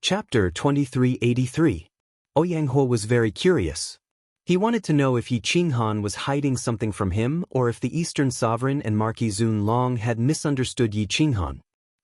Chapter 2383. Ouyang was very curious. He wanted to know if Yi Qinghan was hiding something from him or if the Eastern sovereign and Marquis Zun Long had misunderstood Yi Qinghan.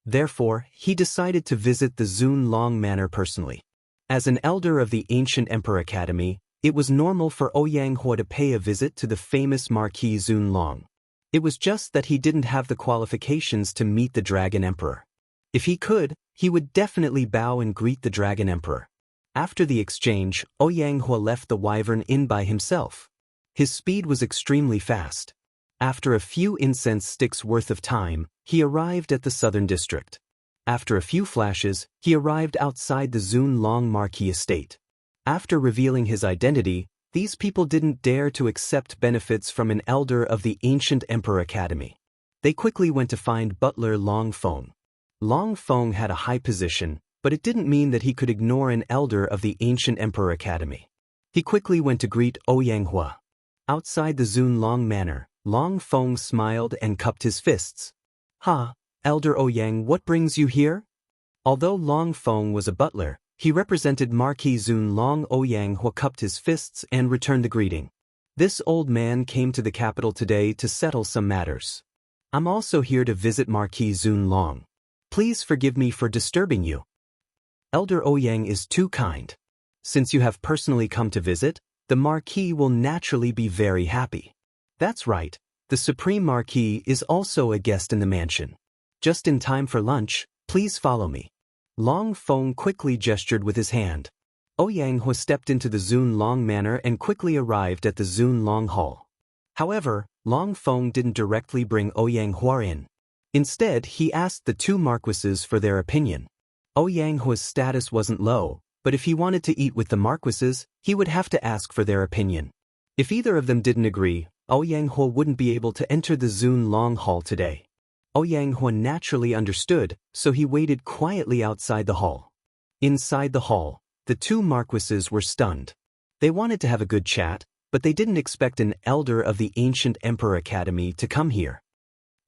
Therefore, he decided to visit the Zun Long manor personally. As an elder of the ancient Emperor Academy, it was normal for Ouyang to pay a visit to the famous Marquis Zun Long. It was just that he didn't have the qualifications to meet the Dragon Emperor. If he could, he would definitely bow and greet the Dragon Emperor. After the exchange, Ouyang left the Wyvern Inn by himself. His speed was extremely fast. After a few incense sticks worth of time, he arrived at the southern district. After a few flashes, he arrived outside the Zun Long Marquis estate. After revealing his identity, these people didn't dare to accept benefits from an elder of the ancient Emperor Academy. They quickly went to find butler Long Feng. Long Feng had a high position, but it didn't mean that he could ignore an elder of the ancient Emperor Academy. He quickly went to greet Ouyang. Outside the Zun Long manor, Long Feng smiled and cupped his fists. "Ha, Elder Ouyang, what brings you here?" Although Long Feng was a butler, he represented Marquis Zun Long. Ouyang cupped his fists and returned the greeting. "This old man came to the capital today to settle some matters. I'm also here to visit Marquis Zun Long. Please forgive me for disturbing you." Elder Ouyang is too kind. Since you have personally come to visit, the Marquis will naturally be very happy. That's right, the Supreme Marquis is also a guest in the mansion. Just in time for lunch, please follow me. Long Feng quickly gestured with his hand. Ouyang stepped into the Zun Long manor and quickly arrived at the Zun Long hall. However, Long Feng didn't directly bring Ouyang in. Instead, he asked the two marquises for their opinion. Ouyang's status wasn't low, but if he wanted to eat with the marquises, he would have to ask for their opinion. If either of them didn't agree, Ouyang wouldn't be able to enter the Zun Long hall today. Ouyang naturally understood, so he waited quietly outside the hall. Inside the hall, the two marquises were stunned. They wanted to have a good chat, but they didn't expect an elder of the ancient Emperor Academy to come here.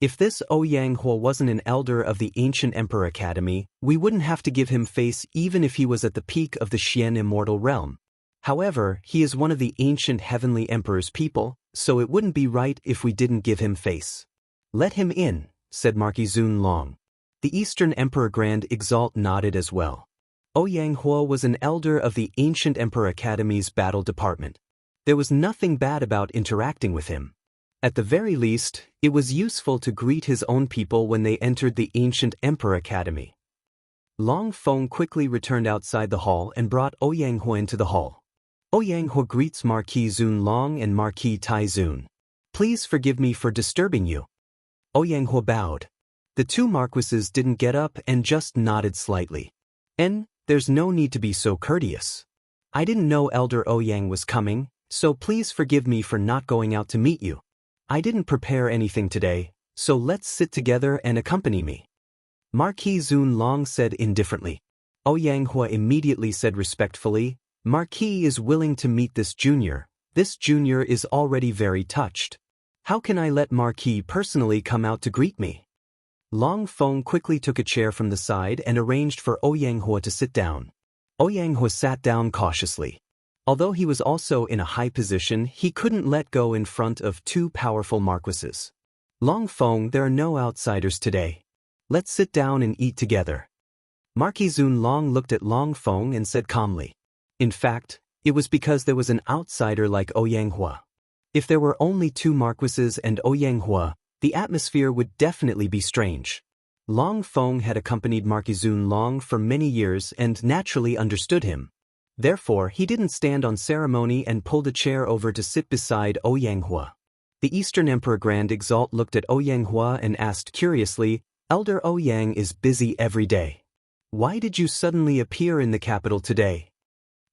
If this Ouyang wasn't an elder of the ancient Emperor Academy, we wouldn't have to give him face even if he was at the peak of the Xian immortal realm. However, he is one of the ancient heavenly emperor's people, so it wouldn't be right if we didn't give him face. "Let him in," said Marquis Zun Long. The Eastern Emperor Grand Exalt nodded as well. Ouyang was an elder of the ancient Emperor Academy's battle department. There was nothing bad about interacting with him. At the very least, it was useful to greet his own people when they entered the ancient Emperor Academy. Long Feng quickly returned outside the hall and brought Ouyang into the hall. Ouyang greets Marquis Zun Long and Marquis Tai Zun. "Please forgive me for disturbing you." Ouyang bowed. The two marquises didn't get up and just nodded slightly. There's no need to be so courteous. I didn't know Elder Ouyang was coming, so please forgive me for not going out to meet you. I didn't prepare anything today, so let's sit together and accompany me." Marquis Zun Long said indifferently. Ouyang immediately said respectfully, "Marquis is willing to meet this junior. This junior is already very touched. How can I let Marquis personally come out to greet me?" Long Feng quickly took a chair from the side and arranged for Ouyang to sit down. Ouyang sat down cautiously. Although he was also in a high position, he couldn't let go in front of two powerful marquises. "Long Feng, there are no outsiders today. Let's sit down and eat together." Marquis Zun Long looked at Long Feng and said calmly. In fact, it was because there was an outsider like Ouyang. If there were only two marquises and Ouyang, the atmosphere would definitely be strange. Long Feng had accompanied Marquis Zun Long for many years and naturally understood him. Therefore, he didn't stand on ceremony and pulled a chair over to sit beside Ouyang. The Eastern Emperor Grand Exalt looked at Ouyang and asked curiously, "Elder Ouyang is busy every day. Why did you suddenly appear in the capital today?"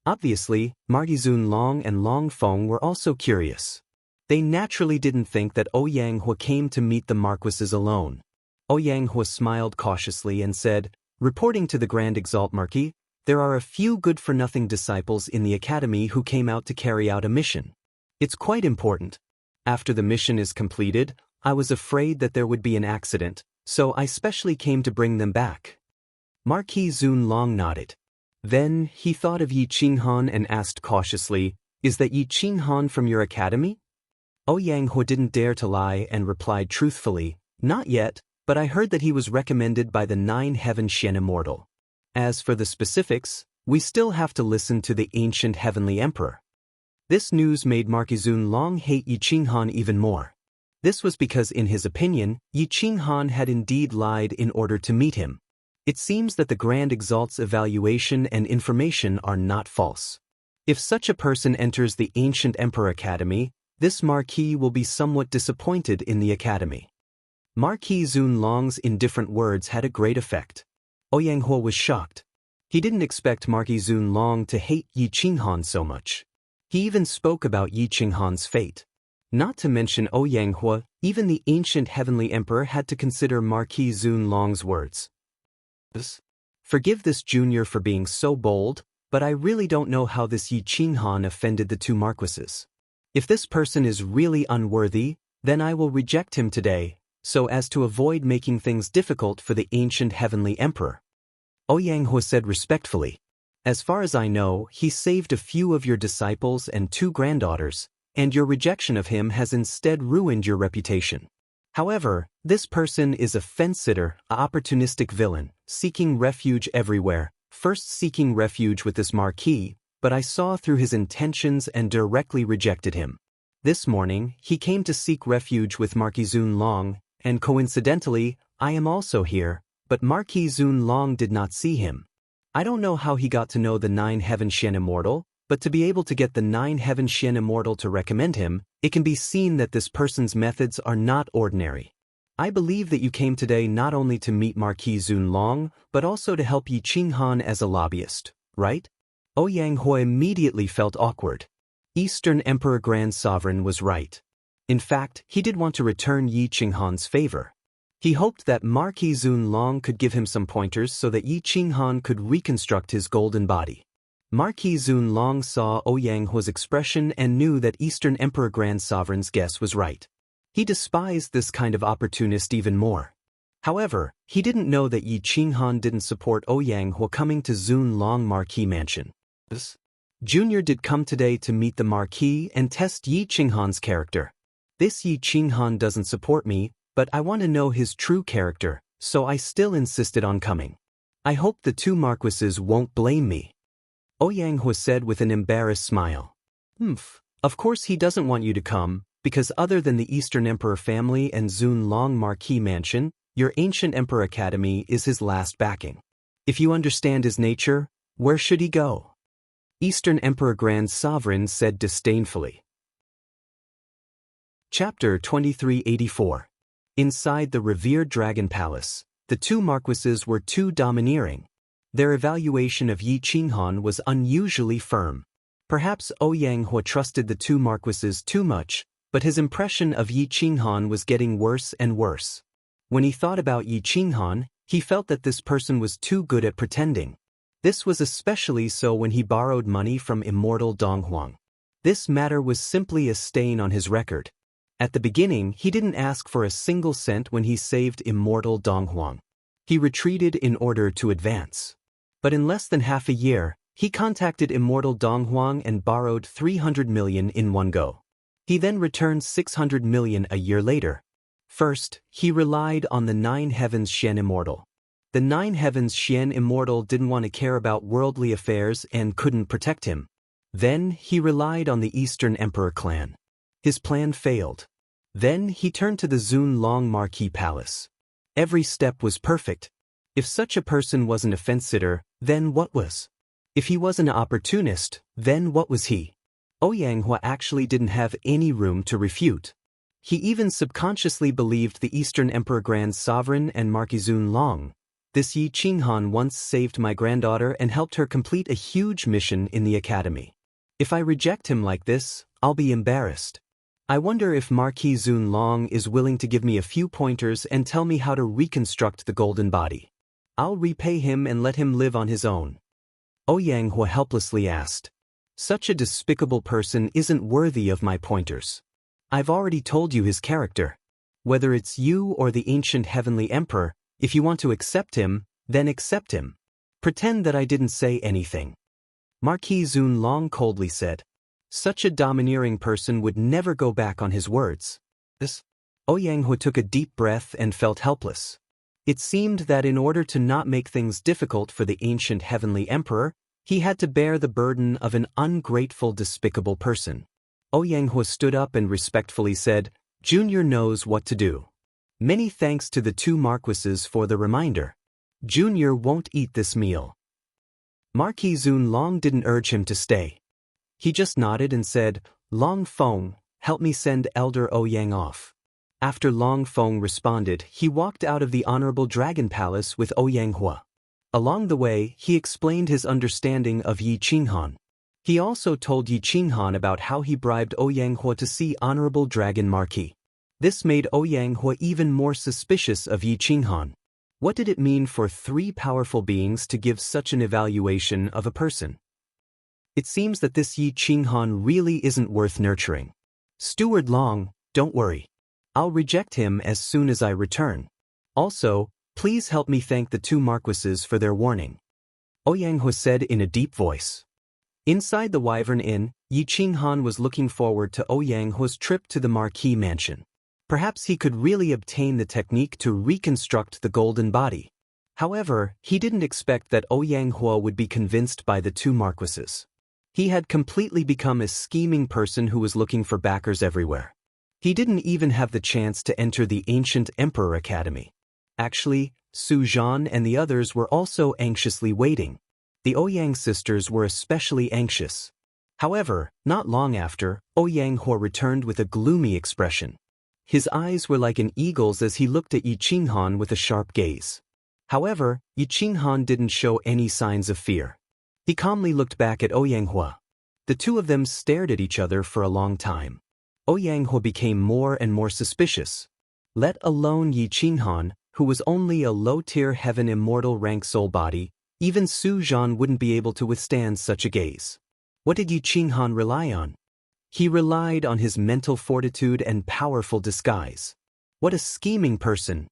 Obviously, Marquis Zun Long and Long Feng were also curious. They naturally didn't think that Ouyang came to meet the marquises alone. Ouyang smiled cautiously and said, "Reporting to the Grand Exalt Marquis, there are a few good-for-nothing disciples in the academy who came out to carry out a mission. It's quite important. After the mission is completed, I was afraid that there would be an accident, so I specially came to bring them back." Marquis Zun Long nodded. Then he thought of Yi Qinghan and asked cautiously, "Is that Yi Qinghan from your academy?" Ouyang Hua didn't dare to lie and replied truthfully, "Not yet, but I heard that he was recommended by the 9-heaven Xian immortal. As for the specifics, we still have to listen to the ancient heavenly emperor." This news made Marquis Zunlong hate Yi Qinghan even more. This was because in his opinion, Yi Qinghan had indeed lied in order to meet him. It seems that the Grand Exalt's evaluation and information are not false. If such a person enters the ancient Emperor Academy, this Marquis will be somewhat disappointed in the academy. Marquis Zunlong's indifferent words had a great effect. Ouyang Hua was shocked. He didn't expect Marquis Zunlong to hate Yi Qinghan so much. He even spoke about Yi Qinghan's fate. Not to mention Ouyang Hua, even the ancient heavenly emperor had to consider Marquis Zunlong's words. "Forgive this junior for being so bold, but I really don't know how this Yi Qinghan offended the two marquises. If this person is really unworthy, then I will reject him today, so as to avoid making things difficult for the ancient heavenly emperor." Ouyang Hua said respectfully, "As far as I know, he saved a few of your disciples and 2 granddaughters, and your rejection of him has instead ruined your reputation. However, this person is a fence-sitter, an opportunistic villain, seeking refuge everywhere, first seeking refuge with this marquis, but I saw through his intentions and directly rejected him. This morning, he came to seek refuge with Marquis Zunlong, and coincidentally, I am also here, but Marquis Zunlong did not see him. I don't know how he got to know the 9-heaven Xian immortal, but to be able to get the 9-heaven Xian immortal to recommend him, it can be seen that this person's methods are not ordinary. I believe that you came today not only to meet Marquis Zunlong, but also to help Yi Qinghan as a lobbyist, right?" Ouyang Hua immediately felt awkward. Eastern Emperor Grand Sovereign was right. In fact, he did want to return Yi Qinghan's favor. He hoped that Marquis Zunlong could give him some pointers so that Yi Qinghan could reconstruct his golden body. Marquis Zunlong saw Ouyang Hua's expression and knew that Eastern Emperor Grand Sovereign's guess was right. He despised this kind of opportunist even more. However, he didn't know that Yi Qinghan didn't support Ouyang Hua coming to Zunlong Marquis Mansion. Junior did come today to meet the Marquis and test Yi Qinghan's character. This Yi Qinghan doesn't support me, but I want to know his true character, so I still insisted on coming. I hope the 2 marquises won't blame me." Ouyang Hua said with an embarrassed smile. Of course he doesn't want you to come, because other than the Eastern Emperor family and Zunlong Marquis Mansion, your ancient Emperor Academy is his last backing. If you understand his nature, where should he go?" Eastern Emperor Grand Sovereign said disdainfully. Chapter 2384. Inside the revered Dragon Palace, the 2 marquises were too domineering. Their evaluation of Yi Qinghan was unusually firm. Perhaps Ouyang Hua trusted the 2 marquises too much, but his impression of Yi Qinghan was getting worse and worse. When he thought about Yi Qinghan, he felt that this person was too good at pretending. This was especially so when he borrowed money from immortal Donghuang. This matter was simply a stain on his record. At the beginning, he didn't ask for a single cent when he saved immortal Donghuang. He retreated in order to advance. But in less than half a year, he contacted immortal Donghuang and borrowed 300 million in one go. He then returned 600 million a year later. First, he relied on the 9 heavens Xian immortal. The 9 heavens Xian immortal didn't want to care about worldly affairs and couldn't protect him. Then he relied on the Eastern Emperor clan. His plan failed. Then he turned to the Zunlong Marquis Palace. Every step was perfect. If such a person wasn't a fence-sitter, then what was? If he wasn't an opportunist, then what was he? Ouyang Hua actually didn't have any room to refute. He even subconsciously believed the Eastern Emperor Grand Sovereign and Marquis Zunlong. This Yi Qinghan once saved my granddaughter and helped her complete a huge mission in the academy. If I reject him like this, I'll be embarrassed. I wonder if Marquis Zunlong is willing to give me a few pointers and tell me how to reconstruct the golden body. I'll repay him and let him live on his own." Ouyang Hua helplessly asked. "Such a despicable person isn't worthy of my pointers. I've already told you his character. Whether it's you or the ancient heavenly emperor, if you want to accept him, then accept him. Pretend that I didn't say anything. Marquis Zun Long coldly said. Such a domineering person would never go back on his words. Ouyang took a deep breath and felt helpless. It seemed that in order to not make things difficult for the ancient heavenly emperor, he had to bear the burden of an ungrateful, despicable person. Ouyang stood up and respectfully said, Junior knows what to do. Many thanks to the two marquises for the reminder. Junior won't eat this meal. Marquis Zun Long didn't urge him to stay. He just nodded and said, Long Feng, help me send Elder Ouyang off. After Long Feng responded, he walked out of the Honorable Dragon Palace with Ouyang Hua. Along the way, he explained his understanding of Yi Qinghan. He also told Yi Qinghan about how he bribed Ouyang Hua to see Honorable Dragon Marquis. This made Ouyang Hua even more suspicious of Yi Qinghan. What did it mean for three powerful beings to give such an evaluation of a person? It seems that this Yi Qinghan really isn't worth nurturing. Steward Long, don't worry. I'll reject him as soon as I return. Also, please help me thank the two marquises for their warning. Ouyang Hua said in a deep voice. Inside the Wyvern Inn, Yi Qinghan was looking forward to Ouyang Hua's trip to the Marquis mansion. Perhaps he could really obtain the technique to reconstruct the golden body. However, he didn't expect that Ouyang Hua would be convinced by the two marquises. He had completely become a scheming person who was looking for backers everywhere. He didn't even have the chance to enter the ancient Emperor Academy. Actually, Su Zhan and the others were also anxiously waiting. The Ouyang sisters were especially anxious. However, not long after, Ouyang Hua returned with a gloomy expression. His eyes were like an eagle's as he looked at Yi Qinghan with a sharp gaze. However, Yi Qinghan didn't show any signs of fear. He calmly looked back at Ouyang Hua. The two of them stared at each other for a long time. Ouyang Hua became more and more suspicious. Let alone Yi Qinghan, who was only a low-tier heaven immortal rank soul body, even Su Zhan wouldn't be able to withstand such a gaze. What did Yi Qinghan rely on? He relied on his mental fortitude and powerful disguise. What a scheming person!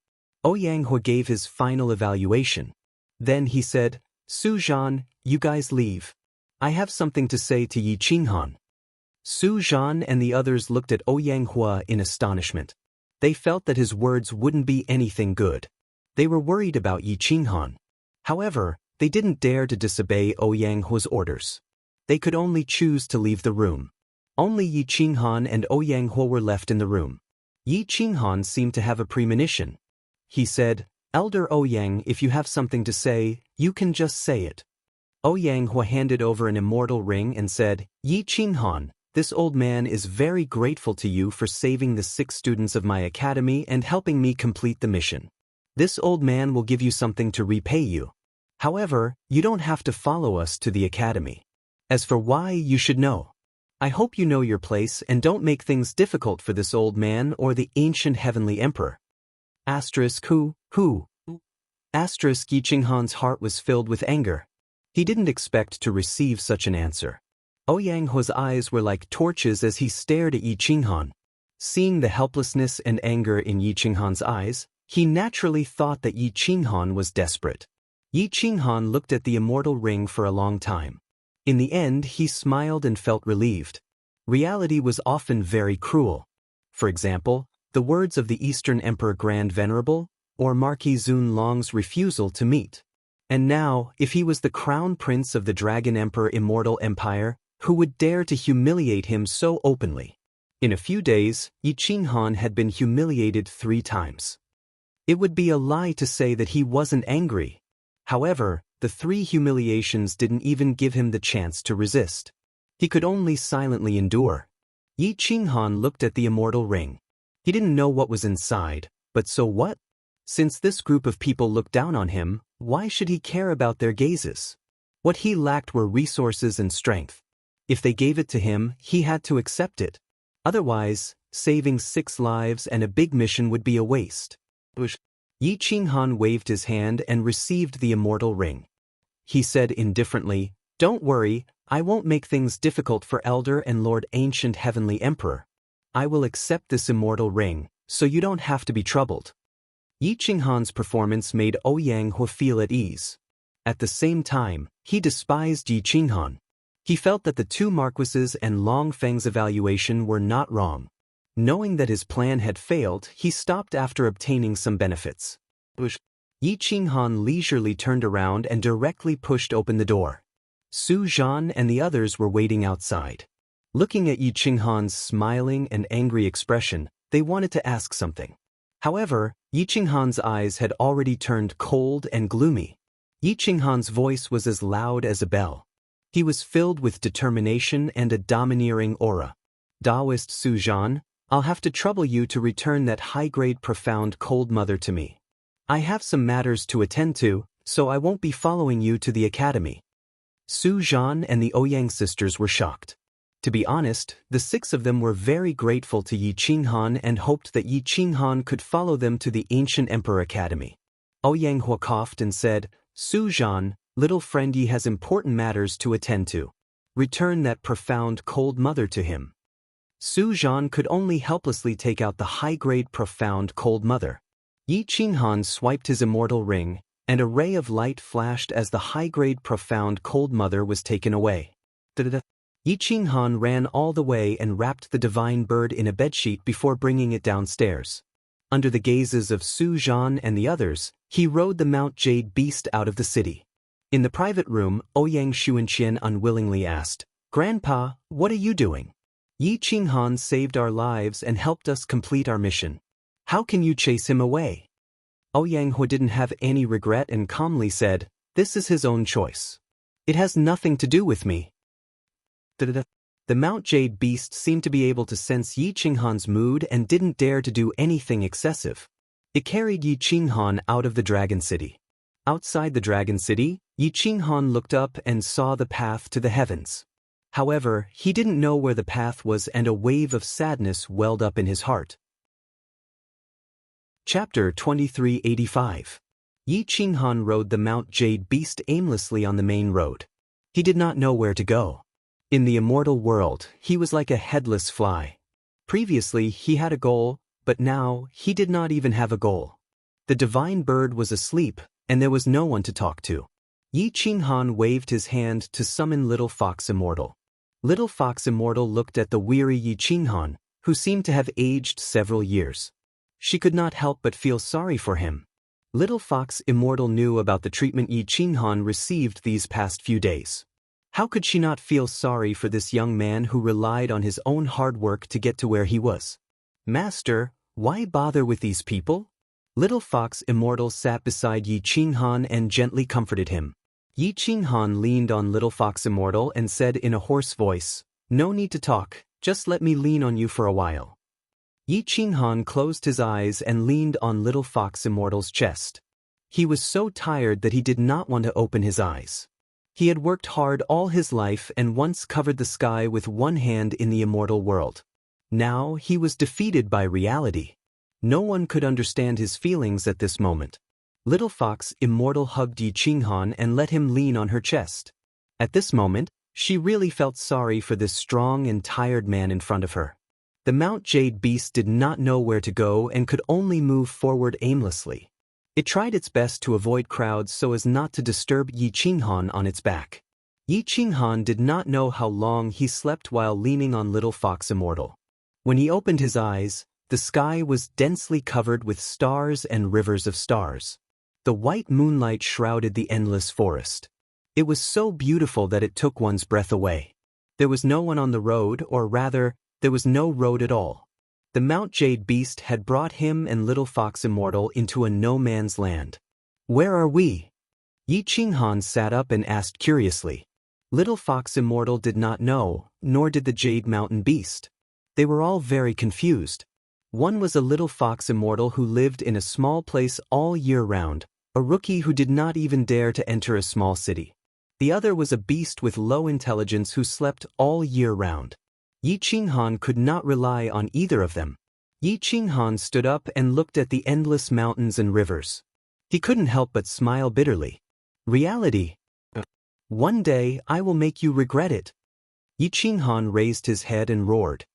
Ouyang Hua gave his final evaluation. Then he said, Su Zhan, you guys leave. I have something to say to Yi Qinghan. Su Zhan and the others looked at Ouyang Hua in astonishment. They felt that his words wouldn't be anything good. They were worried about Yi Qinghan. However, they didn't dare to disobey Ouyang Hua's orders. They could only choose to leave the room. Only Yi Qinghan and Ouyang Hua were left in the room. Yi Qinghan seemed to have a premonition. He said, Elder Ouyang, if you have something to say, you can just say it. Ouyang Hua handed over an immortal ring and said, Yi Qinghan, this old man is very grateful to you for saving the 6 students of my academy and helping me complete the mission. This old man will give you something to repay you. However, you don't have to follow us to the academy. As for why, you should know. I hope you know your place and don't make things difficult for this old man or the ancient heavenly emperor. Who? Yi Qinghan's heart was filled with anger. He didn't expect to receive such an answer. Ouyang Hua's eyes were like torches as he stared at Yi Qinghan. Seeing the helplessness and anger in Yi Qinghan's eyes, he naturally thought that Yi Qinghan was desperate. Yi Qinghan looked at the immortal ring for a long time. In the end, he smiled and felt relieved. Reality was often very cruel. For example, the words of the Eastern Emperor Grand Venerable, or Marquis Zun Long's refusal to meet. And now, if he was the crown prince of the Dragon Emperor Immortal Empire, who would dare to humiliate him so openly? In a few days, Yi Qinghan had been humiliated 3 times. It would be a lie to say that he wasn't angry. However, the 3 humiliations didn't even give him the chance to resist. He could only silently endure. Yi Qinghan looked at the immortal ring. He didn't know what was inside, but so what? Since this group of people looked down on him, why should he care about their gazes? What he lacked were resources and strength. If they gave it to him, he had to accept it. Otherwise, saving 6 lives and a big mission would be a waste. Yi Qinghan waved his hand and received the immortal ring. He said indifferently, Don't worry, I won't make things difficult for Elder and Lord Ancient Heavenly Emperor. I will accept this immortal ring, so you don't have to be troubled. Yi Qinghan's performance made Ouyang Hua feel at ease. At the same time, he despised Yi Qinghan. He felt that the two marquises and Long Feng's evaluation were not wrong. Knowing that his plan had failed, he stopped after obtaining some benefits. Yi Qinghan leisurely turned around and directly pushed open the door. Su Zhan and the others were waiting outside. Looking at Yi Qinghan's smiling and angry expression, they wanted to ask something. However, Yi Qinghan's eyes had already turned cold and gloomy. Yi Qinghan's voice was as loud as a bell. He was filled with determination and a domineering aura. Taoist Su Zhan, I'll have to trouble you to return that high-grade profound cold mother to me. I have some matters to attend to, so I won't be following you to the academy. Su Zhan and the Ouyang sisters were shocked. To be honest, the six of them were very grateful to Yi Qinghan and hoped that Yi Qinghan could follow them to the ancient Emperor Academy. Ouyang Hua coughed and said, Su Zhan, little friend, Yi has important matters to attend to. Return that profound cold mother to him. Su Zhan could only helplessly take out the high-grade profound cold mother. Yi Qinghan swiped his immortal ring, and a ray of light flashed as the high-grade profound cold mother was taken away. Yi Qinghan ran all the way and wrapped the divine bird in a bedsheet before bringing it downstairs. Under the gazes of Su Zhan and the others, he rode the Mount Jade beast out of the city. In the private room, Ouyang Xuanqian unwillingly asked, Grandpa, what are you doing? Yi Qinghan saved our lives and helped us complete our mission. How can you chase him away? Ouyang Hua didn't have any regret and calmly said, This is his own choice. It has nothing to do with me. The Mount Jade beast seemed to be able to sense Yi Qinghan's mood and didn't dare to do anything excessive. It carried Yi Qinghan out of the Dragon City. Outside the Dragon City, Yi Qinghan looked up and saw the path to the heavens. However, he didn't know where the path was and a wave of sadness welled up in his heart. Chapter 2385. Yi Qinghan rode the Mount Jade beast aimlessly on the main road. He did not know where to go. In the immortal world, he was like a headless fly. Previously, he had a goal, but now, he did not even have a goal. The divine bird was asleep, and there was no one to talk to. Yi Qinghan waved his hand to summon Little Fox Immortal. Little Fox Immortal looked at the weary Yi Qinghan, who seemed to have aged several years. She could not help but feel sorry for him. Little Fox Immortal knew about the treatment Yi Qinghan received these past few days. How could she not feel sorry for this young man who relied on his own hard work to get to where he was? Master, why bother with these people? Little Fox Immortal sat beside Yi Qinghan and gently comforted him. Yi Qinghan leaned on Little Fox Immortal and said in a hoarse voice, No need to talk, just let me lean on you for a while. Yi Qinghan closed his eyes and leaned on Little Fox Immortal's chest. He was so tired that he did not want to open his eyes. He had worked hard all his life and once covered the sky with one hand in the immortal world. Now he was defeated by reality. No one could understand his feelings at this moment. Little Fox Immortal hugged Yi Qinghan and let him lean on her chest. At this moment, she really felt sorry for this strong and tired man in front of her. The Mount Jade beast did not know where to go and could only move forward aimlessly. It tried its best to avoid crowds so as not to disturb Yi Qinghan on its back. Yi Qinghan did not know how long he slept while leaning on Little Fox Immortal. When he opened his eyes, the sky was densely covered with stars and rivers of stars. The white moonlight shrouded the endless forest. It was so beautiful that it took one's breath away. There was no one on the road, or rather, there was no road at all. The Mount Jade beast had brought him and Little Fox Immortal into a no-man's land. Where are we? Yi Qinghan sat up and asked curiously. Little Fox Immortal did not know, nor did the Jade Mountain beast. They were all very confused. One was a Little Fox Immortal who lived in a small place all year round, a rookie who did not even dare to enter a small city. The other was a beast with low intelligence who slept all year round. Yi Qinghan could not rely on either of them. Yi Qinghan stood up and looked at the endless mountains and rivers. He couldn't help but smile bitterly. Reality. One day I will make you regret it. Yi Qinghan raised his head and roared.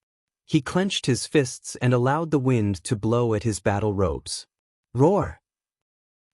He clenched his fists and allowed the wind to blow at his battle robes. Roar!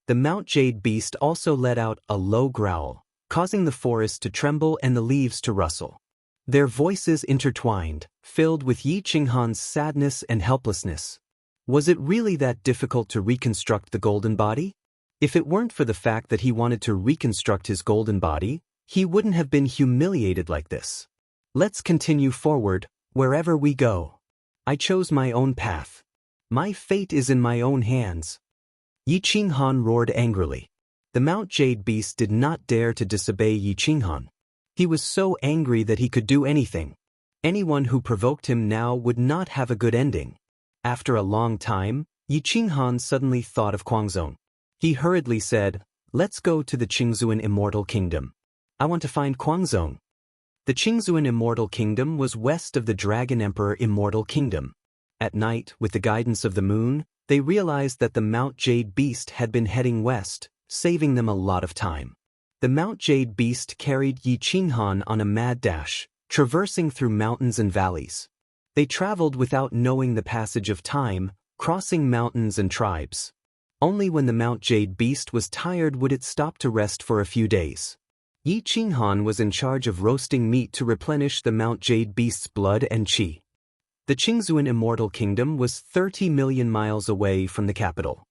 The Mount Jade beast also let out a low growl, causing the forest to tremble and the leaves to rustle. Their voices intertwined, filled with Yi Qinghan's sadness and helplessness. Was it really that difficult to reconstruct the golden body? If it weren't for the fact that he wanted to reconstruct his golden body, he wouldn't have been humiliated like this. Let's continue forward, wherever we go. I chose my own path. My fate is in my own hands. Yi Qinghan roared angrily. The Mount Jade beast did not dare to disobey Yi Qinghan. He was so angry that he could do anything. Anyone who provoked him now would not have a good ending. After a long time, Yi Qinghan suddenly thought of Guangzong. He hurriedly said, "Let's go to the Qingzuan Immortal Kingdom. I want to find Guangzong." The Qingzuan Immortal Kingdom was west of the Dragon Emperor Immortal Kingdom. At night, with the guidance of the moon, they realized that the Mount Jade beast had been heading west, saving them a lot of time. The Mount Jade beast carried Yi Qinghan on a mad dash, traversing through mountains and valleys. They traveled without knowing the passage of time, crossing mountains and tribes. Only when the Mount Jade beast was tired would it stop to rest for a few days. Yi Qinghan was in charge of roasting meat to replenish the Mount Jade beast's blood and qi. The Qingzuan Immortal Kingdom was 30 million miles away from the capital.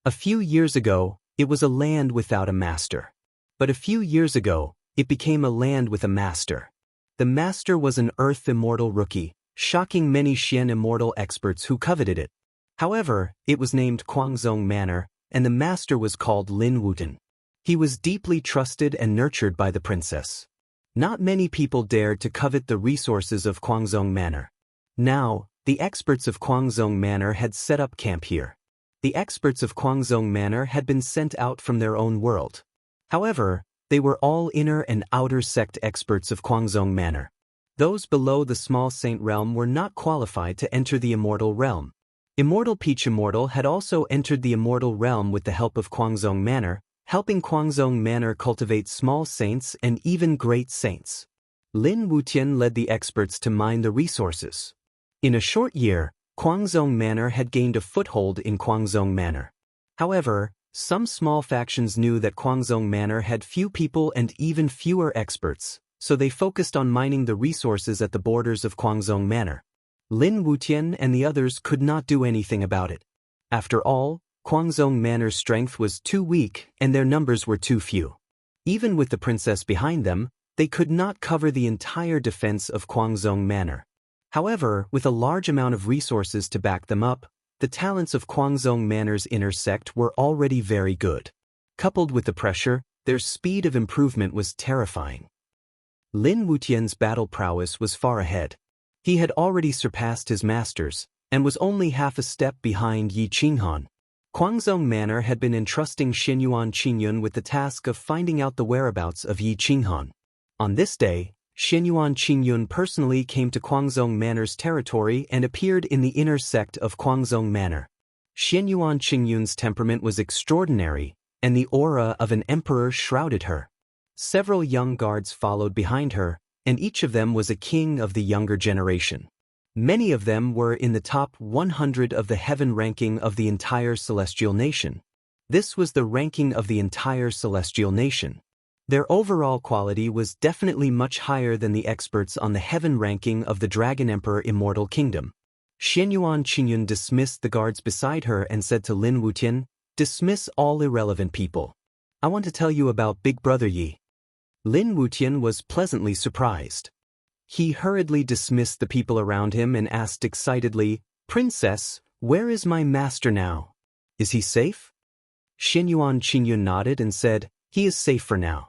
A few years ago, it was a land without a master. But a few years ago, it became a land with a master. The master was an Earth Immortal rookie, shocking many Xian Immortal experts who coveted it. However, it was named Guangzong Manor, and the master was called Lin Wutan. He was deeply trusted and nurtured by the princess. Not many people dared to covet the resources of Guangzong Manor. Now, the experts of Guangzong Manor had set up camp here. The experts of Guangzong Manor had been sent out from their own world. However, they were all inner and outer sect experts of Guangzong Manor. Those below the small saint realm were not qualified to enter the immortal realm. Immortal Peach Immortal had also entered the immortal realm with the help of Guangzong Manor, helping Guangzong Manor cultivate small saints and even great saints. Lin Wutian led the experts to mine the resources. In a short year, Guangzong Manor had gained a foothold in Guangzong Manor. However, some small factions knew that Guangzong Manor had few people and even fewer experts, so they focused on mining the resources at the borders of Guangzong Manor. Lin Wutian and the others could not do anything about it. After all, Guangzong Manor's strength was too weak and their numbers were too few. Even with the princess behind them, they could not cover the entire defense of Guangzong Manor. However, with a large amount of resources to back them up, the talents of Guangzong Manor's inner sect were already very good. Coupled with the pressure, their speed of improvement was terrifying. Lin Wutian's battle prowess was far ahead. He had already surpassed his masters, and was only half a step behind Yi Qinghan. Guangzong Manor had been entrusting Xianyuan Qingyun with the task of finding out the whereabouts of Yi Qinghan. On this day, Xianyuan Qingyun personally came to Guangzong Manor's territory and appeared in the inner sect of Guangzong Manor. Xianyuan Qingyun's temperament was extraordinary, and the aura of an emperor shrouded her. Several young guards followed behind her, and each of them was a king of the younger generation. Many of them were in the top 100 of the heaven ranking of the entire celestial nation. This was the ranking of the entire celestial nation. Their overall quality was definitely much higher than the experts on the heaven ranking of the Dragon Emperor Immortal Kingdom. Xianyuan Qingyun dismissed the guards beside her and said to Lin Wutian, "Dismiss all irrelevant people. I want to tell you about Big Brother Yi." Lin Wutian was pleasantly surprised. He hurriedly dismissed the people around him and asked excitedly, "Princess, where is my master now? Is he safe?" Xianyuan Qingyun nodded and said, "He is safe for now.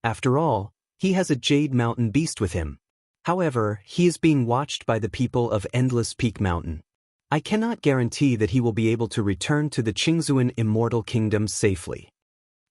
After all, he has a Jade Mountain beast with him. However, he is being watched by the people of Endless Peak Mountain. I cannot guarantee that he will be able to return to the Qingzuan Immortal Kingdom safely."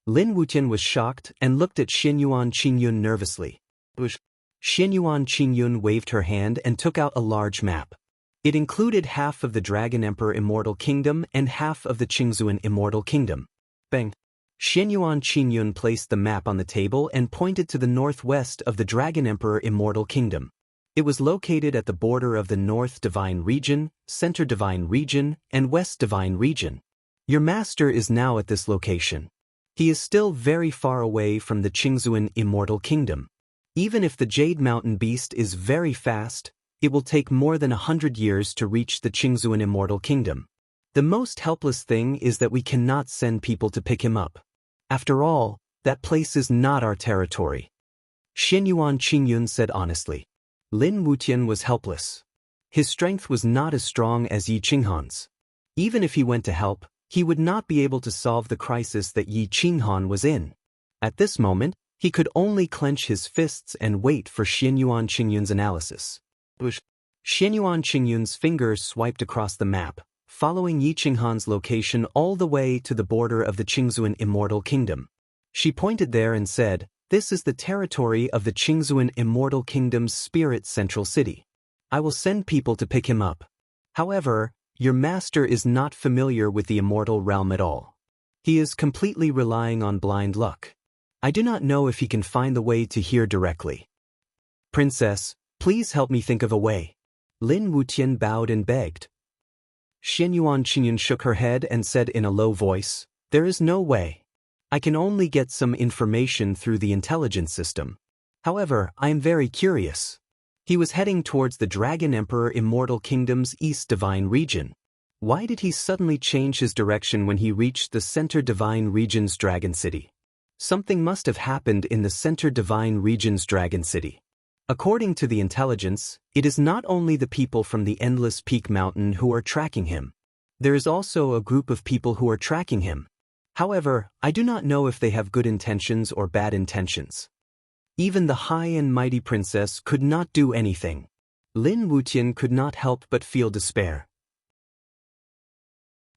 Lin Wutian was shocked and looked at Xianyuan Qingyun nervously. Xianyuan Qingyun waved her hand and took out a large map. It included half of the Dragon Emperor Immortal Kingdom and half of the Qingzuan Immortal Kingdom. Bang! Xianyuan Qingyun placed the map on the table and pointed to the northwest of the Dragon Emperor Immortal Kingdom. It was located at the border of the North Divine Region, Center Divine Region, and West Divine Region. Your master is now at this location. He is still very far away from the Qingzuan Immortal Kingdom. Even if the Jade Mountain Beast is very fast, it will take more than 100 years to reach the Qingzuan Immortal Kingdom. The most helpless thing is that we cannot send people to pick him up. After all, that place is not our territory. Xianyuan Qingyun said honestly. Lin Wutian was helpless. His strength was not as strong as Yi Qinghan's. Even if he went to help, he would not be able to solve the crisis that Yi Qinghan was in. At this moment, he could only clench his fists and wait for Xianyuan Qingyun's analysis. Xianyuan Qingyun's finger swiped across the map, following Yi Qinghan's location all the way to the border of the Qingzuan Immortal Kingdom. She pointed there and said, "This is the territory of the Qingzuan Immortal Kingdom's spirit central city. I will send people to pick him up. However, your master is not familiar with the immortal realm at all. He is completely relying on blind luck. I do not know if he can find the way to here directly. Princess, please help me think of a way." Lin Wutian bowed and begged. Xianyuan Qingyun shook her head and said in a low voice, "There is no way. I can only get some information through the intelligence system. However, I am very curious." He was heading towards the Dragon Emperor Immortal Kingdom's East Divine Region. Why did he suddenly change his direction when he reached the Center Divine Region's Dragon City? Something must have happened in the Center Divine Region's Dragon City. According to the intelligence, it is not only the people from the Endless Peak Mountain who are tracking him. There is also a group of people who are tracking him. However, I do not know if they have good intentions or bad intentions. Even the high and mighty princess could not do anything. Lin Wutian could not help but feel despair.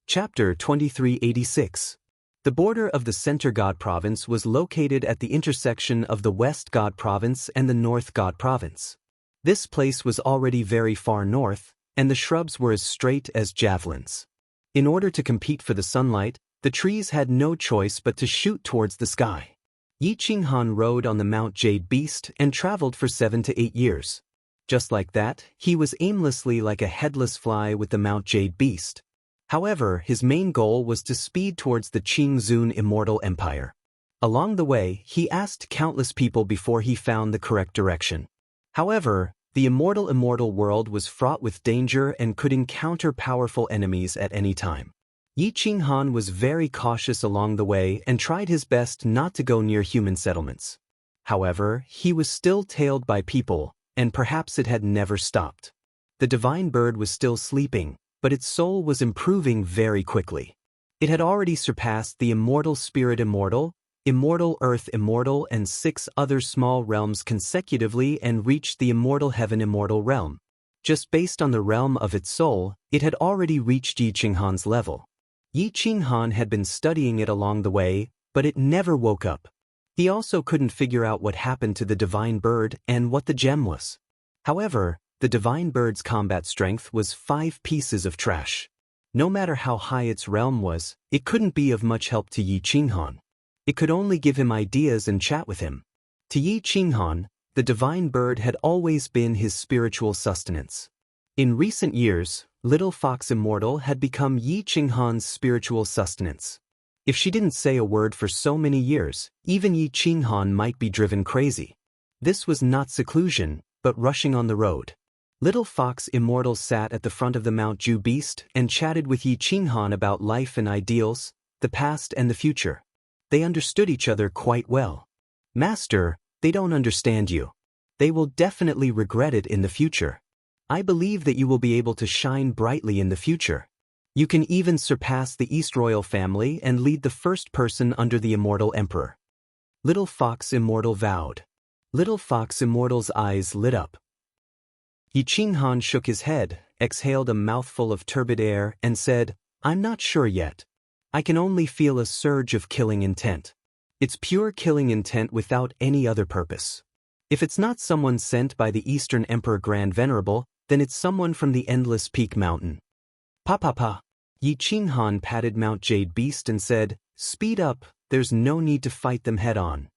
Chapter 2386. The border of the Center God Province was located at the intersection of the West God Province and the North God Province. This place was already very far north, and the shrubs were as straight as javelins. In order to compete for the sunlight, the trees had no choice but to shoot towards the sky. Yi Qinghan rode on the Mount Jade Beast and traveled for 7 to 8 years. Just like that, he was aimlessly like a headless fly with the Mount Jade Beast. However, his main goal was to speed towards the Qingzuan Immortal Empire. Along the way, he asked countless people before he found the correct direction. However, the immortal world was fraught with danger and could encounter powerful enemies at any time. Yi Qinghan was very cautious along the way and tried his best not to go near human settlements. However, he was still tailed by people, and perhaps it had never stopped. The divine bird was still sleeping, but its soul was improving very quickly. It had already surpassed the immortal spirit immortal, immortal earth immortal and 6 other small realms consecutively and reached the immortal heaven immortal realm. Just based on the realm of its soul, it had already reached Yi Qinghan's level. Yi Qinghan had been studying it along the way, but it never woke up. He also couldn't figure out what happened to the divine bird and what the gem was. However, the divine bird's combat strength was 5 pieces of trash. No matter how high its realm was, it couldn't be of much help to Yi Qinghan. It could only give him ideas and chat with him. To Yi Qinghan, the divine bird had always been his spiritual sustenance. In recent years, Little Fox Immortal had become Yi Qinghan's spiritual sustenance. If she didn't say a word for so many years, even Yi Qinghan might be driven crazy. This was not seclusion, but rushing on the road. Little Fox Immortal sat at the front of the Mount Ju Beast and chatted with Yi Qinghan about life and ideals, the past and the future. They understood each other quite well. "Master, they don't understand you. They will definitely regret it in the future. I believe that you will be able to shine brightly in the future. You can even surpass the East Royal family and lead the first person under the Immortal Emperor." Little Fox Immortal vowed. Little Fox Immortal's eyes lit up. Yi Qinghan shook his head, exhaled a mouthful of turbid air, and said, "I'm not sure yet. I can only feel a surge of killing intent. It's pure killing intent without any other purpose. If it's not someone sent by the Eastern Emperor Grand Venerable, then it's someone from the Endless Peak Mountain." Pa. Yi Qinghan patted Mount Jade Beast and said, "Speed up, there's no need to fight them head-on."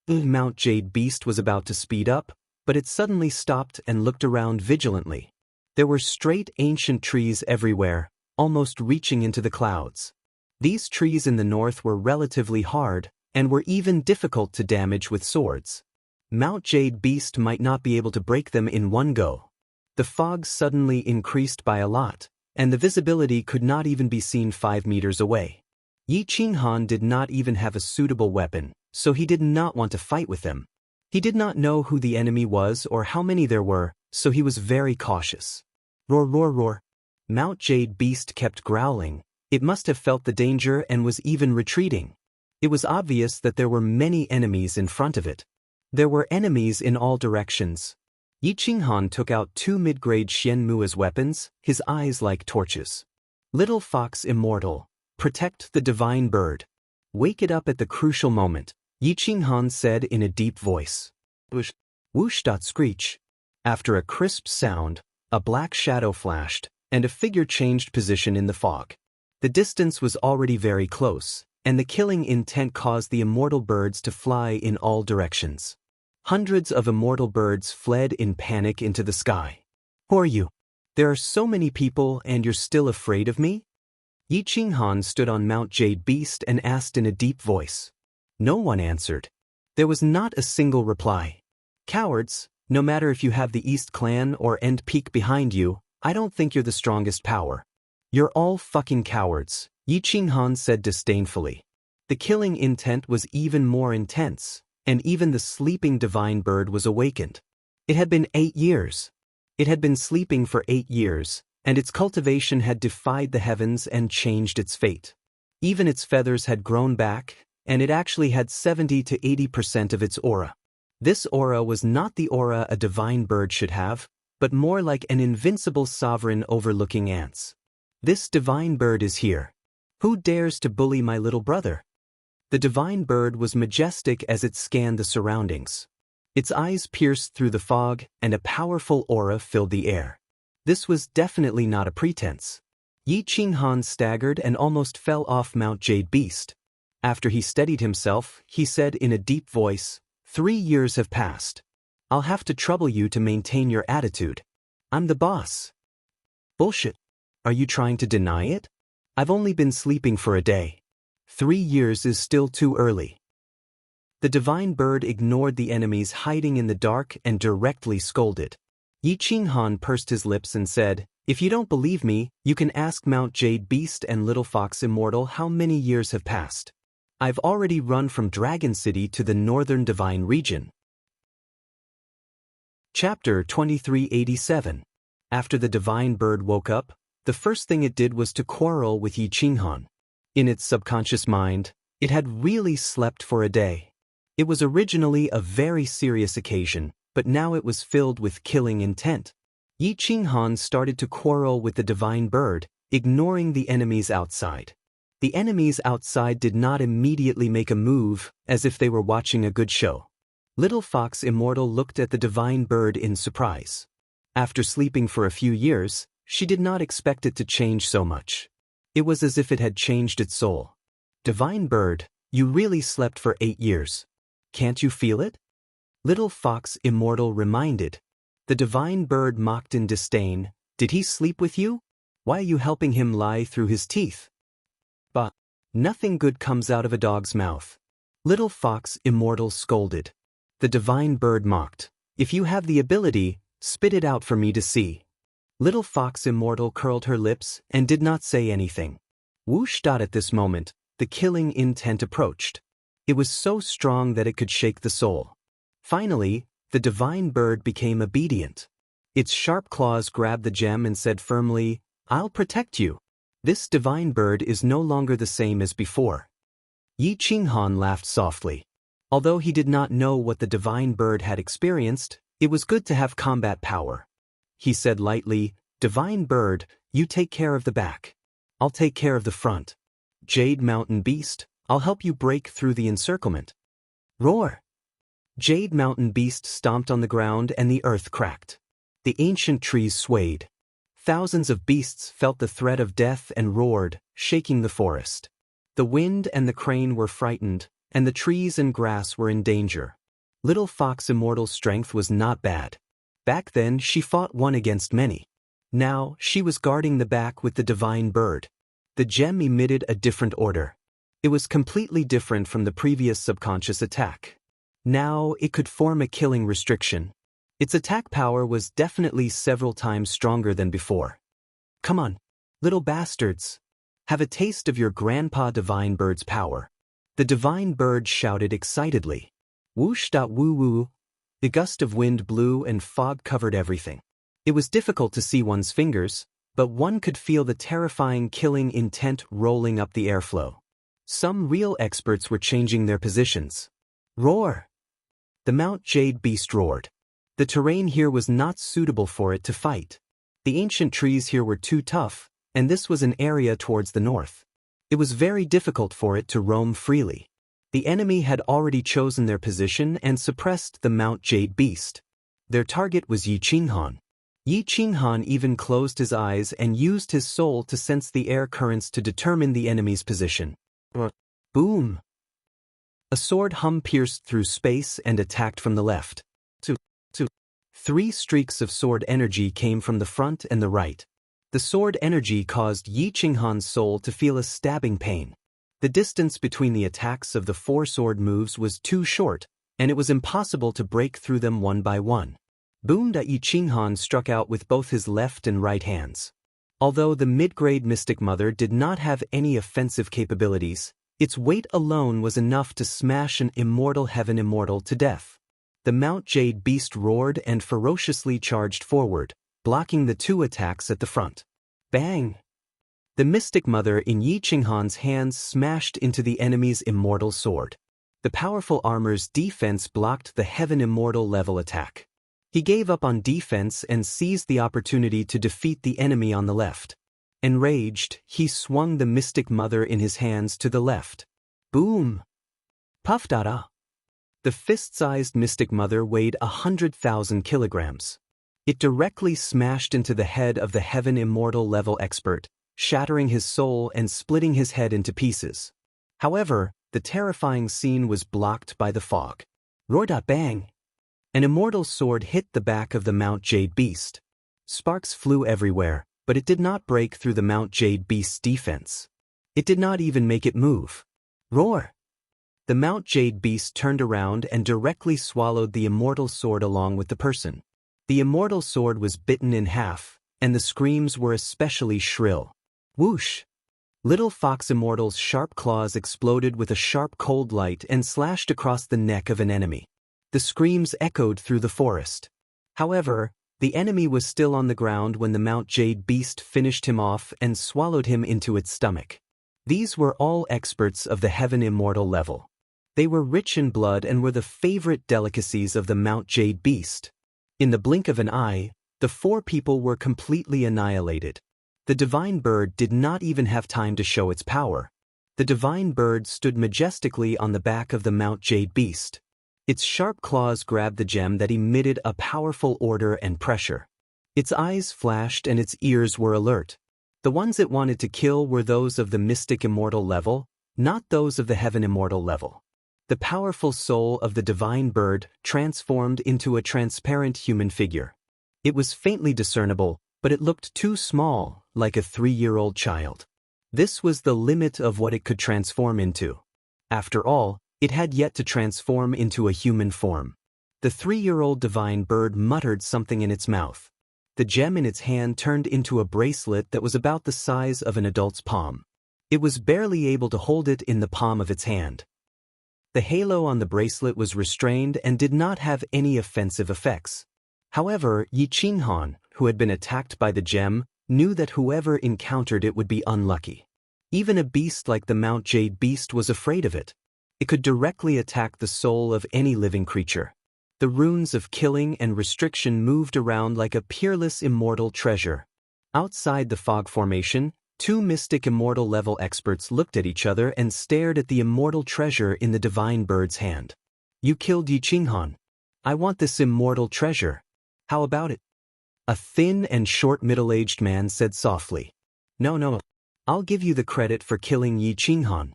Mount Jade Beast was about to speed up, but it suddenly stopped and looked around vigilantly. There were straight ancient trees everywhere, almost reaching into the clouds. These trees in the north were relatively hard, and were even difficult to damage with swords. Mount Jade Beast might not be able to break them in one go. The fog suddenly increased by a lot, and the visibility could not even be seen 5 meters away. Yi Qinghan did not even have a suitable weapon, so he did not want to fight with them. He did not know who the enemy was or how many there were, so he was very cautious. Roar, roar, roar. Mount Jade Beast kept growling. It must have felt the danger and was even retreating. It was obvious that there were many enemies in front of it. There were enemies in all directions. Yi Qinghan took out 2 mid-grade Xianmu as weapons, his eyes like torches. Little Fox Immortal, protect the divine bird. Wake it up at the crucial moment, Yi Qinghan said in a deep voice. Whoosh, whoosh. Screech. After a crisp sound, a black shadow flashed, and a figure changed position in the fog. The distance was already very close, and the killing intent caused the immortal birds to fly in all directions. Hundreds of immortal birds fled in panic into the sky. Who are you? There are so many people and you're still afraid of me? Yi Qinghan stood on Mount Jade Beast and asked in a deep voice. No one answered. There was not a single reply. Cowards, no matter if you have the East Clan or End Peak behind you, I don't think you're the strongest power. You're all fucking cowards, Yi Qinghan said disdainfully. The killing intent was even more intense, and even the sleeping divine bird was awakened. It had been 8 years. It had been sleeping for 8 years, and its cultivation had defied the heavens and changed its fate. Even its feathers had grown back, and it actually had 70 to 80% of its aura. This aura was not the aura a divine bird should have, but more like an invincible sovereign overlooking ants. This divine bird is here. Who dares to bully my little brother? The divine bird was majestic as it scanned the surroundings. Its eyes pierced through the fog, and a powerful aura filled the air. This was definitely not a pretense. Yi Qinghan staggered and almost fell off Mount Jade Beast. After he steadied himself, he said in a deep voice, 3 years have passed. I'll have to trouble you to maintain your attitude. I'm the boss. Bullshit. Are you trying to deny it? I've only been sleeping for a day. 3 years is still too early. The divine bird ignored the enemies hiding in the dark and directly scolded. Yi Qinghan pursed his lips and said, if you don't believe me, you can ask Mount Jade Beast and Little Fox Immortal how many years have passed. I've already run from Dragon City to the northern divine region. Chapter 2387. After the divine bird woke up, the first thing it did was to quarrel with Yi Qinghan. In its subconscious mind, it had really slept for a day. It was originally a very serious occasion, but now it was filled with killing intent. Yi Qinghan started to quarrel with the divine bird, ignoring the enemies outside. The enemies outside did not immediately make a move, as if they were watching a good show. Little Fox Immortal looked at the divine bird in surprise. After sleeping for a few years, she did not expect it to change so much. It was as if it had changed its soul. Divine bird, you really slept for 8 years. Can't you feel it? Little Fox Immortal reminded. The divine bird mocked in disdain. Did he sleep with you? Why are you helping him lie through his teeth? But nothing good comes out of a dog's mouth. Little Fox Immortal scolded. The divine bird mocked. If you have the ability, spit it out for me to see. Little Fox Immortal curled her lips and did not say anything. Whoosh. At this moment, the killing intent approached. It was so strong that it could shake the soul. Finally, the divine bird became obedient. Its sharp claws grabbed the gem and said firmly, I'll protect you. This divine bird is no longer the same as before. Yi Qinghan laughed softly. Although he did not know what the divine bird had experienced, it was good to have combat power. He said lightly, Divine bird, you take care of the back. I'll take care of the front. Jade Mountain Beast, I'll help you break through the encirclement. Roar! Jade Mountain Beast stomped on the ground and the earth cracked. The ancient trees swayed. Thousands of beasts felt the threat of death and roared, shaking the forest. The wind and the crane were frightened, and the trees and grass were in danger. Little Fox Immortal's strength was not bad. Back then she fought one against many. Now she was guarding the back with the divine bird. The gem emitted a different order. It was completely different from the previous subconscious attack. Now it could form a killing restriction. Its attack power was definitely several times stronger than before. Come on, little bastards. Have a taste of your grandpa Divine Bird's power. The Divine Bird shouted excitedly. Whoosh.woo-woo. A gust of wind blew and fog covered everything. It was difficult to see one's fingers, but one could feel the terrifying killing intent rolling up the airflow. Some real experts were changing their positions. Roar! The Mount Jade Beast roared. The terrain here was not suitable for it to fight. The ancient trees here were too tough, and this was an area towards the north. It was very difficult for it to roam freely. The enemy had already chosen their position and suppressed the Mount Jade Beast. Their target was Yi Qinghan. Yi Qinghan even closed his eyes and used his soul to sense the air currents to determine the enemy's position. Boom! A sword hum pierced through space and attacked from the left. Three streaks of sword energy came from the front and the right. The sword energy caused Yi Qinghan's soul to feel a stabbing pain. The distance between the attacks of the four sword moves was too short, and it was impossible to break through them one by one. Boom! Yi Qinghan struck out with both his left and right hands. Although the mid-grade Mystic Mother did not have any offensive capabilities, its weight alone was enough to smash an immortal heaven immortal to death. The Mount Jade Beast roared and ferociously charged forward, blocking the two attacks at the front. Bang! The Mystic Mother in Yi Qinghan's hands smashed into the enemy's immortal sword. The powerful armor's defense blocked the heaven immortal level attack. He gave up on defense and seized the opportunity to defeat the enemy on the left. Enraged, he swung the Mystic Mother in his hands to the left. Boom! Puff. The fist-sized Mystic Mother weighed 100,000 kilograms. It directly smashed into the head of the heaven immortal level expert, shattering his soul and splitting his head into pieces. However, the terrifying scene was blocked by the fog. Roar. Bang! An immortal sword hit the back of the Mount Jade Beast. Sparks flew everywhere, but it did not break through the Mount Jade Beast's defense. It did not even make it move. Roar! The Mount Jade Beast turned around and directly swallowed the immortal sword along with the person. The immortal sword was bitten in half, and the screams were especially shrill. Whoosh! Little Fox Immortal's sharp claws exploded with a sharp cold light and slashed across the neck of an enemy. The screams echoed through the forest. However, the enemy was still on the ground when the Mount Jade Beast finished him off and swallowed him into its stomach. These were all experts of the heaven immortal level. They were rich in blood and were the favorite delicacies of the Mount Jade Beast. In the blink of an eye, the four people were completely annihilated. The Divine Bird did not even have time to show its power. The Divine Bird stood majestically on the back of the Mount Jade Beast. Its sharp claws grabbed the gem that emitted a powerful order and pressure. Its eyes flashed and its ears were alert. The ones it wanted to kill were those of the Mystic Immortal level, not those of the Heaven Immortal level. The powerful soul of the Divine Bird transformed into a transparent human figure. It was faintly discernible, but it looked too small, like a 3-year-old child. This was the limit of what it could transform into. After all, it had yet to transform into a human form. The 3-year-old Divine Bird muttered something in its mouth. The gem in its hand turned into a bracelet that was about the size of an adult's palm. It was barely able to hold it in the palm of its hand. The halo on the bracelet was restrained and did not have any offensive effects. However, Yi Qinghan, who had been attacked by the gem, knew that whoever encountered it would be unlucky. Even a beast like the Mount Jade Beast was afraid of it. It could directly attack the soul of any living creature. The runes of killing and restriction moved around like a peerless immortal treasure. Outside the fog formation, two Mystic Immortal level experts looked at each other and stared at the immortal treasure in the Divine Bird's hand. You killed Yi Qinghan. I want this immortal treasure. How about it? A thin and short middle-aged man said softly. No. I'll give you the credit for killing Yi Qinghan.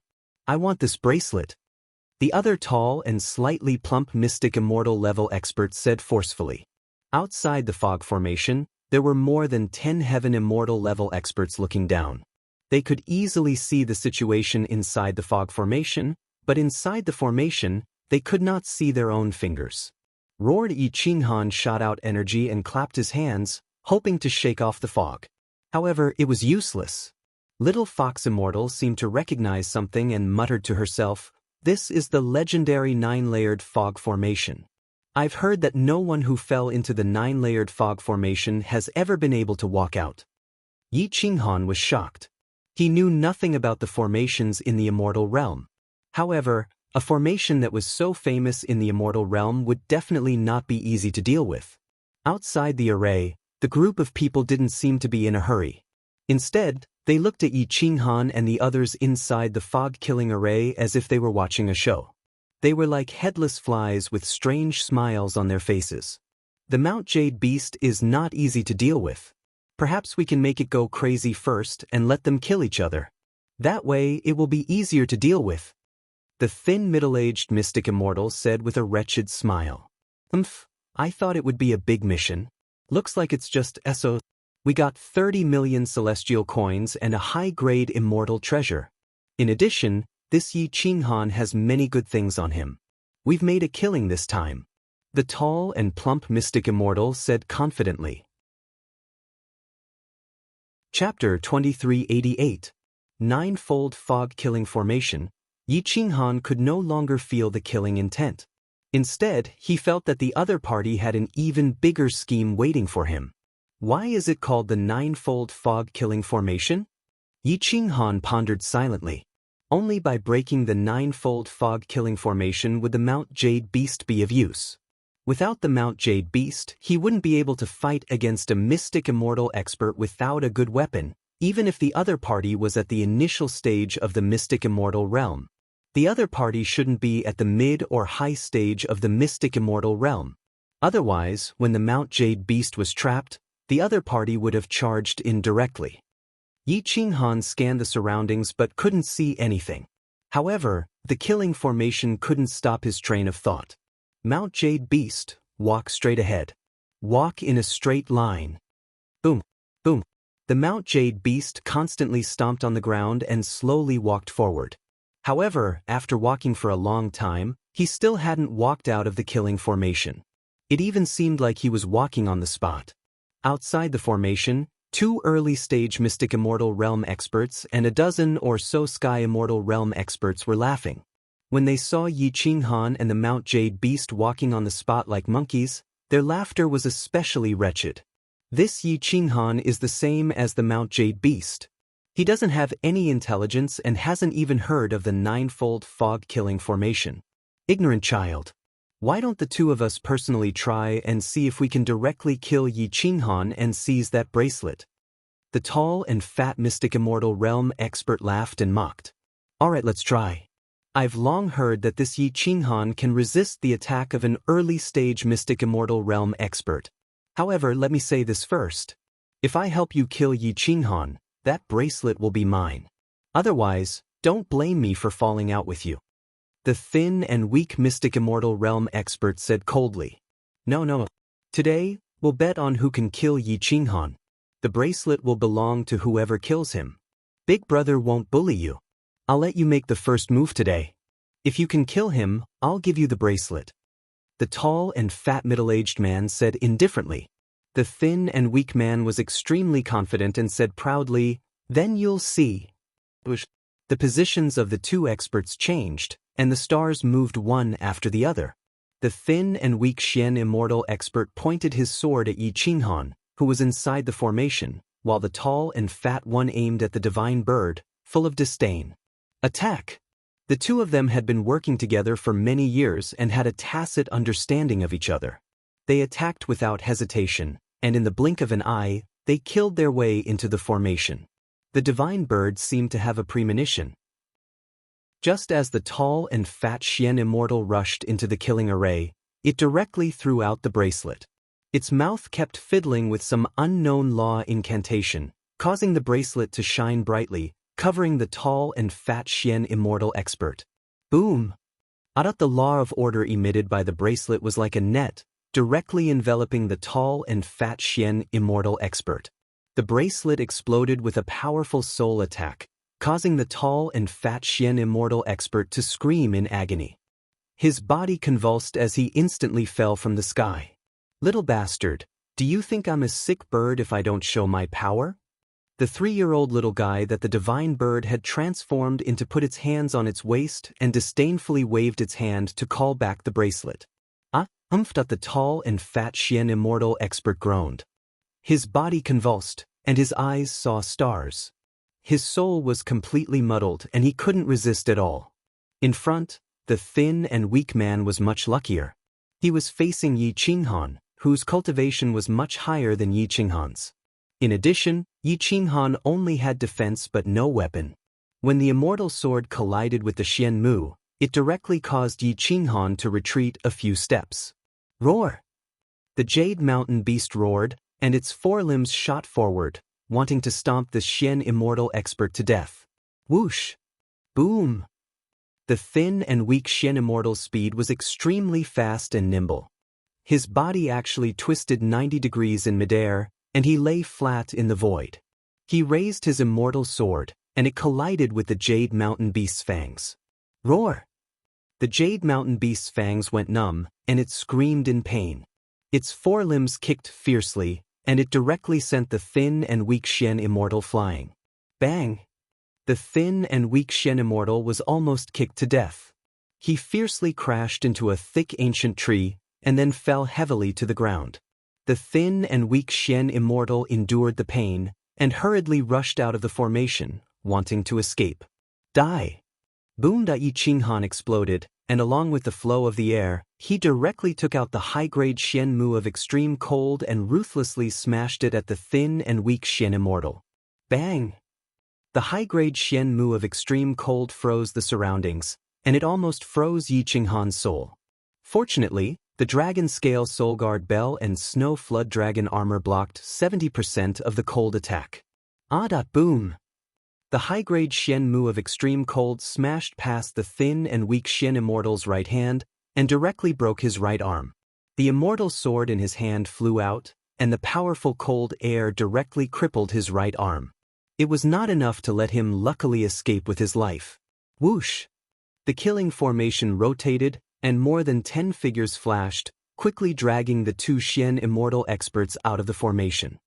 I want this bracelet. The other tall and slightly plump Mystic Immortal level expert said forcefully. Outside the fog formation, there were more than 10 Heaven Immortal level experts looking down. They could easily see the situation inside the fog formation, but inside the formation, they could not see their own fingers. Roared Yi Qinghan shot out energy and clapped his hands, hoping to shake off the fog. However, it was useless. Little Fox Immortal seemed to recognize something and muttered to herself, "This is the legendary 9-layered fog formation. I've heard that no one who fell into the 9-layered fog formation has ever been able to walk out." Yi Qinghan was shocked. He knew nothing about the formations in the immortal realm. However, a formation that was so famous in the immortal realm would definitely not be easy to deal with. Outside the array, the group of people didn't seem to be in a hurry. Instead, they looked at Yi Qinghan and the others inside the fog-killing array as if they were watching a show. They were like headless flies with strange smiles on their faces. The Mount Jade beast is not easy to deal with. Perhaps we can make it go crazy first and let them kill each other. That way, it will be easier to deal with. The thin middle-aged mystic immortal said with a wretched smile. I thought it would be a big mission. Looks like it's just SO. We got 30 million celestial coins and a high-grade immortal treasure. In addition, this Yi Qinghan has many good things on him. We've made a killing this time. The tall and plump mystic immortal said confidently. Chapter 2388. Ninefold Fog-Killing Formation. Yi Qinghan could no longer feel the killing intent. Instead, he felt that the other party had an even bigger scheme waiting for him. Why is it called the Ninefold Fog-Killing Formation? Yi Qinghan pondered silently. Only by breaking the Ninefold Fog-Killing Formation would the Mount Jade Beast be of use. Without the Mount Jade Beast, he wouldn't be able to fight against a mystic immortal expert without a good weapon, even if the other party was at the initial stage of the mystic immortal realm. The other party shouldn't be at the mid or high stage of the mystic immortal realm. Otherwise, when the Mount Jade Beast was trapped, the other party would have charged in directly. Yi Qinghan scanned the surroundings but couldn't see anything. However, the killing formation couldn't stop his train of thought. Mount Jade Beast, walk straight ahead. Walk in a straight line. Boom, boom. The Mount Jade Beast constantly stomped on the ground and slowly walked forward. However, after walking for a long time, he still hadn't walked out of the killing formation. It even seemed like he was walking on the spot. Outside the formation, 2 early-stage Mystic Immortal Realm experts and a dozen or so Sky Immortal Realm experts were laughing. When they saw Yi Qinghan and the Mount Jade Beast walking on the spot like monkeys, their laughter was especially wretched. This Yi Qinghan is the same as the Mount Jade Beast. He doesn't have any intelligence and hasn't even heard of the Ninefold Fog-Killing Formation. Ignorant child. Why don't the two of us personally try and see if we can directly kill Yi Qinghan and seize that bracelet? The tall and fat Mystic Immortal Realm expert laughed and mocked. Alright, let's try. I've long heard that this Yi Qinghan can resist the attack of an early-stage Mystic Immortal Realm expert. However, let me say this first. If I help you kill Yi Qinghan, that bracelet will be mine. Otherwise, don't blame me for falling out with you. The thin and weak Mystic Immortal Realm expert said coldly. No. Today, we'll bet on who can kill Yi Qinghan. The bracelet will belong to whoever kills him. Big Brother won't bully you. I'll let you make the first move today. If you can kill him, I'll give you the bracelet. The tall and fat middle-aged man said indifferently. The thin and weak man was extremely confident and said proudly, "Then you'll see." The positions of the two experts changed, and the stars moved one after the other. The thin and weak Xian Immortal expert pointed his sword at Yi Qinghan, who was inside the formation, while the tall and fat one aimed at the divine bird, full of disdain. Attack! The two of them had been working together for many years and had a tacit understanding of each other. They attacked without hesitation, and in the blink of an eye, they killed their way into the formation. The divine bird seemed to have a premonition. Just as the tall and fat Xian Immortal rushed into the killing array, it directly threw out the bracelet. Its mouth kept fiddling with some unknown law incantation, causing the bracelet to shine brightly, covering the tall and fat Xian Immortal expert. Boom! The law of order emitted by the bracelet was like a net, directly enveloping the tall and fat Xian Immortal expert. The bracelet exploded with a powerful soul attack, causing the tall and fat Xian immortal expert to scream in agony. His body convulsed as he instantly fell from the sky. "Little bastard, do you think I'm a sick bird if I don't show my power?" The 3-year-old little guy that the divine bird had transformed into put its hands on its waist and disdainfully waved its hand to call back the bracelet. The tall and fat Xian immortal expert groaned. His body convulsed, and his eyes saw stars. His soul was completely muddled and he couldn't resist at all. In front, the thin and weak man was much luckier. He was facing Yi Qinghan, whose cultivation was much higher than Yi Qinghan's. In addition, Yi Qinghan only had defense but no weapon. When the immortal sword collided with the Xian Mu, it directly caused Yi Qinghan to retreat a few steps. Roar! The Jade Mountain Beast roared, and its forelimbs shot forward, wanting to stomp the Xian immortal expert to death. Whoosh! Boom! The thin and weak Xian immortal's speed was extremely fast and nimble. His body actually twisted 90 degrees in midair, and he lay flat in the void. He raised his immortal sword, and it collided with the Jade Mountain Beast's fangs. Roar! The Jade Mountain Beast's fangs went numb, and it screamed in pain. Its forelimbs kicked fiercely, and it directly sent the thin and weak Xian immortal flying. Bang! The thin and weak Xian immortal was almost kicked to death. He fiercely crashed into a thick ancient tree, and then fell heavily to the ground. The thin and weak Xian immortal endured the pain, and hurriedly rushed out of the formation, wanting to escape. Die! Boom! Yi Qinghan exploded, and along with the flow of the air, he directly took out the high-grade Xian Mu of extreme cold and ruthlessly smashed it at the thin and weak Xian immortal. Bang! The high-grade Xian Mu of extreme cold froze the surroundings, and it almost froze Yi Qinghan's soul. Fortunately, the Dragon Scale Soul Guard Bell and Snow Flood Dragon Armor blocked 70% of the cold attack. Boom! The high-grade Xian Mu of extreme cold smashed past the thin and weak Xian immortal's right hand and directly broke his right arm. The immortal sword in his hand flew out, and the powerful cold air directly crippled his right arm. It was not enough to let him luckily escape with his life. Whoosh! The killing formation rotated, and more than 10 figures flashed, quickly dragging the 2 Xian immortal experts out of the formation.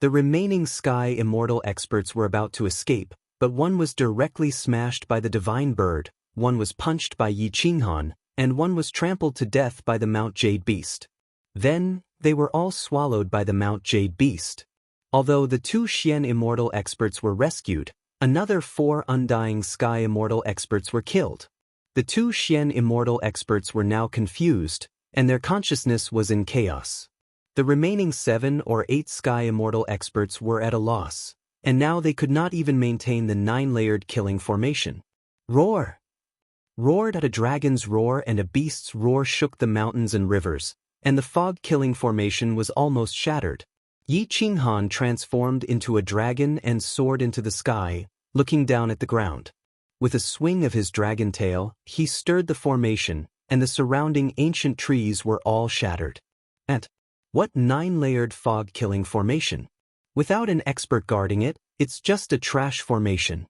The remaining Sky immortal experts were about to escape, but one was directly smashed by the divine bird, one was punched by Yi Qinghan, and one was trampled to death by the Mount Jade Beast. Then, they were all swallowed by the Mount Jade Beast. Although the 2 Xian immortal experts were rescued, another 4 undying Sky immortal experts were killed. The 2 Xian immortal experts were now confused, and their consciousness was in chaos. The remaining 7 or 8 Sky immortal experts were at a loss, and now they could not even maintain the 9-layered killing formation. Roar! Roared at a dragon's roar and a beast's roar shook the mountains and rivers, and the fog-killing formation was almost shattered. Yi Qinghan transformed into a dragon and soared into the sky, looking down at the ground. With a swing of his dragon tail, he stirred the formation, and the surrounding ancient trees were all shattered. What 9-layered fog-killing formation? Without an expert guarding it, it's just a trash formation.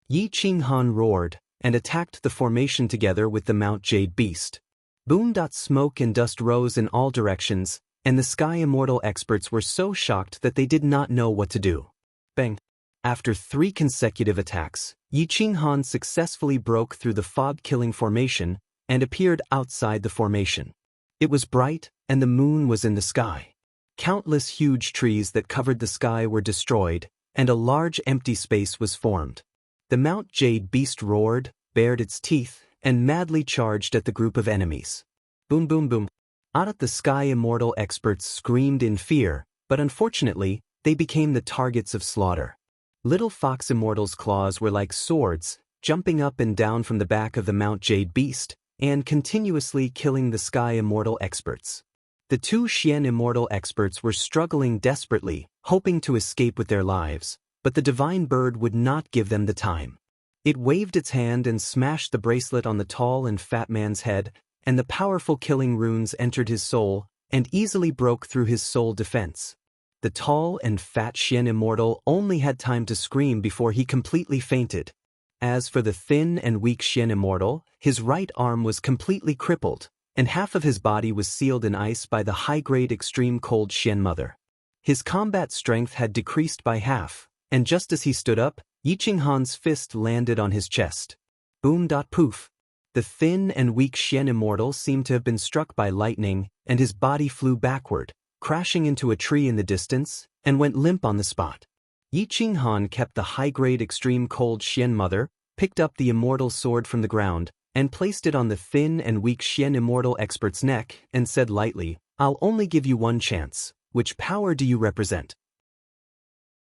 Yi Qinghan roared, and attacked the formation together with the Mount Jade Beast. Boom! Smoke and dust rose in all directions, and the Sky Immortal experts were so shocked that they did not know what to do. Bang! After 3 consecutive attacks, Yi Qinghan successfully broke through the fog-killing formation and appeared outside the formation. It was bright, and the moon was in the sky. Countless huge trees that covered the sky were destroyed, and a large empty space was formed. The Mount Jade Beast roared, bared its teeth, and madly charged at the group of enemies. Boom boom boom. The Sky Immortal experts screamed in fear, but unfortunately, they became the targets of slaughter. Little Fox Immortal's claws were like swords, jumping up and down from the back of the Mount Jade Beast, and continuously killing the Sky Immortal experts. The 2 Xian Immortal experts were struggling desperately, hoping to escape with their lives, but the divine bird would not give them the time. It waved its hand and smashed the bracelet on the tall and fat man's head, and the powerful killing runes entered his soul, and easily broke through his soul defense. The tall and fat Xian immortal only had time to scream before he completely fainted. As for the thin and weak Xian immortal, his right arm was completely crippled, and half of his body was sealed in ice by the high-grade extreme cold Xian mother. His combat strength had decreased by half, and just as he stood up, Yi Qinghan's fist landed on his chest. Boom-poof. The thin and weak Xian immortal seemed to have been struck by lightning, and his body flew backward, crashing into a tree in the distance, and went limp on the spot. Yi Qinghan kept the high-grade extreme cold Xian mother, picked up the immortal sword from the ground, and placed it on the thin and weak Xian immortal expert's neck, and said lightly, "I'll only give you one chance. Which power do you represent?"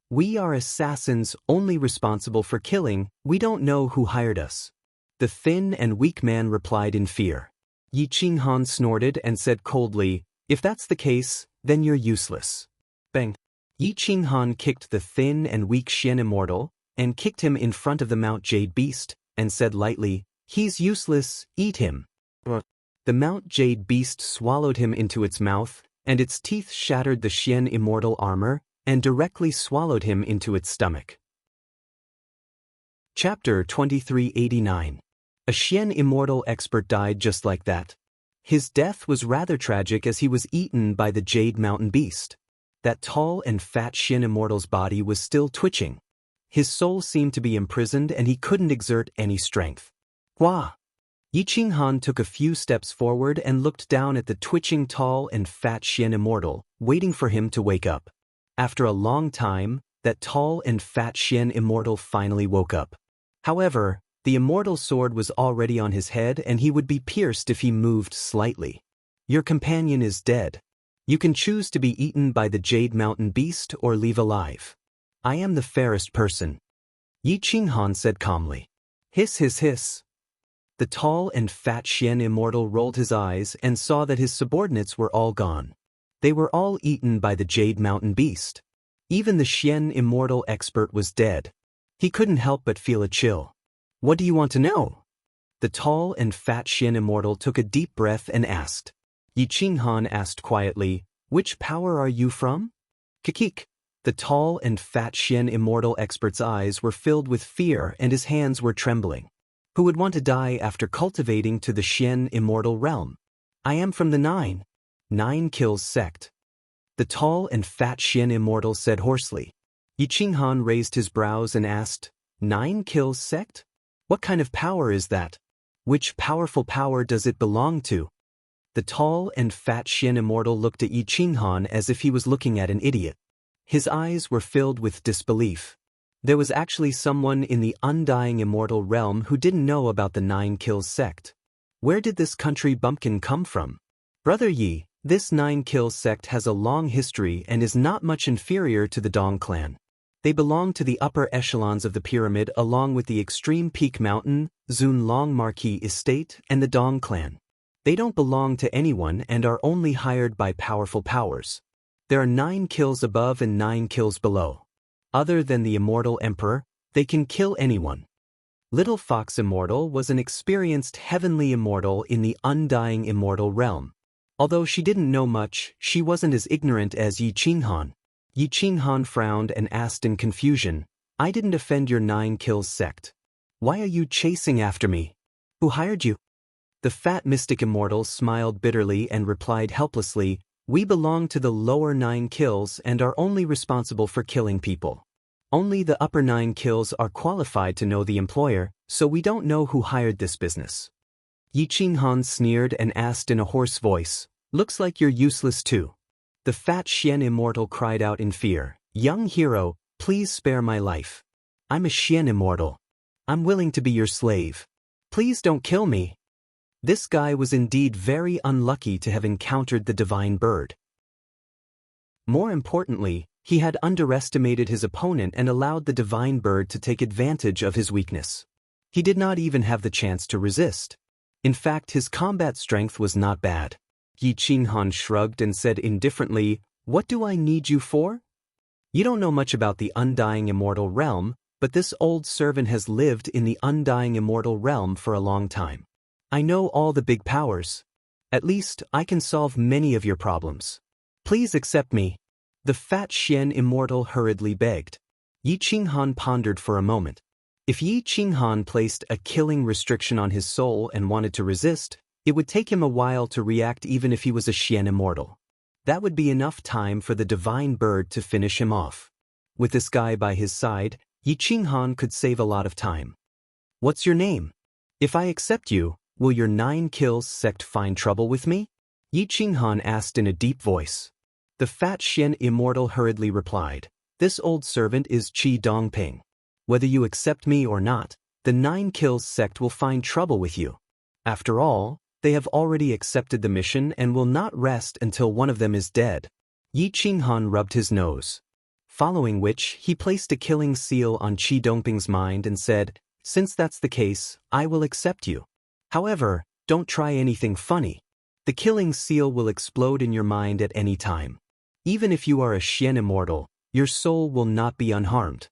"We are assassins only responsible for killing. We don't know who hired us." The thin and weak man replied in fear. Yi Qinghan snorted and said coldly, "If that's the case, then you're useless." Bang! Yi Qinghan kicked the thin and weak Xian immortal, and kicked him in front of the Mount Jade beast, and said lightly, "He's useless, eat him." The Mount Jade beast swallowed him into its mouth, and its teeth shattered the Xian immortal armor, and directly swallowed him into its stomach. Chapter 2389. A Xian immortal expert died just like that. His death was rather tragic as he was eaten by the Jade Mountain Beast. That tall and fat Xian immortal's body was still twitching. His soul seemed to be imprisoned and he couldn't exert any strength. Hua! Yi Qinghan took a few steps forward and looked down at the twitching tall and fat Xian immortal, waiting for him to wake up. After a long time, that tall and fat Xian immortal finally woke up. However, the immortal sword was already on his head and he would be pierced if he moved slightly. "Your companion is dead. You can choose to be eaten by the Jade Mountain Beast or leave alive. I am the fairest person," Yi Qinghan said calmly. Hiss hiss hiss. The tall and fat Xian immortal rolled his eyes and saw that his subordinates were all gone. They were all eaten by the Jade Mountain Beast. Even the Xian immortal expert was dead. He couldn't help but feel a chill. "What do you want to know?" The tall and fat Xian immortal took a deep breath and asked. Yi Qinghan asked quietly, "Which power are you from?" Kikik. The tall and fat Xian immortal expert's eyes were filled with fear and his hands were trembling. Who would want to die after cultivating to the Xian immortal realm? "I am from the Nine Kills sect." The tall and fat Xian immortal said hoarsely. Yi Qinghan raised his brows and asked, "Nine Kills sect? What kind of power is that? Which powerful power does it belong to?" The tall and fat Xian immortal looked at Yi Qinghan as if he was looking at an idiot. His eyes were filled with disbelief. There was actually someone in the undying immortal realm who didn't know about the 9 Kills sect. Where did this country bumpkin come from? "Brother Yi, this 9 Kills sect has a long history and is not much inferior to the Dong clan. They belong to the upper echelons of the pyramid along with the extreme peak mountain, Zunlong Marquis estate, and the Dong clan. They don't belong to anyone and are only hired by powerful powers. There are 9 kills above and 9 kills below. Other than the immortal emperor, they can kill anyone." Little Fox Immortal was an experienced heavenly immortal in the undying immortal realm. Although she didn't know much, she wasn't as ignorant as Yi Qinghan. Yi Qinghan frowned and asked in confusion, "I didn't offend your 9 Kills sect. Why are you chasing after me? Who hired you?" The fat mystic immortal smiled bitterly and replied helplessly, "We belong to the lower 9 kills and are only responsible for killing people. Only the upper 9 kills are qualified to know the employer, so we don't know who hired this business." Yi Qinghan sneered and asked in a hoarse voice, "Looks like you're useless too." The fat Xian immortal cried out in fear, "Young hero, please spare my life. I'm a Xian immortal. I'm willing to be your slave. Please don't kill me." This guy was indeed very unlucky to have encountered the divine bird. More importantly, he had underestimated his opponent and allowed the divine bird to take advantage of his weakness. He did not even have the chance to resist. In fact, his combat strength was not bad. Yi Qinghan shrugged and said indifferently, "What do I need you for? You don't know much about the undying immortal realm, but this old servant has lived in the undying immortal realm for a long time. I know all the big powers. At least, I can solve many of your problems. Please accept me." The fat Xian immortal hurriedly begged. Yi Qinghan pondered for a moment. If Yi Qinghan placed a killing restriction on his soul and wanted to resist, it would take him a while to react even if he was a Xian immortal. That would be enough time for the divine bird to finish him off. With this guy by his side, Yi Qinghan could save a lot of time. What's your name? If I accept you, will your 9 kills sect find trouble with me? Yi Qinghan asked in a deep voice. The fat Xian immortal hurriedly replied, This old servant is Qi Dongping. Whether you accept me or not, the 9 kills sect will find trouble with you. After all, they have already accepted the mission and will not rest until one of them is dead. Yi Qinghan rubbed his nose. Following which, he placed a killing seal on Qi Dongping's mind and said, Since that's the case, I will accept you. However, don't try anything funny. The killing seal will explode in your mind at any time. Even if you are a Xian immortal, your soul will not be unharmed.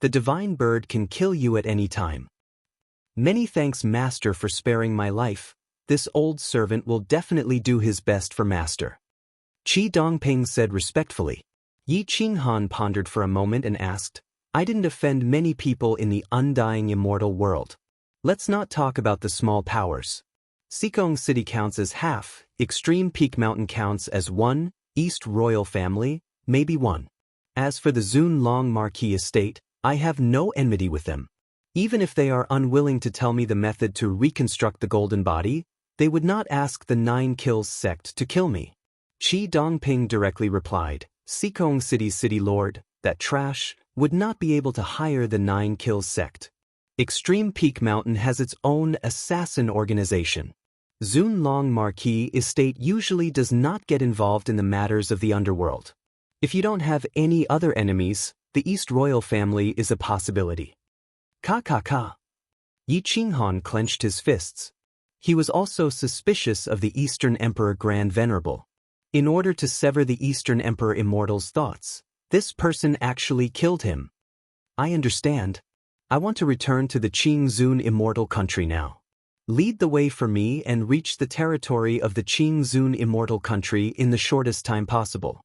The divine bird can kill you at any time. Many thanks, Master, for sparing my life. This old servant will definitely do his best for Master. Qi Dongping said respectfully. Yi Qinghan pondered for a moment and asked, I didn't offend many people in the undying immortal world. Let's not talk about the small powers. Xikong City counts as half, Extreme Peak Mountain counts as 1, East Royal Family, maybe 1. As for the Zun Long Marquis estate, I have no enmity with them. Even if they are unwilling to tell me the method to reconstruct the golden body, they would not ask the 9 kills sect to kill me. Qi Dongping directly replied, Xikong City's city lord, that trash, would not be able to hire the 9 kills sect. Extreme Peak Mountain has its own assassin organization. Zun Long Marquis estate usually does not get involved in the matters of the underworld. If you don't have any other enemies, the East Royal Family is a possibility. Ka. Yi Qinghan clenched his fists. He was also suspicious of the Eastern Emperor Grand Venerable. In order to sever the Eastern Emperor Immortal's thoughts, this person actually killed him. I understand. I want to return to the Qingzun Immortal Country now. Lead the way for me and reach the territory of the Qingzun Immortal Country in the shortest time possible.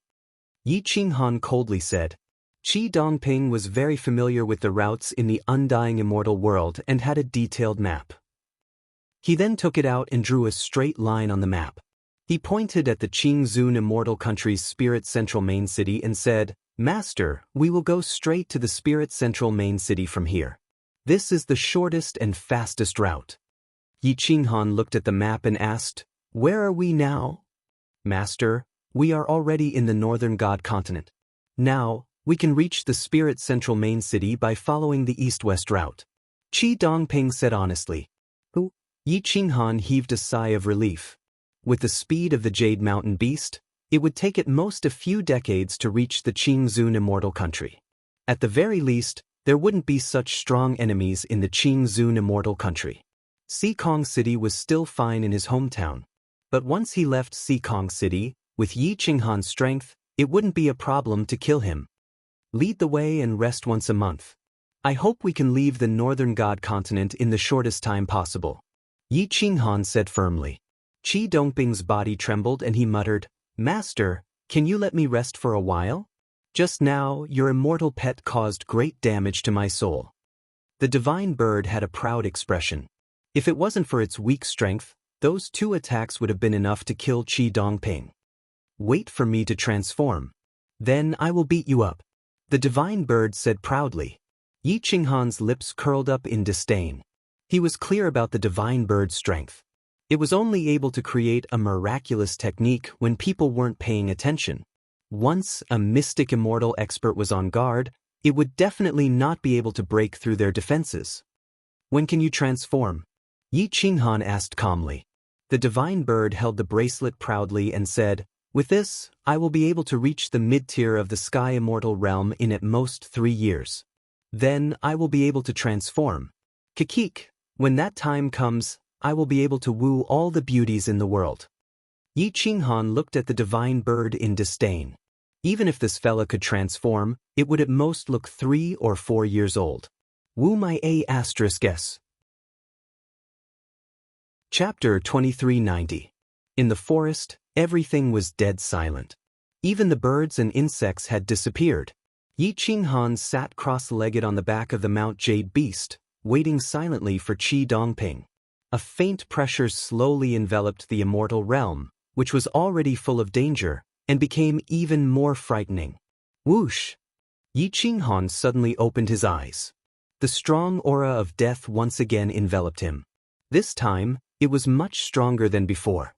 Yi Qinghan coldly said. Qi Dongping was very familiar with the routes in the undying immortal world and had a detailed map. He then took it out and drew a straight line on the map. He pointed at the Qingzun Immortal Country's Spirit Central Main City and said, Master, we will go straight to the Spirit Central Main City from here. This is the shortest and fastest route. Yi Qinghan looked at the map and asked, Where are we now? Master, we are already in the Northern God Continent. Now, we can reach the Spirit Central Main City by following the east-west route. Qi Dongping said honestly. Who? Yi Qinghan heaved a sigh of relief. With the speed of the Jade Mountain Beast, it would take at most a few decades to reach the Qingzun Immortal Country. At the very least, there wouldn't be such strong enemies in the Qingzun Immortal Country. Xikong City was still fine in his hometown. But once he left Xikong City, with Yi Qinghan's strength, it wouldn't be a problem to kill him. Lead the way and rest once a month. I hope we can leave the Northern God Continent in the shortest time possible. Yi Qinghan said firmly. Qi Dongping's body trembled and he muttered, Master, can you let me rest for a while? Just now, your immortal pet caused great damage to my soul. The divine bird had a proud expression. If it wasn't for its weak strength, those 2 attacks would have been enough to kill Qi Dongping. Wait for me to transform. Then I will beat you up. The divine bird said proudly. Yi Qinghan's lips curled up in disdain. He was clear about the divine bird's strength. It was only able to create a miraculous technique when people weren't paying attention. Once a mystic immortal expert was on guard, it would definitely not be able to break through their defenses. When can you transform? Yi Qinghan asked calmly. The divine bird held the bracelet proudly and said, With this, I will be able to reach the mid-tier of the Sky Immortal Realm in at most 3 years. Then I will be able to transform. Kikik, when that time comes, I will be able to woo all the beauties in the world. Yi Qinghan looked at the divine bird in disdain. Even if this fella could transform, it would at most look 3 or 4 years old. Woo my ****. Chapter 2390. In the forest, everything was dead silent. Even the birds and insects had disappeared. Yi Qinghan sat cross-legged on the back of the Mount Jade beast, waiting silently for Qi Dongping. A faint pressure slowly enveloped the immortal realm, which was already full of danger, and became even more frightening. Whoosh! Yi Qinghan suddenly opened his eyes. The strong aura of death once again enveloped him. This time, it was much stronger than before.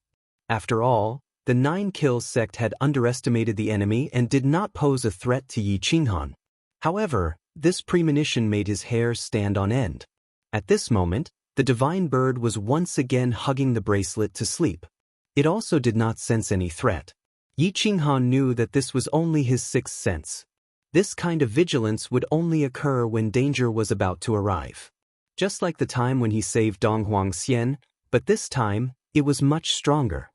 After all, the 9 Kills sect had underestimated the enemy and did not pose a threat to Yi Qinghan. However, this premonition made his hair stand on end. At this moment, the divine bird was once again hugging the bracelet to sleep. It also did not sense any threat. Yi Qinghan knew that this was only his sixth sense. This kind of vigilance would only occur when danger was about to arrive. Just like the time when he saved Dong Huangxian, but this time, it was much stronger.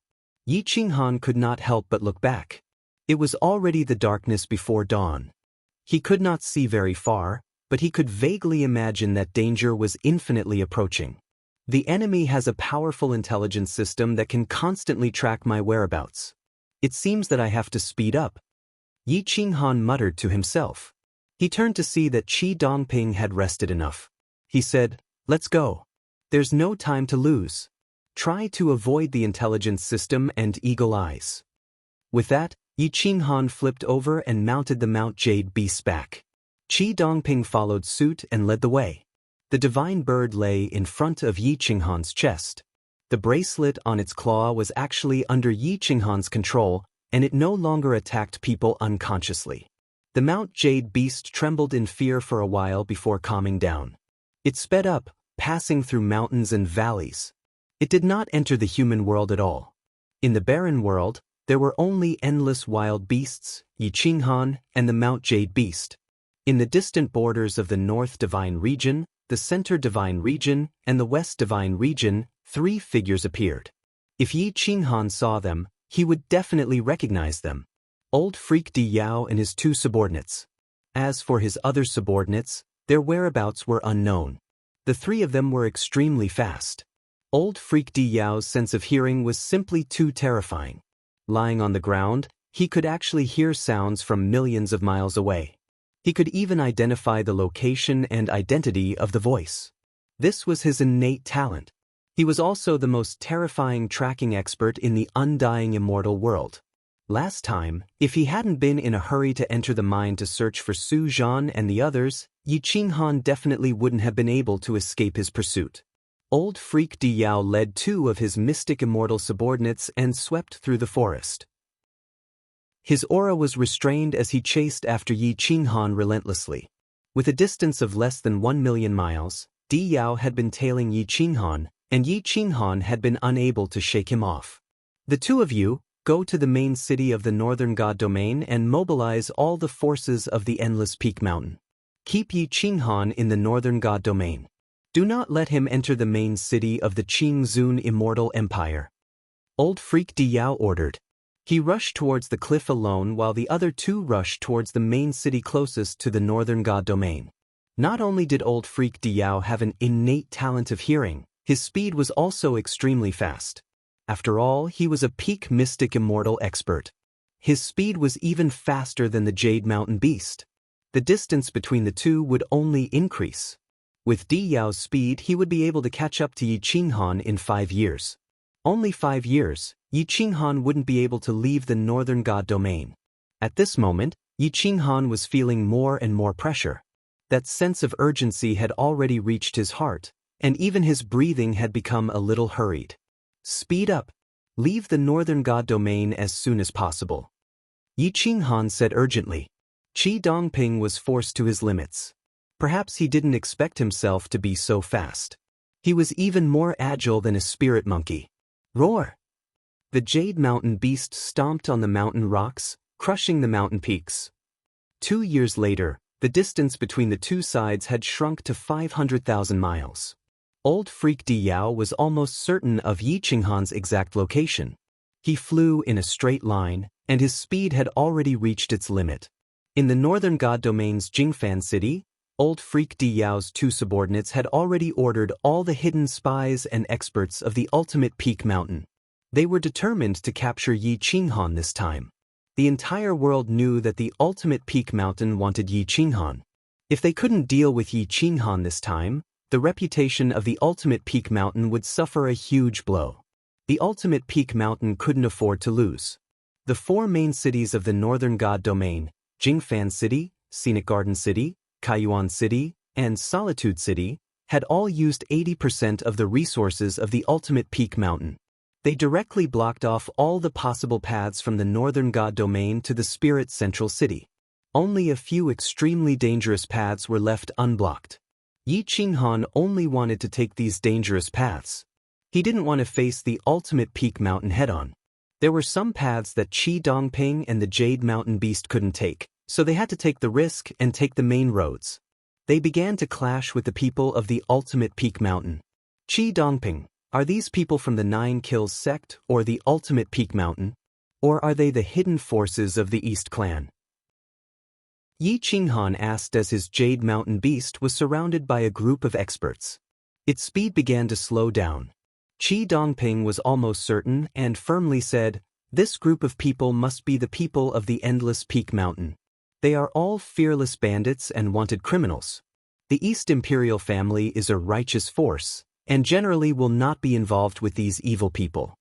Yi Qinghan could not help but look back. It was already the darkness before dawn. He could not see very far, but he could vaguely imagine that danger was infinitely approaching. The enemy has a powerful intelligence system that can constantly track my whereabouts. It seems that I have to speed up. Yi Qinghan muttered to himself. He turned to see that Qi Dongping had rested enough. He said, "Let's go. There's no time to lose. Try to avoid the intelligence system and eagle eyes." With that, Yi Qinghan flipped over and mounted the Mount Jade beast's back. Qi Dongping followed suit and led the way. The divine bird lay in front of Yi Qinghan's chest. The bracelet on its claw was actually under Yi Qinghan's control, and it no longer attacked people unconsciously. The Mount Jade beast trembled in fear for a while before calming down. It sped up, passing through mountains and valleys. It did not enter the human world at all. In the barren world, there were only endless wild beasts, Yi Qinghan, and the Mount Jade beast. In the distant borders of the North Divine Region, the Center Divine Region, and the West Divine Region, 3 figures appeared. If Yi Qinghan saw them, he would definitely recognize them. Old Freak Di Yao and his 2 subordinates. As for his other subordinates, their whereabouts were unknown. The 3 of them were extremely fast. Old Freak Di Yao's sense of hearing was simply too terrifying. Lying on the ground, he could actually hear sounds from millions of miles away. He could even identify the location and identity of the voice. This was his innate talent. He was also the most terrifying tracking expert in the undying immortal world. Last time, if he hadn't been in a hurry to enter the mine to search for Su Zhan and the others, Yi Qinghan definitely wouldn't have been able to escape his pursuit. Old Freak Di Yao led 2 of his mystic immortal subordinates and swept through the forest. His aura was restrained as he chased after Yi Qinghan relentlessly. With a distance of less than 1 million miles, Di Yao had been tailing Yi Qinghan, and Yi Qinghan had been unable to shake him off. "The 2 of you, go to the main city of the Northern God Domain and mobilize all the forces of the Endless Peak Mountain. Keep Yi Qinghan in the Northern God Domain. Do not let him enter the main city of the Qingzun Immortal Empire." Old Freak Di Yao ordered. He rushed towards the cliff alone while the other 2 rushed towards the main city closest to the Northern God Domain. Not only did Old Freak Di Yao have an innate talent of hearing, his speed was also extremely fast. After all, he was a peak mystic immortal expert. His speed was even faster than the Jade Mountain Beast. The distance between the 2 would only increase. With Di Yao's speed, he would be able to catch up to Yi Qinghan in 5 years. Only 5 years, Yi Qinghan wouldn't be able to leave the Northern God Domain. At this moment, Yi Qinghan was feeling more and more pressure. That sense of urgency had already reached his heart, and even his breathing had become a little hurried. "Speed up. Leave the Northern God Domain as soon as possible," Yi Qinghan said urgently. Qi Dongping was forced to his limits. Perhaps he didn't expect himself to be so fast. He was even more agile than a spirit monkey. Roar! The Jade Mountain Beast stomped on the mountain rocks, crushing the mountain peaks. 2 years later, the distance between the 2 sides had shrunk to 500,000 miles. Old Freak Di Yao was almost certain of Yi Qinghan's exact location. He flew in a straight line, and his speed had already reached its limit. In the Northern God Domain's Jingfan city, Old Freak Di Yao's 2 subordinates had already ordered all the hidden spies and experts of the ultimate peak mountain. They were determined to capture Yi Qinghan this time. The entire world knew that the ultimate peak mountain wanted Yi Qinghan. If they couldn't deal with Yi Qinghan this time, the reputation of the ultimate peak mountain would suffer a huge blow. The ultimate peak mountain couldn't afford to lose. The four main cities of the Northern God Domain, Jingfan City, Scenic Garden City, Kaiyuan City, and Solitude City, had all used 80% of the resources of the ultimate peak mountain. They directly blocked off all the possible paths from the Northern God Domain to the Spirit Central City. Only a few extremely dangerous paths were left unblocked. Yi Qinghan only wanted to take these dangerous paths. He didn't want to face the ultimate peak mountain head-on. There were some paths that Qi Dongping and the Jade Mountain Beast couldn't take, so they had to take the risk and take the main roads. They began to clash with the people of the ultimate peak mountain. Qi Dongping, are these people from the Nine Kills sect or the ultimate peak mountain? Or are they the hidden forces of the East Clan? Yi Qinghan asked as his Jade Mountain Beast was surrounded by a group of experts. Its speed began to slow down. Qi Dongping was almost certain and firmly said, "This group of people must be the people of the Endless Peak Mountain. They are all fearless bandits and wanted criminals. The East Imperial family is a righteous force, and generally will not be involved with these evil people."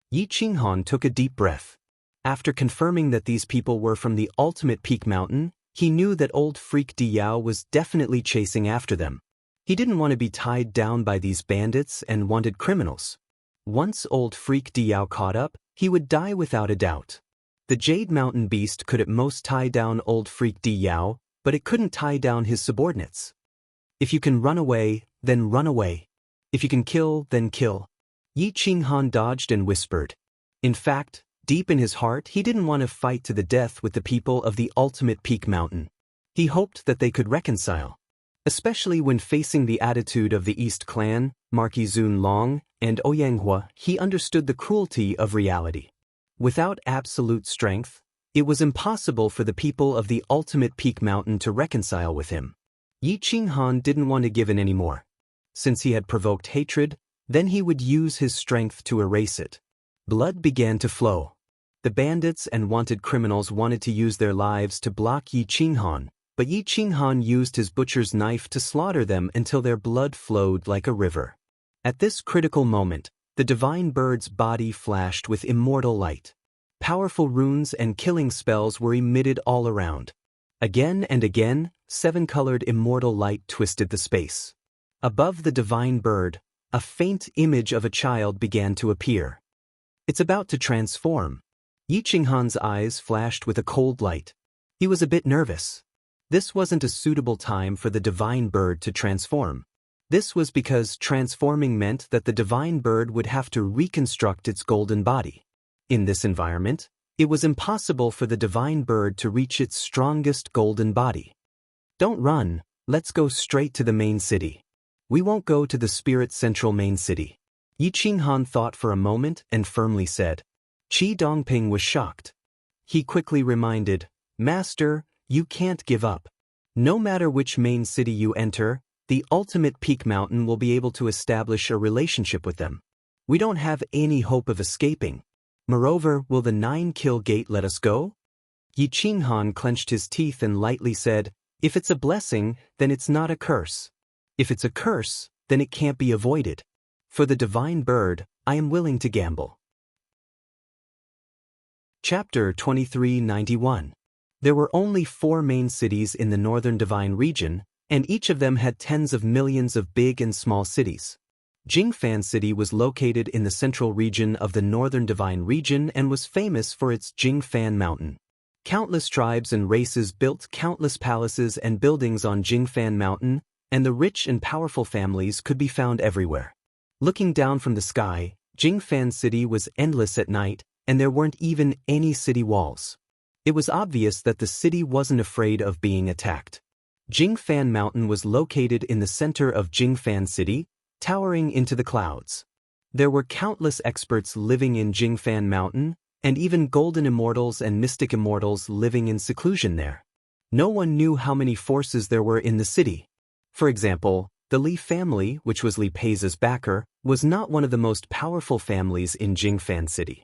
Yi Qinghan took a deep breath. After confirming that these people were from the ultimate peak mountain, he knew that old freak Diao was definitely chasing after them. He didn't want to be tied down by these bandits and wanted criminals. Once old freak Diao caught up, he would die without a doubt. The Jade Mountain Beast could at most tie down old freak Diao, but it couldn't tie down his subordinates. If you can run away, then run away. If you can kill, then kill. Yi Qinghan dodged and whispered. In fact, deep in his heart, he didn't want to fight to the death with the people of the ultimate peak mountain. He hoped that they could reconcile. Especially when facing the attitude of the East Clan, Marquis Zun Long, and Oyanghua, he understood the cruelty of reality. Without absolute strength, it was impossible for the people of the ultimate peak mountain to reconcile with him. Yi Qinghan didn't want to give in anymore. Since he had provoked hatred, then he would use his strength to erase it. Blood began to flow. The bandits and wanted criminals wanted to use their lives to block Yi Qinghan, but Yi Qinghan used his butcher's knife to slaughter them until their blood flowed like a river. At this critical moment, the divine bird's body flashed with immortal light. Powerful runes and killing spells were emitted all around. Again and again, seven-colored immortal light twisted the space. Above the divine bird, a faint image of a child began to appear. It's about to transform. Yi Qinghan's eyes flashed with a cold light. He was a bit nervous. This wasn't a suitable time for the divine bird to transform. This was because transforming meant that the divine bird would have to reconstruct its golden body. In this environment, it was impossible for the divine bird to reach its strongest golden body. Don't run, let's go straight to the main city. We won't go to the Spirit Central main city. Yi Qinghan thought for a moment and firmly said. Qi Dongping was shocked. He quickly reminded, "Master, you can't give up. No matter which main city you enter, the ultimate peak mountain will be able to establish a relationship with them. We don't have any hope of escaping. Moreover, will the 9-kill gate let us go?" Yi Qinghan clenched his teeth and lightly said, "If it's a blessing, then it's not a curse. If it's a curse, then it can't be avoided. For the divine bird, I am willing to gamble." Chapter 2391. There were only 4 main cities in the Northern Divine region, and each of them had tens of millions of big and small cities. Jingfan City was located in the central region of the Northern Divine region and was famous for its Jingfan Mountain. Countless tribes and races built countless palaces and buildings on Jingfan Mountain, and the rich and powerful families could be found everywhere. Looking down from the sky, Jingfan City was endless at night, and there weren't even any city walls. It was obvious that the city wasn't afraid of being attacked. Jingfan Mountain was located in the center of Jingfan City, towering into the clouds. There were countless experts living in Jingfan Mountain, and even golden immortals and mystic immortals living in seclusion there. No one knew how many forces there were in the city. For example, the Li family, which was Li Pei's backer, was not one of the most powerful families in Jingfan City.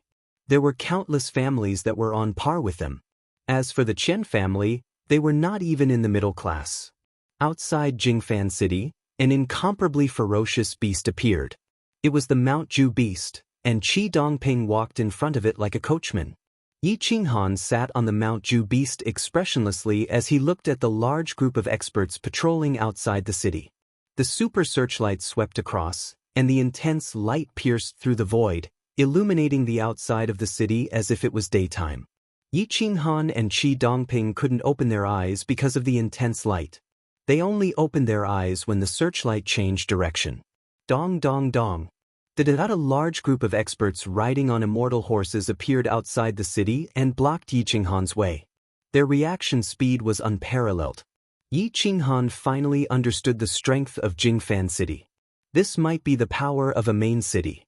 There were countless families that were on par with them. As for the Chen family, they were not even in the middle class. Outside Jingfan City, an incomparably ferocious beast appeared. It was the Mount Ju beast, and Qi Dongping walked in front of it like a coachman. Yi Qinghan sat on the Mount Ju beast expressionlessly as he looked at the large group of experts patrolling outside the city. The super searchlight swept across, and the intense light pierced through the void, illuminating the outside of the city as if it was daytime. Yi Qinghan and Qi Dongping couldn't open their eyes because of the intense light. They only opened their eyes when the searchlight changed direction. Dong dong dong. A large group of experts riding on immortal horses appeared outside the city and blocked Yi Qinghan's way. Their reaction speed was unparalleled. Yi Qinghan finally understood the strength of Jingfan City. This might be the power of a main city.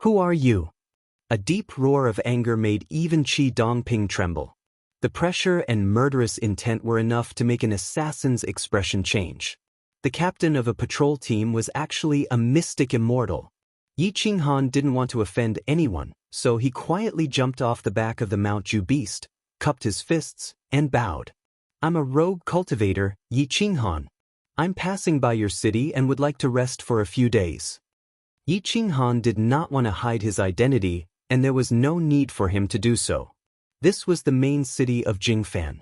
Who are you? A deep roar of anger made even Qi Dongping tremble. The pressure and murderous intent were enough to make an assassin's expression change. The captain of a patrol team was actually a mystic immortal. Yi Qinghan didn't want to offend anyone, so he quietly jumped off the back of the Mount Ju beast, cupped his fists, and bowed. I'm a rogue cultivator, Yi Qinghan. I'm passing by your city and would like to rest for a few days. Yi Qinghan did not want to hide his identity, and there was no need for him to do so. This was the main city of Jingfan.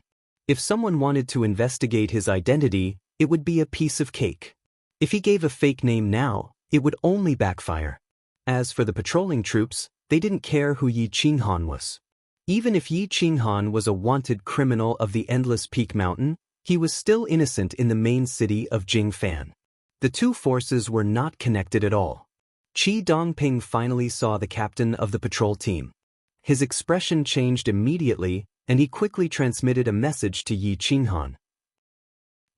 If someone wanted to investigate his identity, it would be a piece of cake. If he gave a fake name now, it would only backfire. As for the patrolling troops, they didn't care who Yi Qinghan was. Even if Yi Qinghan was a wanted criminal of the Endless Peak Mountain, he was still innocent in the main city of Jingfan. The two forces were not connected at all. Qi Dongping finally saw the captain of the patrol team. His expression changed immediately, and he quickly transmitted a message to Yi Qinghan.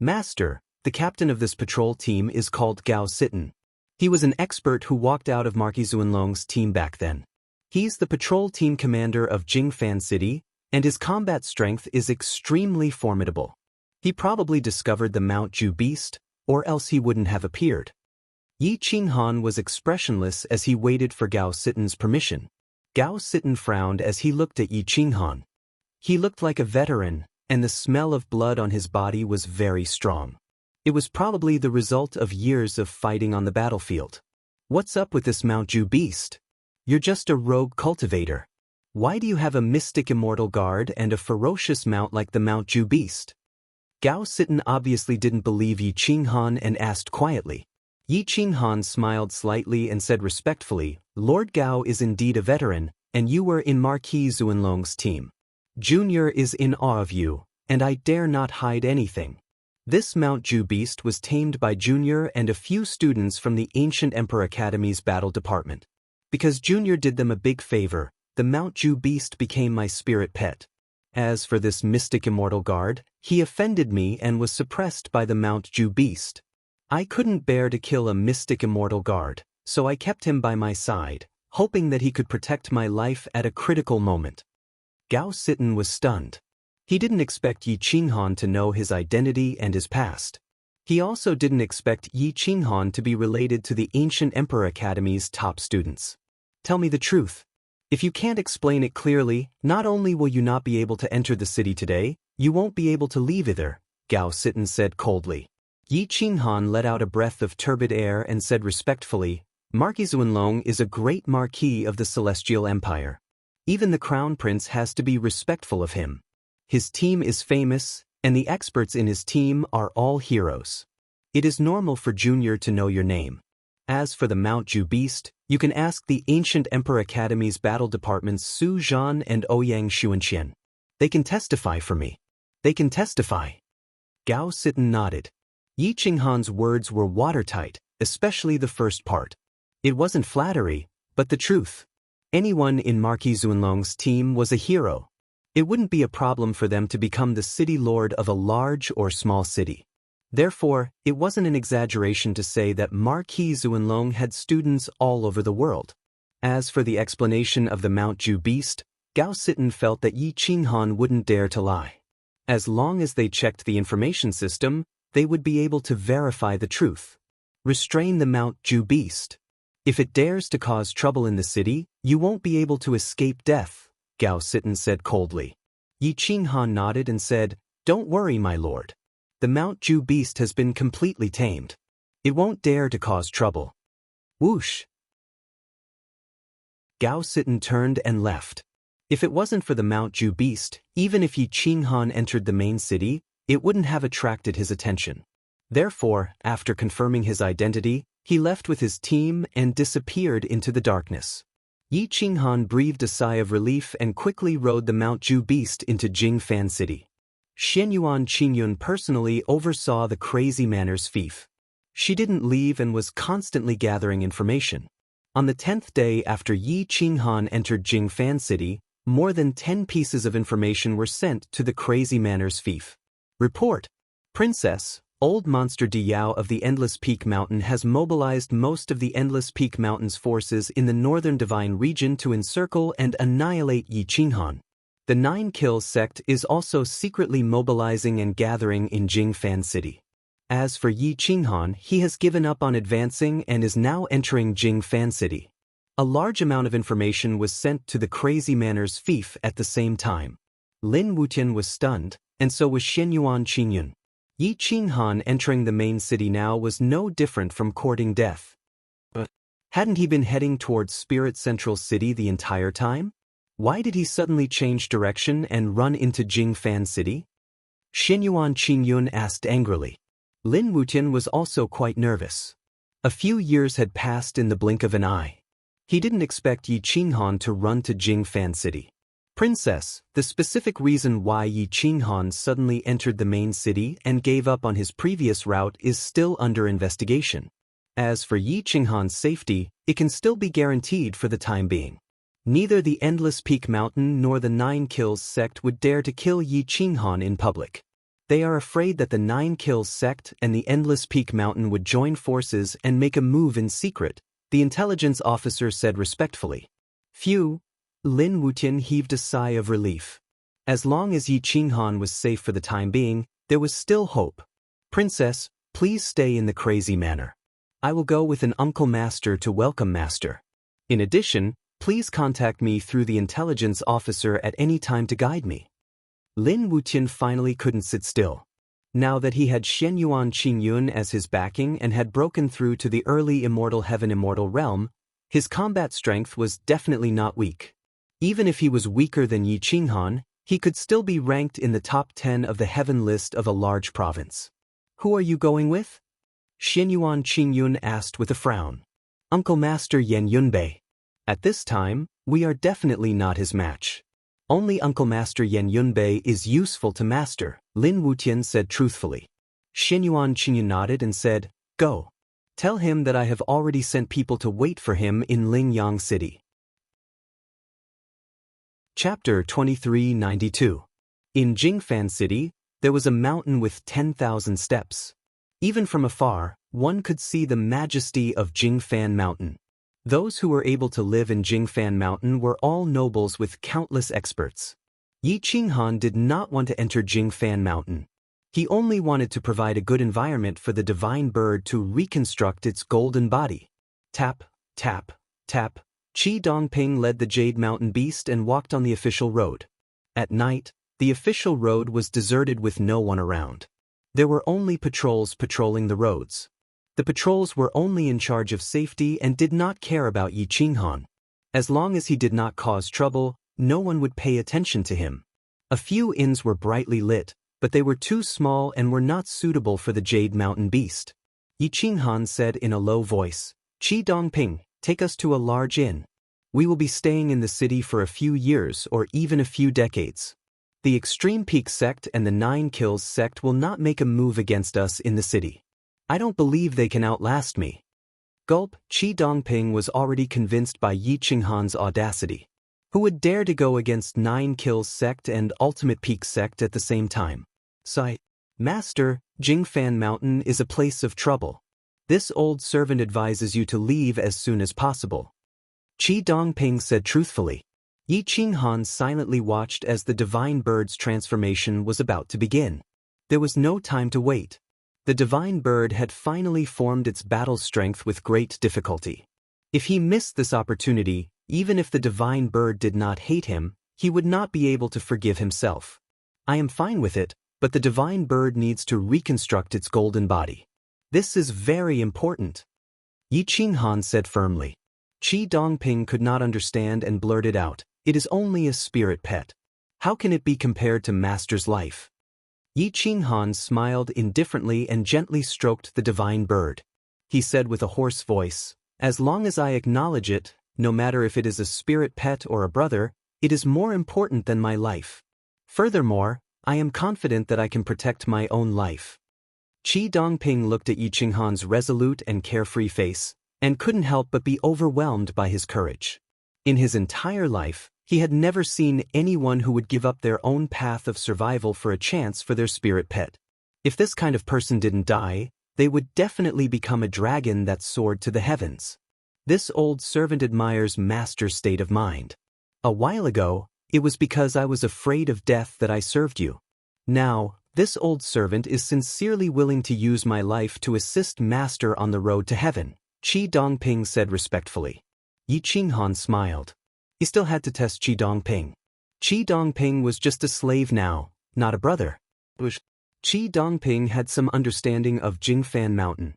Master, the captain of this patrol team is called Gao Sitten. He was an expert who walked out of Marquis Zunlong's team back then. He's the patrol team commander of Jingfan City, and his combat strength is extremely formidable. He probably discovered the Mount Ju beast, or else he wouldn't have appeared. Yi Qinghan was expressionless as he waited for Gao Sitten's permission. Gao Sitten frowned as he looked at Yi Qinghan. He looked like a veteran, and the smell of blood on his body was very strong. It was probably the result of years of fighting on the battlefield. What's up with this Mount Ju beast? You're just a rogue cultivator. Why do you have a mystic immortal guard and a ferocious mount like the Mount Ju beast? Gao Sitten obviously didn't believe Yi Qinghan and asked quietly. Yi Qinghan smiled slightly and said respectfully, Lord Gao is indeed a veteran, and you were in Marquis Zunlong's team. Junior is in awe of you, and I dare not hide anything. This Mount Ju beast was tamed by Junior and a few students from the Ancient Emperor Academy's battle department. Because Junior did them a big favor, the Mount Ju beast became my spirit pet. As for this mystic immortal guard, he offended me and was suppressed by the Mount Ju beast. I couldn't bear to kill a mystic immortal guard, so I kept him by my side, hoping that he could protect my life at a critical moment. Gao Sitten was stunned. He didn't expect Yi Qinghan to know his identity and his past. He also didn't expect Yi Qinghan to be related to the Ancient Emperor Academy's top students. Tell me the truth. If you can't explain it clearly, not only will you not be able to enter the city today, you won't be able to leave either, Gao Sitten said coldly. Yi Qinghan let out a breath of turbid air and said respectfully, Marquis Zunlong is a great marquis of the Celestial Empire. Even the crown prince has to be respectful of him. His team is famous, and the experts in his team are all heroes. It is normal for Junior to know your name. As for the Mount Ju beast, you can ask the Ancient Emperor Academy's battle departments Su Zhan and Ouyang Xuanqian. They can testify for me. They can testify. Gao Sitten nodded. Yi Qinghan's words were watertight, especially the first part. It wasn't flattery, but the truth. Anyone in Marquis Zunlong's team was a hero. It wouldn't be a problem for them to become the city lord of a large or small city. Therefore, it wasn't an exaggeration to say that Marquis Zunlong had students all over the world. As for the explanation of the Mount Ju beast, Gao Sitten felt that Yi Qinghan wouldn't dare to lie. As long as they checked the information system, they would be able to verify the truth. Restrain the Mount Ju beast. If it dares to cause trouble in the city, you won't be able to escape death. Gao Sitten said coldly. Yi Qinghan nodded and said, "Don't worry, my lord. The Mount Ju beast has been completely tamed. It won't dare to cause trouble." Whoosh! Gao Sitten turned and left. If it wasn't for the Mount Ju beast, even if Yi Qinghan entered the main city, it wouldn't have attracted his attention. Therefore, after confirming his identity, he left with his team and disappeared into the darkness. Yi Qinghan breathed a sigh of relief and quickly rode the Mount Ju beast into Jingfan City. Xianyuan Qingyun personally oversaw the crazy manners fief. She didn't leave and was constantly gathering information. On the 10th day after Yi Qinghan entered Jingfan City, more than 10 pieces of information were sent to the crazy manners fief. Report: Princess, Old Monster Diao of the Endless Peak Mountain has mobilized most of the Endless Peak Mountain's forces in the northern Divine region to encircle and annihilate Yi Qinghan. The Nine Kills sect is also secretly mobilizing and gathering in Jingfan City. As for Yi Qinghan, he has given up on advancing and is now entering Jingfan City. A large amount of information was sent to the Crazy Manners fief at the same time. Lin Wutian was stunned, and so was Xianyuan Qingyun. Yi Qinghan entering the main city now was no different from courting death. But hadn't he been heading towards Spirit Central City the entire time? Why did he suddenly change direction and run into Jingfan City? Xianyuan Qingyun asked angrily. Lin Wutian was also quite nervous. A few years had passed in the blink of an eye. He didn't expect Yi Qinghan to run to Jingfan City. Princess, the specific reason why Yi Qinghan suddenly entered the main city and gave up on his previous route is still under investigation. As for Yi Qinghan's safety, it can still be guaranteed for the time being. Neither the Endless Peak Mountain nor the Nine Kills sect would dare to kill Yi Qinghan in public. They are afraid that the Nine Kills sect and the Endless Peak Mountain would join forces and make a move in secret, the intelligence officer said respectfully. Phew! Lin Wutian heaved a sigh of relief. As long as Yi Qinghan was safe for the time being, there was still hope. Princess, please stay in the crazy manner. I will go with an uncle master to welcome master. In addition, please contact me through the intelligence officer at any time to guide me. Lin Wutian finally couldn't sit still. Now that he had Xianyuan Qingyun as his backing and had broken through to the early Immortal Heaven Immortal Realm, his combat strength was definitely not weak. Even if he was weaker than Yi Qinghan, he could still be ranked in the top 10 of the heaven list of a large province. Who are you going with? Xianyuan Qingyun asked with a frown. Uncle Master Yan Yunbei. At this time, we are definitely not his match. Only Uncle Master Yan Yunbei is useful to master, Lin Wutian said truthfully. Xianyuan Qingyun nodded and said, Go. Tell him that I have already sent people to wait for him in Lingyang City. Chapter 2392. In Jingfan City, there was a mountain with 10,000 steps. Even from afar, one could see the majesty of Jingfan Mountain. Those who were able to live in Jingfan Mountain were all nobles with countless experts. Yi Qinghan did not want to enter Jingfan Mountain. He only wanted to provide a good environment for the divine bird to reconstruct its golden body. Tap, tap, tap. Qi Dongping led the Jade Mountain Beast and walked on the official road. At night, the official road was deserted with no one around. There were only patrols patrolling the roads. The patrols were only in charge of safety and did not care about Yi Qinghan. As long as he did not cause trouble, no one would pay attention to him. A few inns were brightly lit, but they were too small and were not suitable for the Jade Mountain Beast. Yi Qinghan said in a low voice, Qi Dongping, take us to a large inn. We will be staying in the city for a few years or even a few decades. The Extreme Peak sect and the Nine Kills sect will not make a move against us in the city. I don't believe they can outlast me. Gulp, Qi Dongping was already convinced by Yi Qinghan's audacity. Who would dare to go against Nine Kills sect and Ultimate Peak sect at the same time? Sigh. Master, Jingfan Mountain is a place of trouble. This old servant advises you to leave as soon as possible. Qi Dongping said truthfully. Yi Qinghan silently watched as the divine bird's transformation was about to begin. There was no time to wait. The divine bird had finally formed its battle strength with great difficulty. If he missed this opportunity, even if the divine bird did not hate him, he would not be able to forgive himself. I am fine with it, but the divine bird needs to reconstruct its golden body. This is very important, Yi Qinghan said firmly. Qi Dongping could not understand and blurted out, "It is only a spirit pet. How can it be compared to Master's life?" Yi Qinghan smiled indifferently and gently stroked the divine bird. He said with a hoarse voice, "As long as I acknowledge it, no matter if it is a spirit pet or a brother, it is more important than my life. Furthermore, I am confident that I can protect my own life." Qi Dongping looked at Yi Qinghan's resolute and carefree face, and couldn't help but be overwhelmed by his courage. In his entire life, he had never seen anyone who would give up their own path of survival for a chance for their spirit pet. If this kind of person didn't die, they would definitely become a dragon that soared to the heavens. This old servant admires Master's state of mind. A while ago, it was because I was afraid of death that I served you. Now, this old servant is sincerely willing to use my life to assist Master on the road to heaven, Qi Dongping said respectfully. Yi Qinghan smiled. He still had to test Qi Dongping. Qi Dongping was just a slave now, not a brother. Qi Dongping had some understanding of Jingfan Mountain.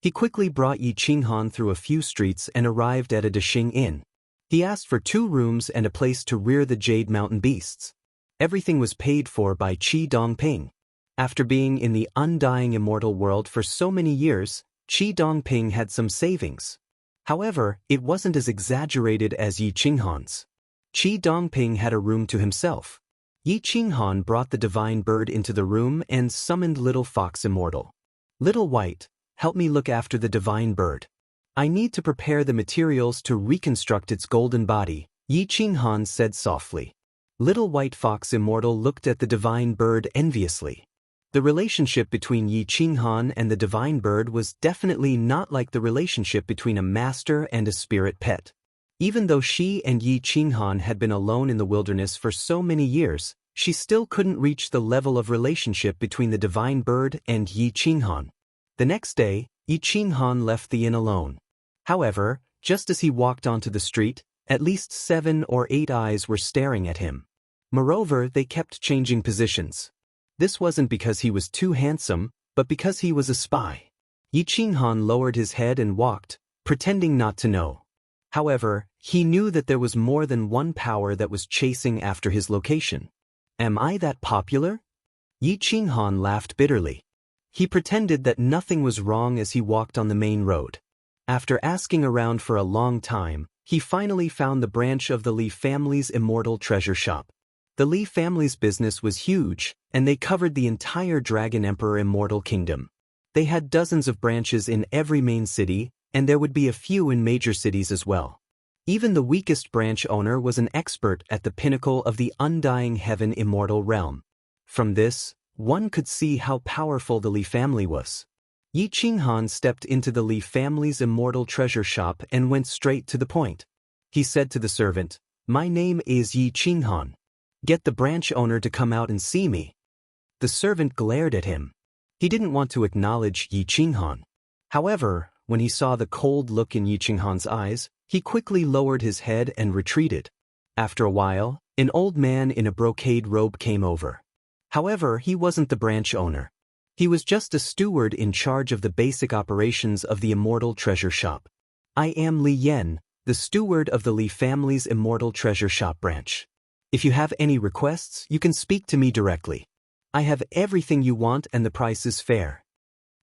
He quickly brought Yi Qinghan through a few streets and arrived at a Dexing Inn. He asked for 2 rooms and a place to rear the Jade Mountain beasts. Everything was paid for by Qi Dongping. After being in the undying immortal world for so many years, Qi Dongping had some savings. However, it wasn't as exaggerated as Yi Qinghan's. Qi Dongping had a room to himself. Yi Qinghan brought the divine bird into the room and summoned Little Fox Immortal. "Little White, help me look after the divine bird. I need to prepare the materials to reconstruct its golden body," Yi Qinghan said softly. Little White Fox Immortal looked at the divine bird enviously. The relationship between Yi Qinghan and the divine bird was definitely not like the relationship between a master and a spirit pet. Even though she and Yi Qinghan had been alone in the wilderness for so many years, she still couldn't reach the level of relationship between the divine bird and Yi Qinghan. The next day, Yi Qinghan left the inn alone. However, just as he walked onto the street, at least 7 or 8 eyes were staring at him. Moreover, they kept changing positions. This wasn't because he was too handsome, but because he was a spy. Yi Qinghan lowered his head and walked, pretending not to know. However, he knew that there was more than one power that was chasing after his location. "Am I that popular?" Yi Qinghan laughed bitterly. He pretended that nothing was wrong as he walked on the main road. After asking around for a long time, he finally found the branch of the Li family's immortal treasure shop. The Li family's business was huge, and they covered the entire Dragon Emperor Immortal Kingdom. They had dozens of branches in every main city, and there would be a few in major cities as well. Even the weakest branch owner was an expert at the pinnacle of the undying heaven immortal realm. From this, one could see how powerful the Li family was. Yi Qinghan stepped into the Li family's immortal treasure shop and went straight to the point. He said to the servant, "My name is Yi Qinghan. Get the branch owner to come out and see me." The servant glared at him. He didn't want to acknowledge Yi Qinghan. However, when he saw the cold look in Yi Qinghan's eyes, he quickly lowered his head and retreated. After a while, an old man in a brocade robe came over. However, he wasn't the branch owner. He was just a steward in charge of the basic operations of the immortal treasure shop. "I am Li Yan, the steward of the Li family's immortal treasure shop branch. If you have any requests, you can speak to me directly. I have everything you want and the price is fair."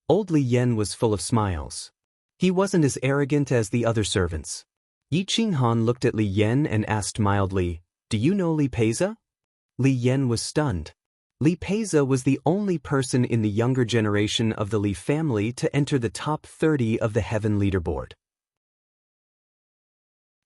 Old Li Yan was full of smiles. He wasn't as arrogant as the other servants. Yi Qinghan looked at Li Yan and asked mildly, "Do you know Li Peiza?" Li Yan was stunned. Li Peiza was the only person in the younger generation of the Li family to enter the top 30 of the Heaven leaderboard.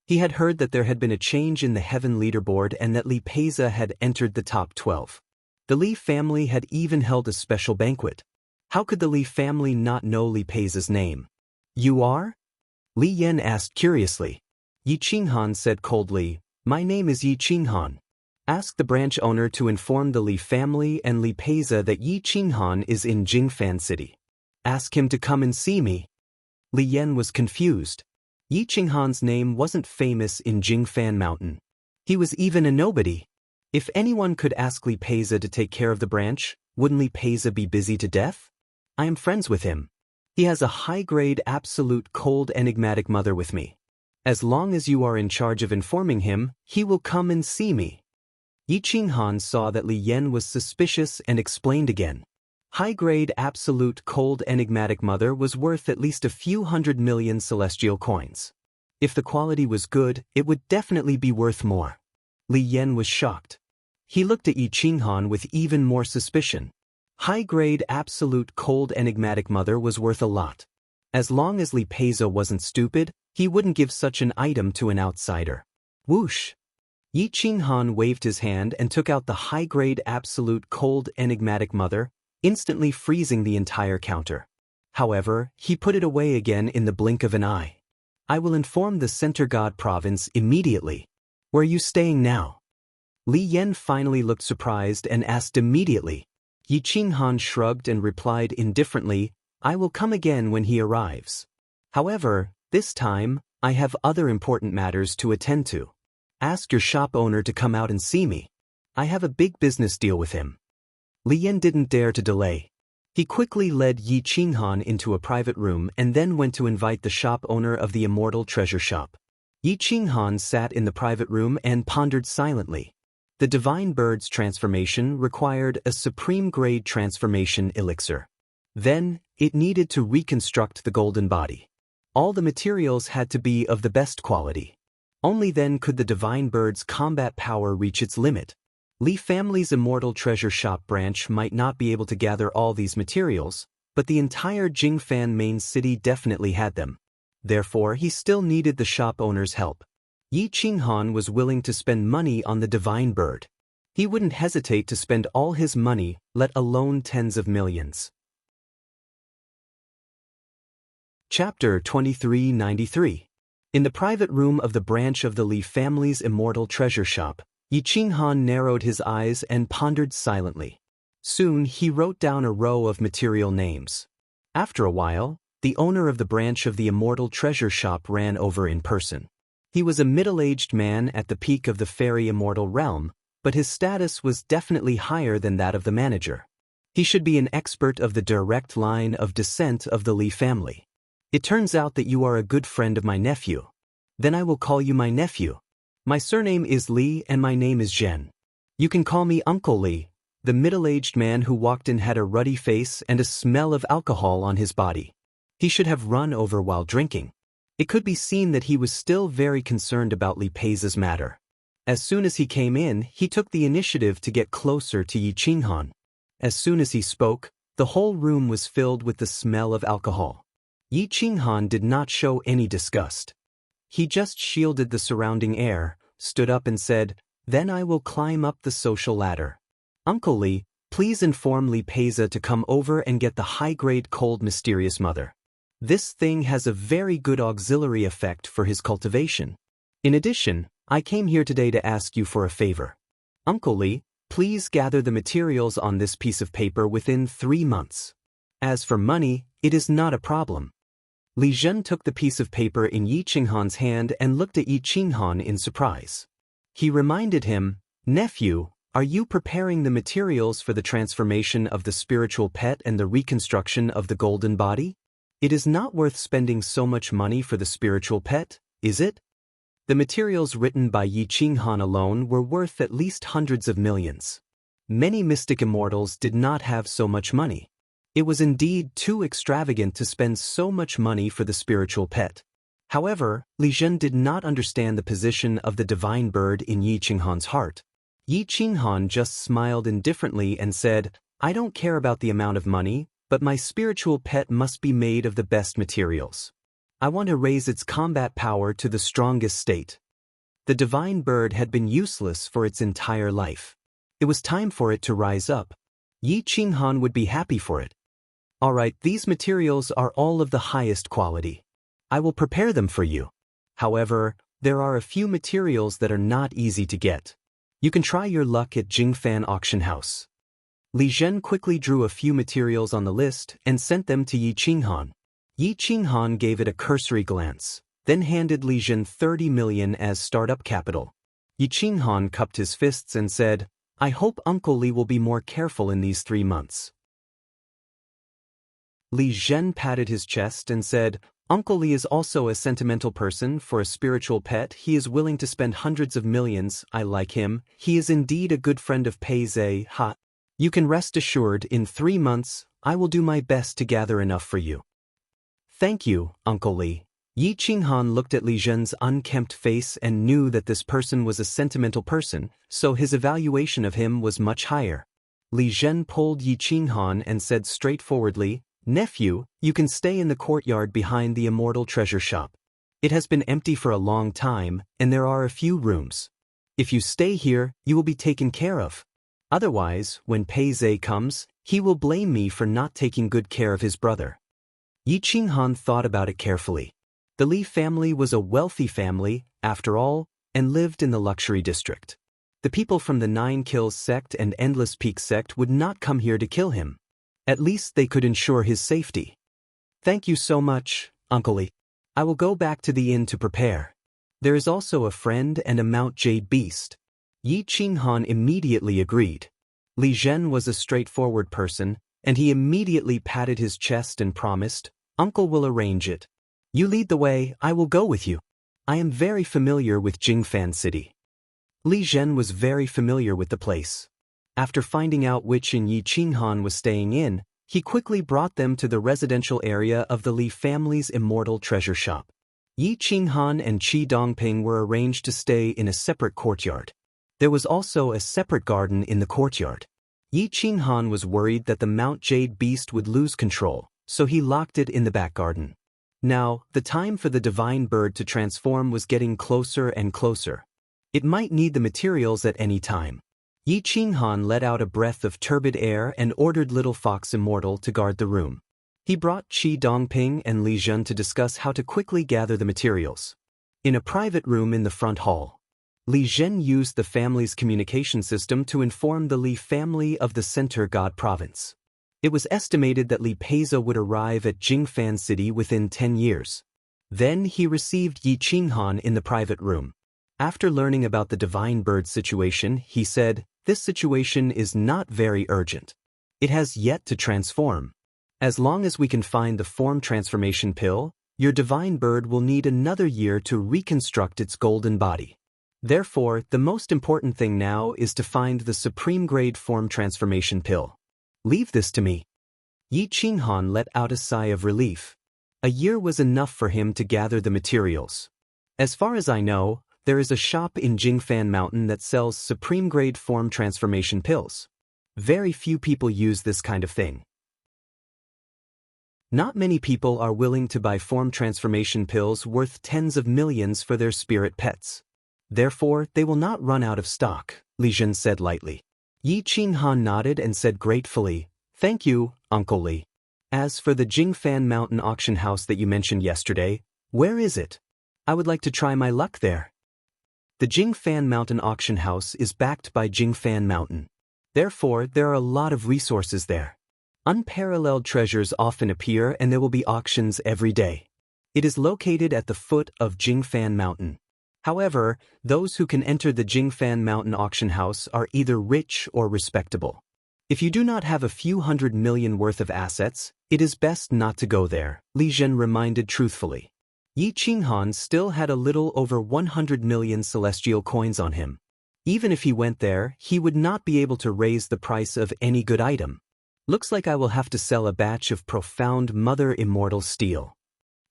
He had heard that there had been a change in the Heaven leaderboard and that Li Peiza had entered the top 12. The Li family had even held a special banquet. How could the Li family not know Li Peiza's name? "You are?" Li Yan asked curiously. Yi Qinghan said coldly, "My name is Yi Qinghan. Ask the branch owner to inform the Li family and Li Peiza that Yi Qinghan is in Jingfan City. Ask him to come and see me." Li Yan was confused. Yi Qinghan's name wasn't famous in Jingfan Mountain. He was even a nobody. If anyone could ask Li Peiza to take care of the branch, wouldn't Li Peiza be busy to death? I am friends with him. He has a high-grade, absolute, cold, enigmatic mother with me. As long as you are in charge of informing him, he will come and see me. Yi Qinghan saw that Li Yan was suspicious and explained again. High-grade, absolute, cold, enigmatic mother was worth at least a few 100 million celestial coins. If the quality was good, it would definitely be worth more. Li Yan was shocked. He looked at Yi Qinghan with even more suspicion. High-grade, absolute, cold, enigmatic mother was worth a lot. As long as Li Peiza wasn't stupid, he wouldn't give such an item to an outsider. Whoosh! Yi Qinghan waved his hand and took out the high-grade, absolute, cold, enigmatic mother, instantly freezing the entire counter. However, he put it away again in the blink of an eye. I will inform the Center God Province immediately. Where are you staying now? Li Yan finally looked surprised and asked immediately. Yi Qinghan shrugged and replied indifferently, I will come again when he arrives. However, this time, I have other important matters to attend to. Ask your shop owner to come out and see me. I have a big business deal with him. Li Yan didn't dare to delay. He quickly led Yi Qinghan into a private room and then went to invite the shop owner of the Immortal Treasure Shop. Yi Qinghan sat in the private room and pondered silently. The Divine Bird's transformation required a supreme-grade transformation elixir. Then, it needed to reconstruct the golden body. All the materials had to be of the best quality. Only then could the Divine Bird's combat power reach its limit. Li family's Immortal Treasure Shop branch might not be able to gather all these materials, but the entire Jingfan main city definitely had them. Therefore, he still needed the shop owner's help. Yi Qinghan was willing to spend money on the Divine Bird. He wouldn't hesitate to spend all his money, let alone tens of millions. Chapter 2393. In the private room of the branch of the Li family's Immortal Treasure Shop, Yi Qinghan narrowed his eyes and pondered silently. Soon he wrote down a row of material names. After a while, the owner of the branch of the Immortal Treasure Shop ran over in person. He was a middle-aged man at the peak of the fairy immortal realm, but his status was definitely higher than that of the manager. He should be an expert of the direct line of descent of the Li family. It turns out that you are a good friend of my nephew. Then I will call you my nephew. My surname is Li and my name is Zhen. You can call me Uncle Li. The middle-aged man who walked in had a ruddy face and a smell of alcohol on his body. He should have run over while drinking. It could be seen that he was still very concerned about Li Peiza's matter. As soon as he came in, he took the initiative to get closer to Yi Qinghan. As soon as he spoke, the whole room was filled with the smell of alcohol. Yi Qinghan did not show any disgust. He just shielded the surrounding air, stood up and said, Then I will climb up the social ladder. Uncle Li, please inform Li Peiza to come over and get the high-grade cold mysterious mother. This thing has a very good auxiliary effect for his cultivation. In addition, I came here today to ask you for a favor. Uncle Li, please gather the materials on this piece of paper within 3 months. As for money, it is not a problem. Li Zhen took the piece of paper in Yi Qinghan's hand and looked at Yi Qinghan in surprise. He reminded him, Nephew, are you preparing the materials for the transformation of the spiritual pet and the reconstruction of the golden body? It is not worth spending so much money for the spiritual pet, is it? The materials written by Yi Qinghan alone were worth at least hundreds of millions. Many mystic immortals did not have so much money. It was indeed too extravagant to spend so much money for the spiritual pet. However, Li Zhen did not understand the position of the Divine Bird in Yi Qinghan's heart. Yi Qinghan just smiled indifferently and said, I don't care about the amount of money, but my spiritual pet must be made of the best materials. I want to raise its combat power to the strongest state. The Divine Bird had been useless for its entire life. It was time for it to rise up. Yi Qinghan would be happy for it. Alright, these materials are all of the highest quality. I will prepare them for you. However, there are a few materials that are not easy to get. You can try your luck at Jingfan Auction House. Li Zhen quickly drew a few materials on the list and sent them to Yi Qinghan. Yi Qinghan gave it a cursory glance, then handed Li Zhen 30 million as startup capital. Yi Qinghan cupped his fists and said, I hope Uncle Li will be more careful in these 3 months. Li Zhen patted his chest and said, Uncle Li is also a sentimental person. For a spiritual pet, he is willing to spend hundreds of millions. I like him. He is indeed a good friend of Pei Zhe. Ha. You can rest assured, in 3 months, I will do my best to gather enough for you. Thank you, Uncle Li. Yi Qinghan looked at Li Zhen's unkempt face and knew that this person was a sentimental person, so his evaluation of him was much higher. Li Zhen pulled Yi Qinghan and said straightforwardly, Nephew, you can stay in the courtyard behind the Immortal Treasure Shop. It has been empty for a long time, and there are a few rooms. If you stay here, you will be taken care of. Otherwise, when Pei Zhe comes, he will blame me for not taking good care of his brother. Yi Qinghan thought about it carefully. The Li family was a wealthy family, after all, and lived in the luxury district. The people from the 9 Kills sect and Endless Peak sect would not come here to kill him. At least they could ensure his safety. Thank you so much, Uncle Li. I will go back to the inn to prepare. There is also a friend and a Mount Jade beast. Yi Qinghan immediately agreed. Li Zhen was a straightforward person, and he immediately patted his chest and promised, Uncle will arrange it. You lead the way, I will go with you. I am very familiar with Jingfan City. Li Zhen was very familiar with the place. After finding out which inn Yi Qinghan was staying in, he quickly brought them to the residential area of the Li family's Immortal Treasure Shop. Yi Qinghan and Qi Dongping were arranged to stay in a separate courtyard. There was also a separate garden in the courtyard. Yi Qinghan was worried that the Mount Jade beast would lose control, so he locked it in the back garden. Now, the time for the divine bird to transform was getting closer and closer. It might need the materials at any time. Yi Qinghan let out a breath of turbid air and ordered Little Fox Immortal to guard the room. He brought Qi Dongping and Li Zhen to discuss how to quickly gather the materials. In a private room in the front hall, Li Zhen used the family's communication system to inform the Li family of the Center God Province. It was estimated that Li Peiza would arrive at Jingfan City within 10 years. Then he received Yi Qinghan in the private room. After learning about the divine bird situation, he said, This situation is not very urgent. It has yet to transform. As long as we can find the form transformation pill, your divine bird will need another year to reconstruct its golden body. Therefore, the most important thing now is to find the supreme grade form transformation pill. Leave this to me. Yi Qinghan let out a sigh of relief. A year was enough for him to gather the materials. As far as I know, there is a shop in Jingfan Mountain that sells supreme grade form transformation pills. Very few people use this kind of thing. Not many people are willing to buy form transformation pills worth tens of millions for their spirit pets. Therefore, they will not run out of stock, Li Zhen said lightly. Yi Qinghan nodded and said gratefully, Thank you, Uncle Li. As for the Jingfan Mountain auction house that you mentioned yesterday, where is it? I would like to try my luck there. The Jingfan Mountain auction house is backed by Jingfan Mountain. Therefore, there are a lot of resources there. Unparalleled treasures often appear and there will be auctions every day. It is located at the foot of Jingfan Mountain. However, those who can enter the Jingfan Mountain auction house are either rich or respectable. If you do not have a few hundred million worth of assets, it is best not to go there, Li Zhen reminded truthfully. Yi Qinghan still had a little over 100 million celestial coins on him. Even if he went there, he would not be able to raise the price of any good item. Looks like I will have to sell a batch of profound Mother Immortal Steel.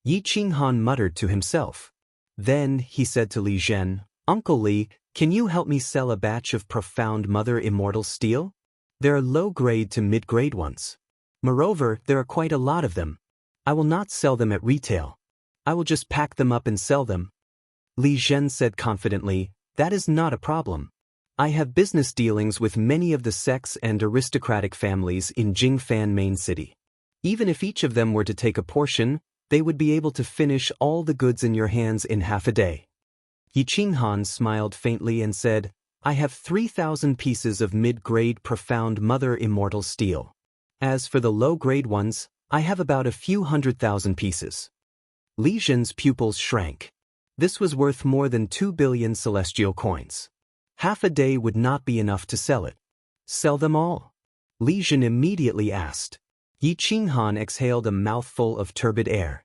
Yi Qinghan muttered to himself. Then, he said to Li Zhen, Uncle Li, can you help me sell a batch of profound Mother Immortal Steel? There are low-grade to mid-grade ones. Moreover, there are quite a lot of them. I will not sell them at retail. I will just pack them up and sell them. Li Zhen said confidently, That is not a problem. I have business dealings with many of the sects and aristocratic families in Jingfan Main City. Even if each of them were to take a portion, they would be able to finish all the goods in your hands in half a day. Yi Qinghan smiled faintly and said, I have 3,000 pieces of mid-grade profound Mother Immortal Steel. As for the low-grade ones, I have about a few 100,000 pieces. Li Zhen's pupils shrank. This was worth more than 2 billion celestial coins. Half a day would not be enough to sell it. Sell them all? Li Zhen immediately asked. Yi Qinghan exhaled a mouthful of turbid air.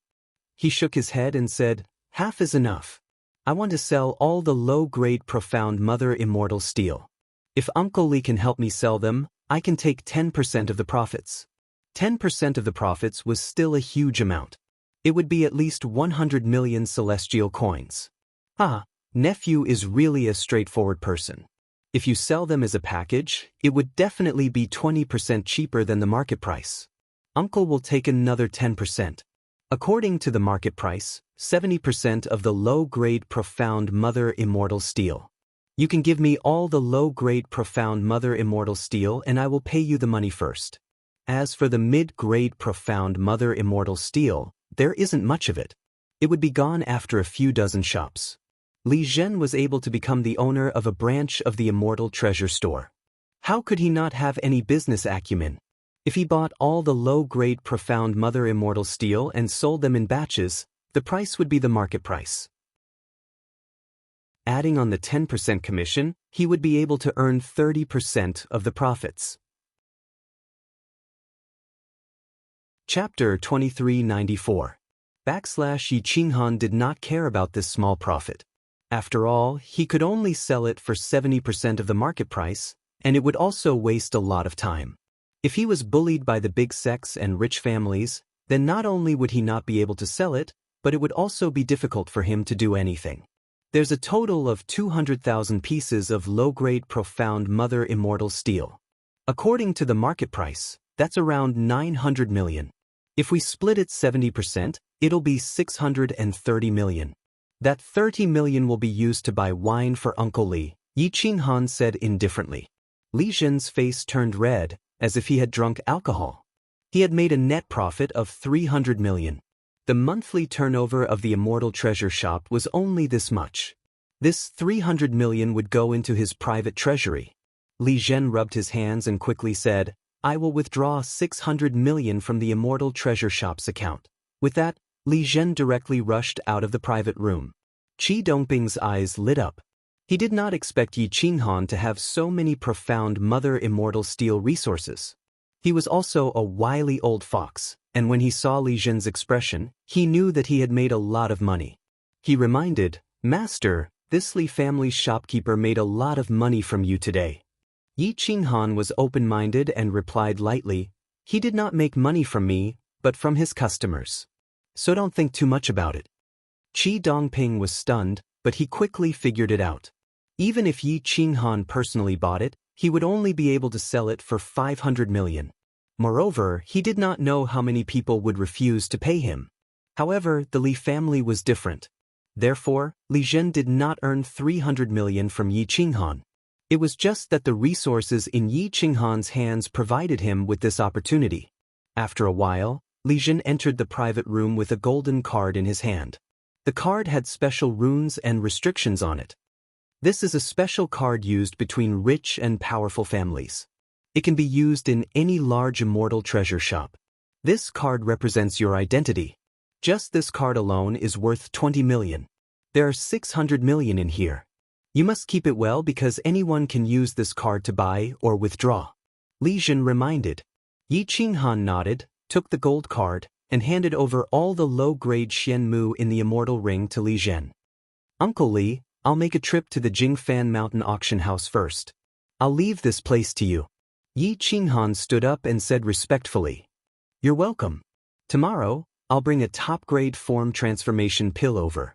He shook his head and said, half is enough. I want to sell all the low-grade profound mother immortal steel. If Uncle Li can help me sell them, I can take 10% of the profits. 10% of the profits was still a huge amount. It would be at least 100 million celestial coins. Ah, nephew is really a straightforward person. If you sell them as a package, it would definitely be 20% cheaper than the market price. Uncle will take another 10%. According to the market price, 70% of the low-grade profound mother immortal steel. You can give me all the low-grade profound mother immortal steel and I will pay you the money first. As for the mid-grade profound mother immortal steel, there isn't much of it. It would be gone after a few dozen shops. Li Zhen was able to become the owner of a branch of the Immortal Treasure Store. How could he not have any business acumen? If he bought all the low-grade profound mother immortal steel and sold them in batches, the price would be the market price. Adding on the 10% commission, he would be able to earn 30% of the profits. Chapter 2394. Yi Qinghan did not care about this small profit. After all, he could only sell it for 70% of the market price, and it would also waste a lot of time. If he was bullied by the big sects and rich families, then not only would he not be able to sell it, but it would also be difficult for him to do anything. There's a total of 200,000 pieces of low-grade profound mother immortal steel. According to the market price, that's around 900 million. If we split it 70%, it'll be 630 million. That 30 million will be used to buy wine for Uncle Li, Yi Qinghan said indifferently. Li Zhen's face turned red, as if he had drunk alcohol. He had made a net profit of 300 million. The monthly turnover of the Immortal Treasure Shop was only this much. This 300 million would go into his private treasury. Li Zhen rubbed his hands and quickly said, I will withdraw 600 million from the Immortal Treasure Shop's account. With that, Li Zhen directly rushed out of the private room. Qi Dongping's eyes lit up. He did not expect Yi Qinghan to have so many profound mother immortal steel resources. He was also a wily old fox, and when he saw Li Zhen's expression, he knew that he had made a lot of money. He reminded, Master, this Li family's shopkeeper made a lot of money from you today. Yi Qinghan was open-minded and replied lightly, he did not make money from me, but from his customers. So don't think too much about it. Qi Dongping was stunned, but he quickly figured it out. Even if Yi Qinghan personally bought it, he would only be able to sell it for 500 million. Moreover, he did not know how many people would refuse to pay him. However, the Li family was different. Therefore, Li Zhen did not earn 300 million from Yi Qinghan. It was just that the resources in Yi Qinghan's hands provided him with this opportunity. After a while, Li Zhen entered the private room with a golden card in his hand. The card had special runes and restrictions on it. This is a special card used between rich and powerful families. It can be used in any large immortal treasure shop. This card represents your identity. Just this card alone is worth 20 million. There are 600 million in here. You must keep it well because anyone can use this card to buy or withdraw. Li Zhen reminded. Yi Qinghan nodded, took the gold card, and handed over all the low-grade Xianmu in the immortal ring to Li Zhen. Uncle Li, I'll make a trip to the Jingfan Mountain auction house first. I'll leave this place to you. Yi Qinghan stood up and said respectfully. You're welcome. Tomorrow, I'll bring a top-grade form transformation pill over.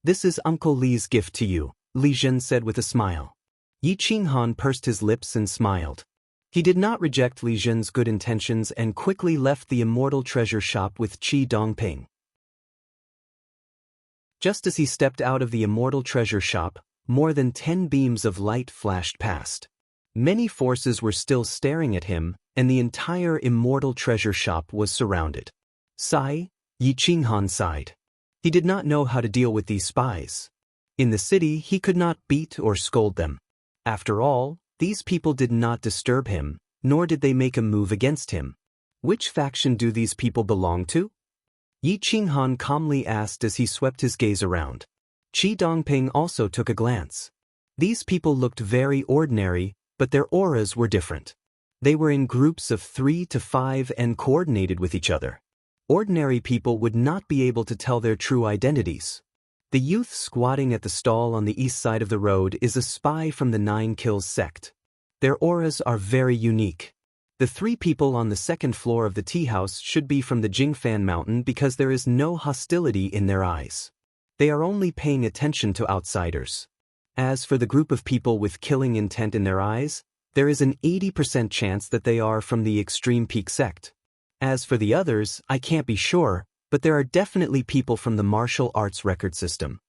This is Uncle Li's gift to you, Li Zhen said with a smile. Yi Qinghan pursed his lips and smiled. He did not reject Li Zhen's good intentions and quickly left the Immortal Treasure Shop with Qi Dongping. Just as he stepped out of the Immortal Treasure Shop, more than 10 beams of light flashed past. Many forces were still staring at him, and the entire Immortal Treasure Shop was surrounded. Sigh, Yi Qinghan sighed. He did not know how to deal with these spies. In the city, he could not beat or scold them. After all, these people did not disturb him, nor did they make a move against him. Which faction do these people belong to? Yi Qinghan calmly asked as he swept his gaze around. Qi Dongping also took a glance. These people looked very ordinary, but their auras were different. They were in groups of 3 to 5 and coordinated with each other. Ordinary people would not be able to tell their true identities. The youth squatting at the stall on the east side of the road is a spy from the 9 Kills sect. Their auras are very unique. The 3 people on the second floor of the tea house should be from the Jingfan Mountain because there is no hostility in their eyes. They are only paying attention to outsiders. As for the group of people with killing intent in their eyes, there is an 80% chance that they are from the Extreme Peak sect. As for the others, I can't be sure, but there are definitely people from the martial arts record system.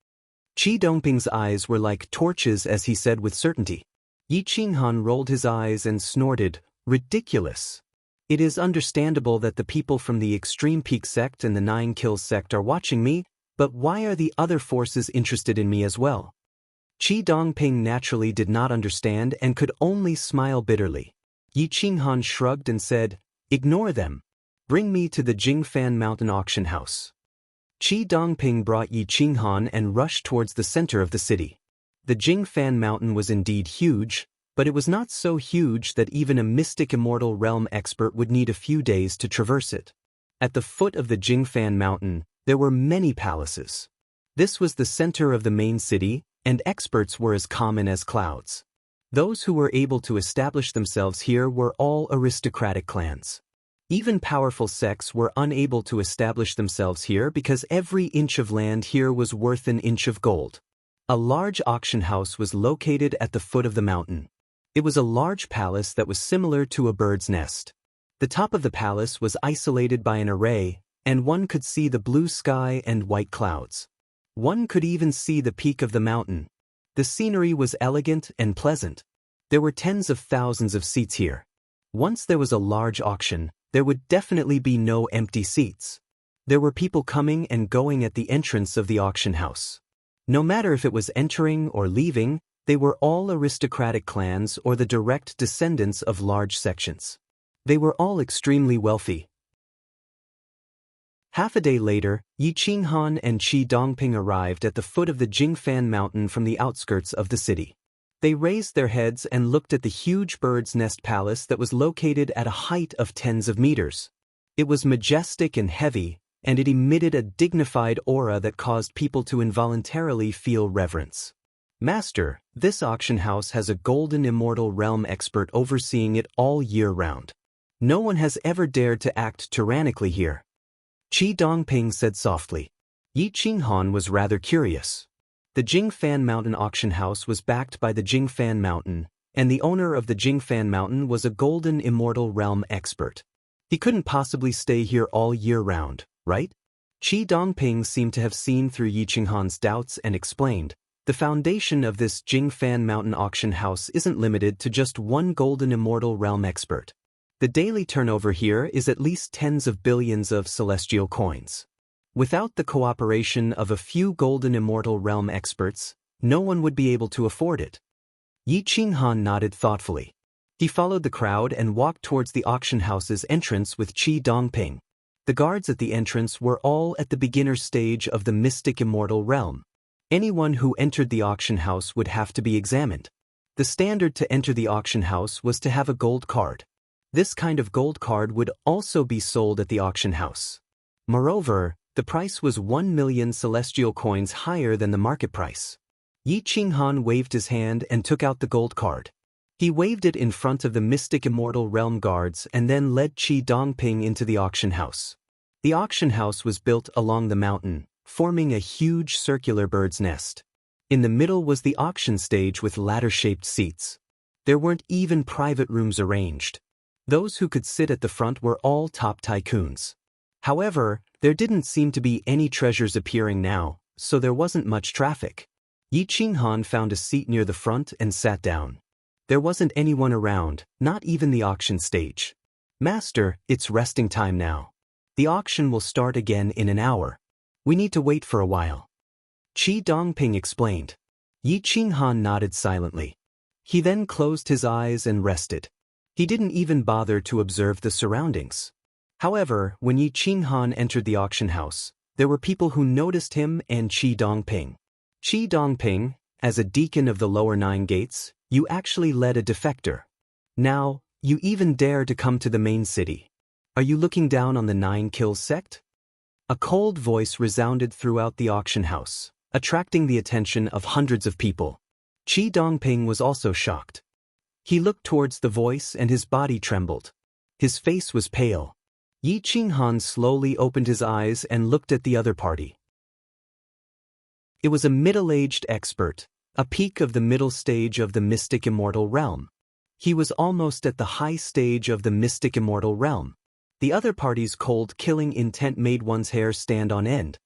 Qi Dongping's eyes were like torches as he said with certainty. Yi Qinghan rolled his eyes and snorted, "Ridiculous. It is understandable that the people from the Extreme Peak sect and the 9 Kills sect are watching me, but why are the other forces interested in me as well?" Qi Dongping naturally did not understand and could only smile bitterly. Yi Qinghan shrugged and said, "Ignore them. Bring me to the Jingfan Mountain auction house." Qi Dongping brought Yi Qinghan and rushed towards the center of the city. The Jingfan Mountain was indeed huge, but it was not so huge that even a mystic immortal realm expert would need a few days to traverse it. At the foot of the Jingfan Mountain, there were many palaces. This was the center of the main city, and experts were as common as clouds. Those who were able to establish themselves here were all aristocratic clans. Even powerful sects were unable to establish themselves here because every inch of land here was worth an inch of gold. A large auction house was located at the foot of the mountain. It was a large palace that was similar to a bird's nest. The top of the palace was isolated by an array, and one could see the blue sky and white clouds. One could even see the peak of the mountain. The scenery was elegant and pleasant. There were tens of thousands of seats here. Once there was a large auction, there would definitely be no empty seats. There were people coming and going at the entrance of the auction house. No matter if it was entering or leaving, they were all aristocratic clans or the direct descendants of large sections. They were all extremely wealthy. Half a day later, Yi Qinghan and Qi Dongping arrived at the foot of the Jingfan Mountain from the outskirts of the city. They raised their heads and looked at the huge bird's nest palace that was located at a height of tens of meters. It was majestic and heavy, and it emitted a dignified aura that caused people to involuntarily feel reverence. "Master, this auction house has a golden immortal realm expert overseeing it all year round. No one has ever dared to act tyrannically here," Qi Dongping said softly. Yi Qinghan was rather curious. The Jingfan Mountain auction house was backed by the Jingfan Mountain, and the owner of the Jingfan Mountain was a golden immortal realm expert. He couldn't possibly stay here all year round, right? Qi Dongping seemed to have seen through Yi Qinghan's doubts and explained, "The foundation of this Jingfan Mountain auction house isn't limited to just one golden immortal realm expert. The daily turnover here is at least tens of billions of celestial coins. Without the cooperation of a few golden immortal realm experts, no one would be able to afford it." Yi Qinghan nodded thoughtfully. He followed the crowd and walked towards the auction house's entrance with Qi Dongping. The guards at the entrance were all at the beginner stage of the mystic immortal realm. Anyone who entered the auction house would have to be examined. The standard to enter the auction house was to have a gold card. This kind of gold card would also be sold at the auction house. Moreover, the price was 1 million celestial coins higher than the market price. Yi Qinghan waved his hand and took out the gold card. He waved it in front of the mystic immortal realm guards and then led Qi Dongping into the auction house. The auction house was built along the mountain, forming a huge circular bird's nest. In the middle was the auction stage with ladder-shaped seats. There weren't even private rooms arranged. Those who could sit at the front were all top tycoons. However, there didn't seem to be any treasures appearing now, so there wasn't much traffic. Yi Qinghan found a seat near the front and sat down. There wasn't anyone around, not even the auction stage. "Master, it's resting time now. The auction will start again in an hour. We need to wait for a while," Qi Dongping explained. Yi Qinghan nodded silently. He then closed his eyes and rested. He didn't even bother to observe the surroundings. However, when Yi Qinghan entered the auction house, there were people who noticed him and Qi Dongping. Qi Dongping, As a deacon of the lower 9 gates, you actually led a defector. Now, you even dare to come to the main city. Are you looking down on the 9 Kills sect? A cold voice resounded throughout the auction house, attracting the attention of hundreds of people. Qi Dongping was also shocked. He looked towards the voice and his body trembled. His face was pale. Yi Qinghan slowly opened his eyes and looked at the other party. It was a middle-aged expert, a peak of the middle stage of the mystic immortal realm. He was almost at the high stage of the mystic immortal realm. The other party's cold killing intent made one's hair stand on end.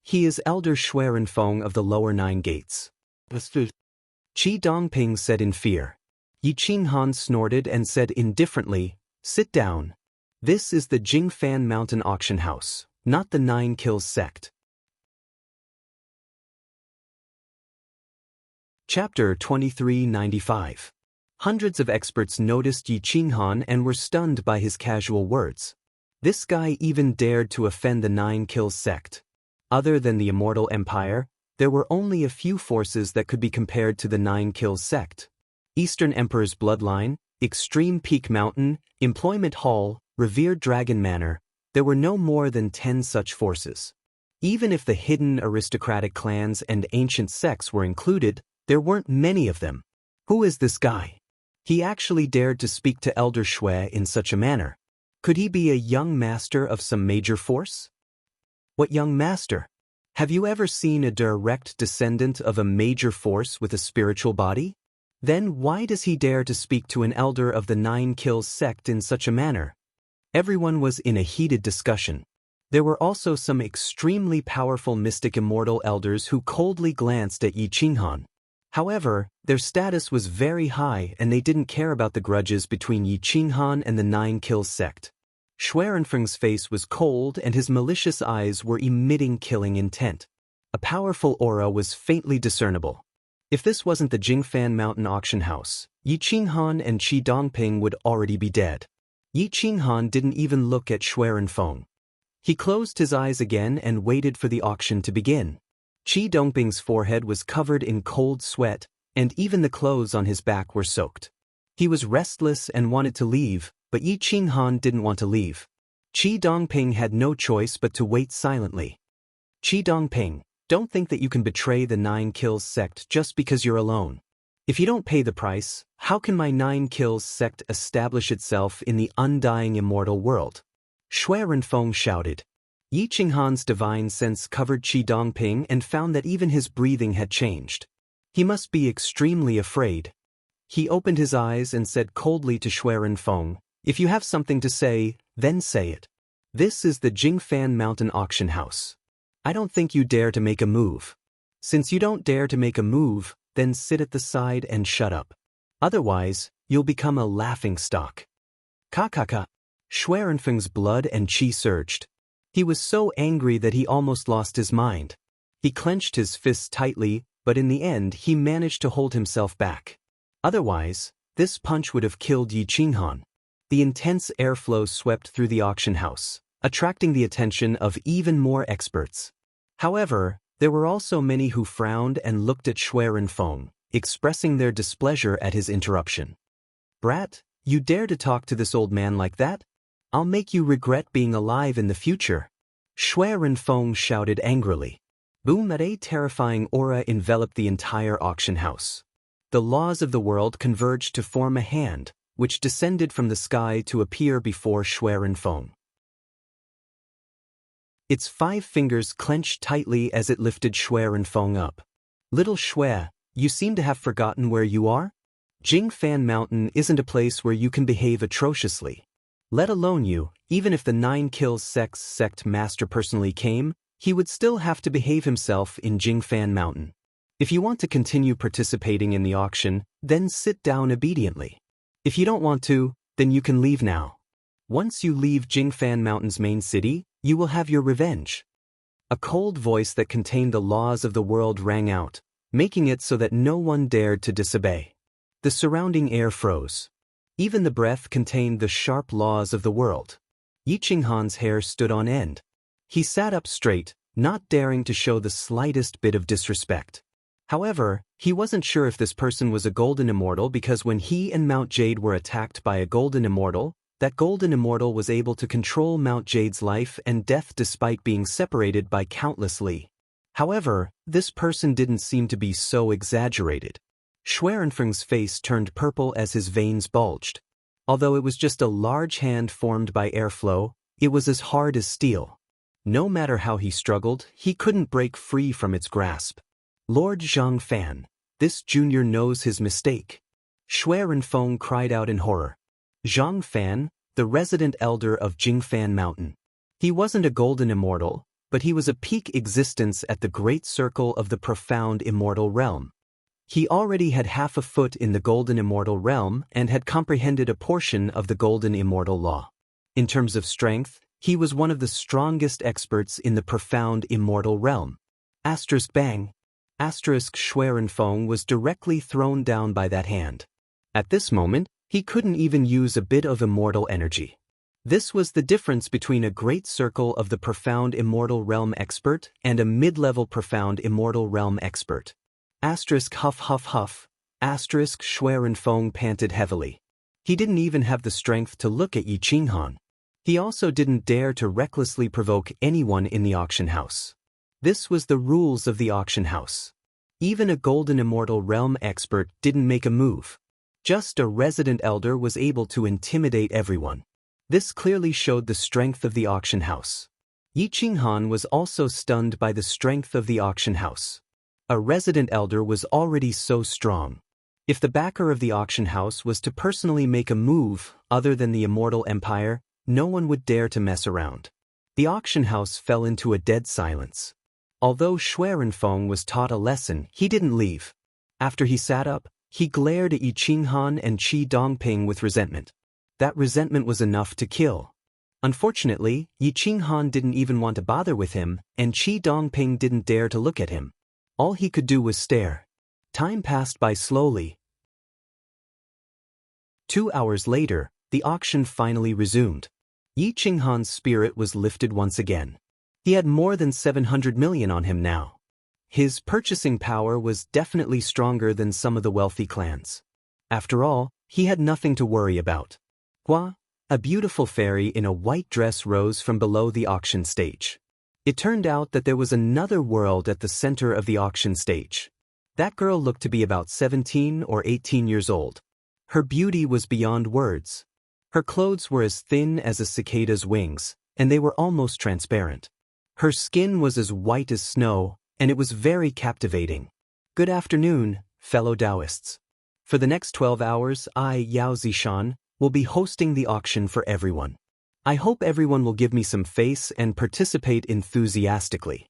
He is Elder Xuerenfeng of the lower 9 gates. Qi Dongping said in fear. Yi Qinghan snorted and said indifferently, "Sit down. This is the Jingfan Mountain Auction House, not the 9 Kills sect." Chapter 2395. Hundreds of experts noticed Yi Qinghan and were stunned by his casual words. This guy even dared to offend the 9 Kills sect. Other than the Immortal Empire, there were only a few forces that could be compared to the 9 Kills sect. Eastern Emperor's Bloodline, Extreme Peak Mountain, Employment Hall, Revered Dragon Manor, there were no more than 10 such forces. Even if the hidden aristocratic clans and ancient sects were included, there weren't many of them. Who is this guy? He actually dared to speak to Elder Xue in such a manner. Could he be a young master of some major force? What young master? Have you ever seen a direct descendant of a major force with a spiritual body? Then why does he dare to speak to an elder of the 9 Kills sect in such a manner? Everyone was in a heated discussion. There were also some extremely powerful mystic immortal elders who coldly glanced at Yi Qinghan. However, their status was very high and they didn't care about the grudges between Yi Qinghan and the 9 Kills sect. Xuerenfeng's face was cold and his malicious eyes were emitting killing intent. A powerful aura was faintly discernible. If this wasn't the Jingfan Mountain Auction House, Yi Qinghan and Qi Dongping would already be dead. Yi Qinghan didn't even look at Xuerenfeng. He closed his eyes again and waited for the auction to begin. Qi Dongping's forehead was covered in cold sweat, and even the clothes on his back were soaked. He was restless and wanted to leave, but Yi Qinghan didn't want to leave. Qi Dongping had no choice but to wait silently. Qi Dongping, don't think that you can betray the 9 Kills sect just because you're alone. If you don't pay the price, how can my 9 Kills sect establish itself in the undying immortal world? Xuerenfeng shouted. Yi Qinghan's divine sense covered Qi Dongping and found that even his breathing had changed. He must be extremely afraid. He opened his eyes and said coldly to Xuerenfeng, "If you have something to say, then say it. This is the Jingfan Mountain Auction House. I don't think you dare to make a move. Since you don't dare to make a move, then sit at the side and shut up. Otherwise, you'll become a laughingstock." Ka. Xuerenfeng's blood and qi surged. He was so angry that he almost lost his mind. He clenched his fists tightly, but in the end he managed to hold himself back. Otherwise, this punch would have killed Yi Qinghan. The intense airflow swept through the auction house, attracting the attention of even more experts. However, there were also many who frowned and looked at Xuerenfeng, expressing their displeasure at his interruption. "Brat, you dare to talk to this old man like that? I'll make you regret being alive in the future." Xuerenfeng shouted angrily. Boom! A terrifying aura enveloped the entire auction house. The laws of the world converged to form a hand, which descended from the sky to appear before Xuerenfeng. Its 5 fingers clenched tightly as it lifted Xuerenfeng up. "Little Xue, you seem to have forgotten where you are? Jingfan Mountain isn't a place where you can behave atrociously. Let alone you, even if the 9 Kills sect master personally came, he would still have to behave himself in Jingfan Mountain. If you want to continue participating in the auction, then sit down obediently. If you don't want to, then you can leave now. Once you leave Jingfan Mountain's main city, you will have your revenge." A cold voice that contained the laws of the world rang out, making it so that no one dared to disobey. The surrounding air froze. Even the breath contained the sharp laws of the world. Yi Qinghan's hair stood on end. He sat up straight, not daring to show the slightest bit of disrespect. However, he wasn't sure if this person was a golden immortal because when he and Mount Jade were attacked by a golden immortal, that golden immortal was able to control Mount Jade's life and death despite being separated by countless li. However, this person didn't seem to be so exaggerated. Schwerenfeng's face turned purple as his veins bulged. Although it was just a large hand formed by airflow, it was as hard as steel. No matter how he struggled, he couldn't break free from its grasp. Lord Zhang Fan, this junior knows his mistake. Schwerenfeng cried out in horror. Zhang Fan, the resident elder of Jingfan Mountain. He wasn't a golden immortal, but he was a peak existence at the great circle of the profound immortal realm. He already had half a foot in the golden immortal realm and had comprehended a portion of the golden immortal law. In terms of strength, he was one of the strongest experts in the profound immortal realm. Bang. Schwerenfeng was directly thrown down by that hand. At this moment, he couldn't even use a bit of immortal energy. This was the difference between a great circle of the profound immortal realm expert and a mid-level profound immortal realm expert. Huff. Schwerenfeng panted heavily. He didn't even have the strength to look at Yi Qinghan. He also didn't dare to recklessly provoke anyone in the auction house. This was the rules of the auction house. Even a golden immortal realm expert didn't make a move. Just a resident elder was able to intimidate everyone. This clearly showed the strength of the auction house. Yi Qinghan was also stunned by the strength of the auction house. A resident elder was already so strong. If the backer of the auction house was to personally make a move other than the immortal empire, no one would dare to mess around. The auction house fell into a dead silence. Although Schwerenfeng was taught a lesson, he didn't leave. After he sat up, he glared at Yi Qinghan and Qi Dongping with resentment. That resentment was enough to kill. Unfortunately, Yi Qinghan didn't even want to bother with him, and Qi Dongping didn't dare to look at him. All he could do was stare. Time passed by slowly. 2 hours later, the auction finally resumed. Yi Qinghan's spirit was lifted once again. He had more than 700 million on him now. His purchasing power was definitely stronger than some of the wealthy clans. After all, he had nothing to worry about. Hua, a beautiful fairy in a white dress rose from below the auction stage. It turned out that there was another world at the center of the auction stage. That girl looked to be about 17 or 18 years old. Her beauty was beyond words. Her clothes were as thin as a cicada's wings, and they were almost transparent. Her skin was as white as snow, and it was very captivating. Good afternoon, fellow Taoists. For the next 12 hours, I, Yao Zishan, will be hosting the auction for everyone. I hope everyone will give me some face and participate enthusiastically.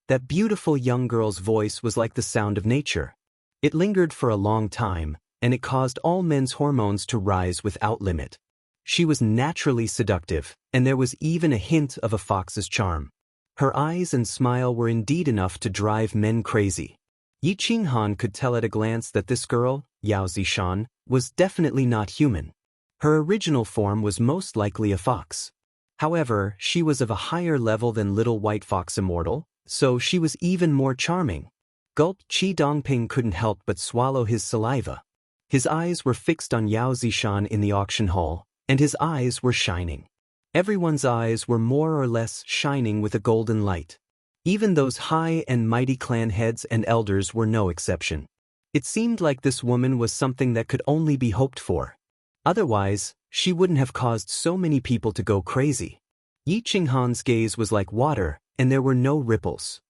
That beautiful young girl's voice was like the sound of nature. It lingered for a long time, and it caused all men's hormones to rise without limit. She was naturally seductive, and there was even a hint of a fox's charm. Her eyes and smile were indeed enough to drive men crazy. Yi Qinghan could tell at a glance that this girl, Yao Zishan, was definitely not human. Her original form was most likely a fox. However, she was of a higher level than Little White Fox Immortal, so she was even more charming. Gulp. Qi Dongping couldn't help but swallow his saliva. His eyes were fixed on Yao Zishan in the auction hall, and his eyes were shining. Everyone's eyes were more or less shining with a golden light. Even those high and mighty clan heads and elders were no exception. It seemed like this woman was something that could only be hoped for. Otherwise, she wouldn't have caused so many people to go crazy. Yi Qinghan's gaze was like water, and there were no ripples.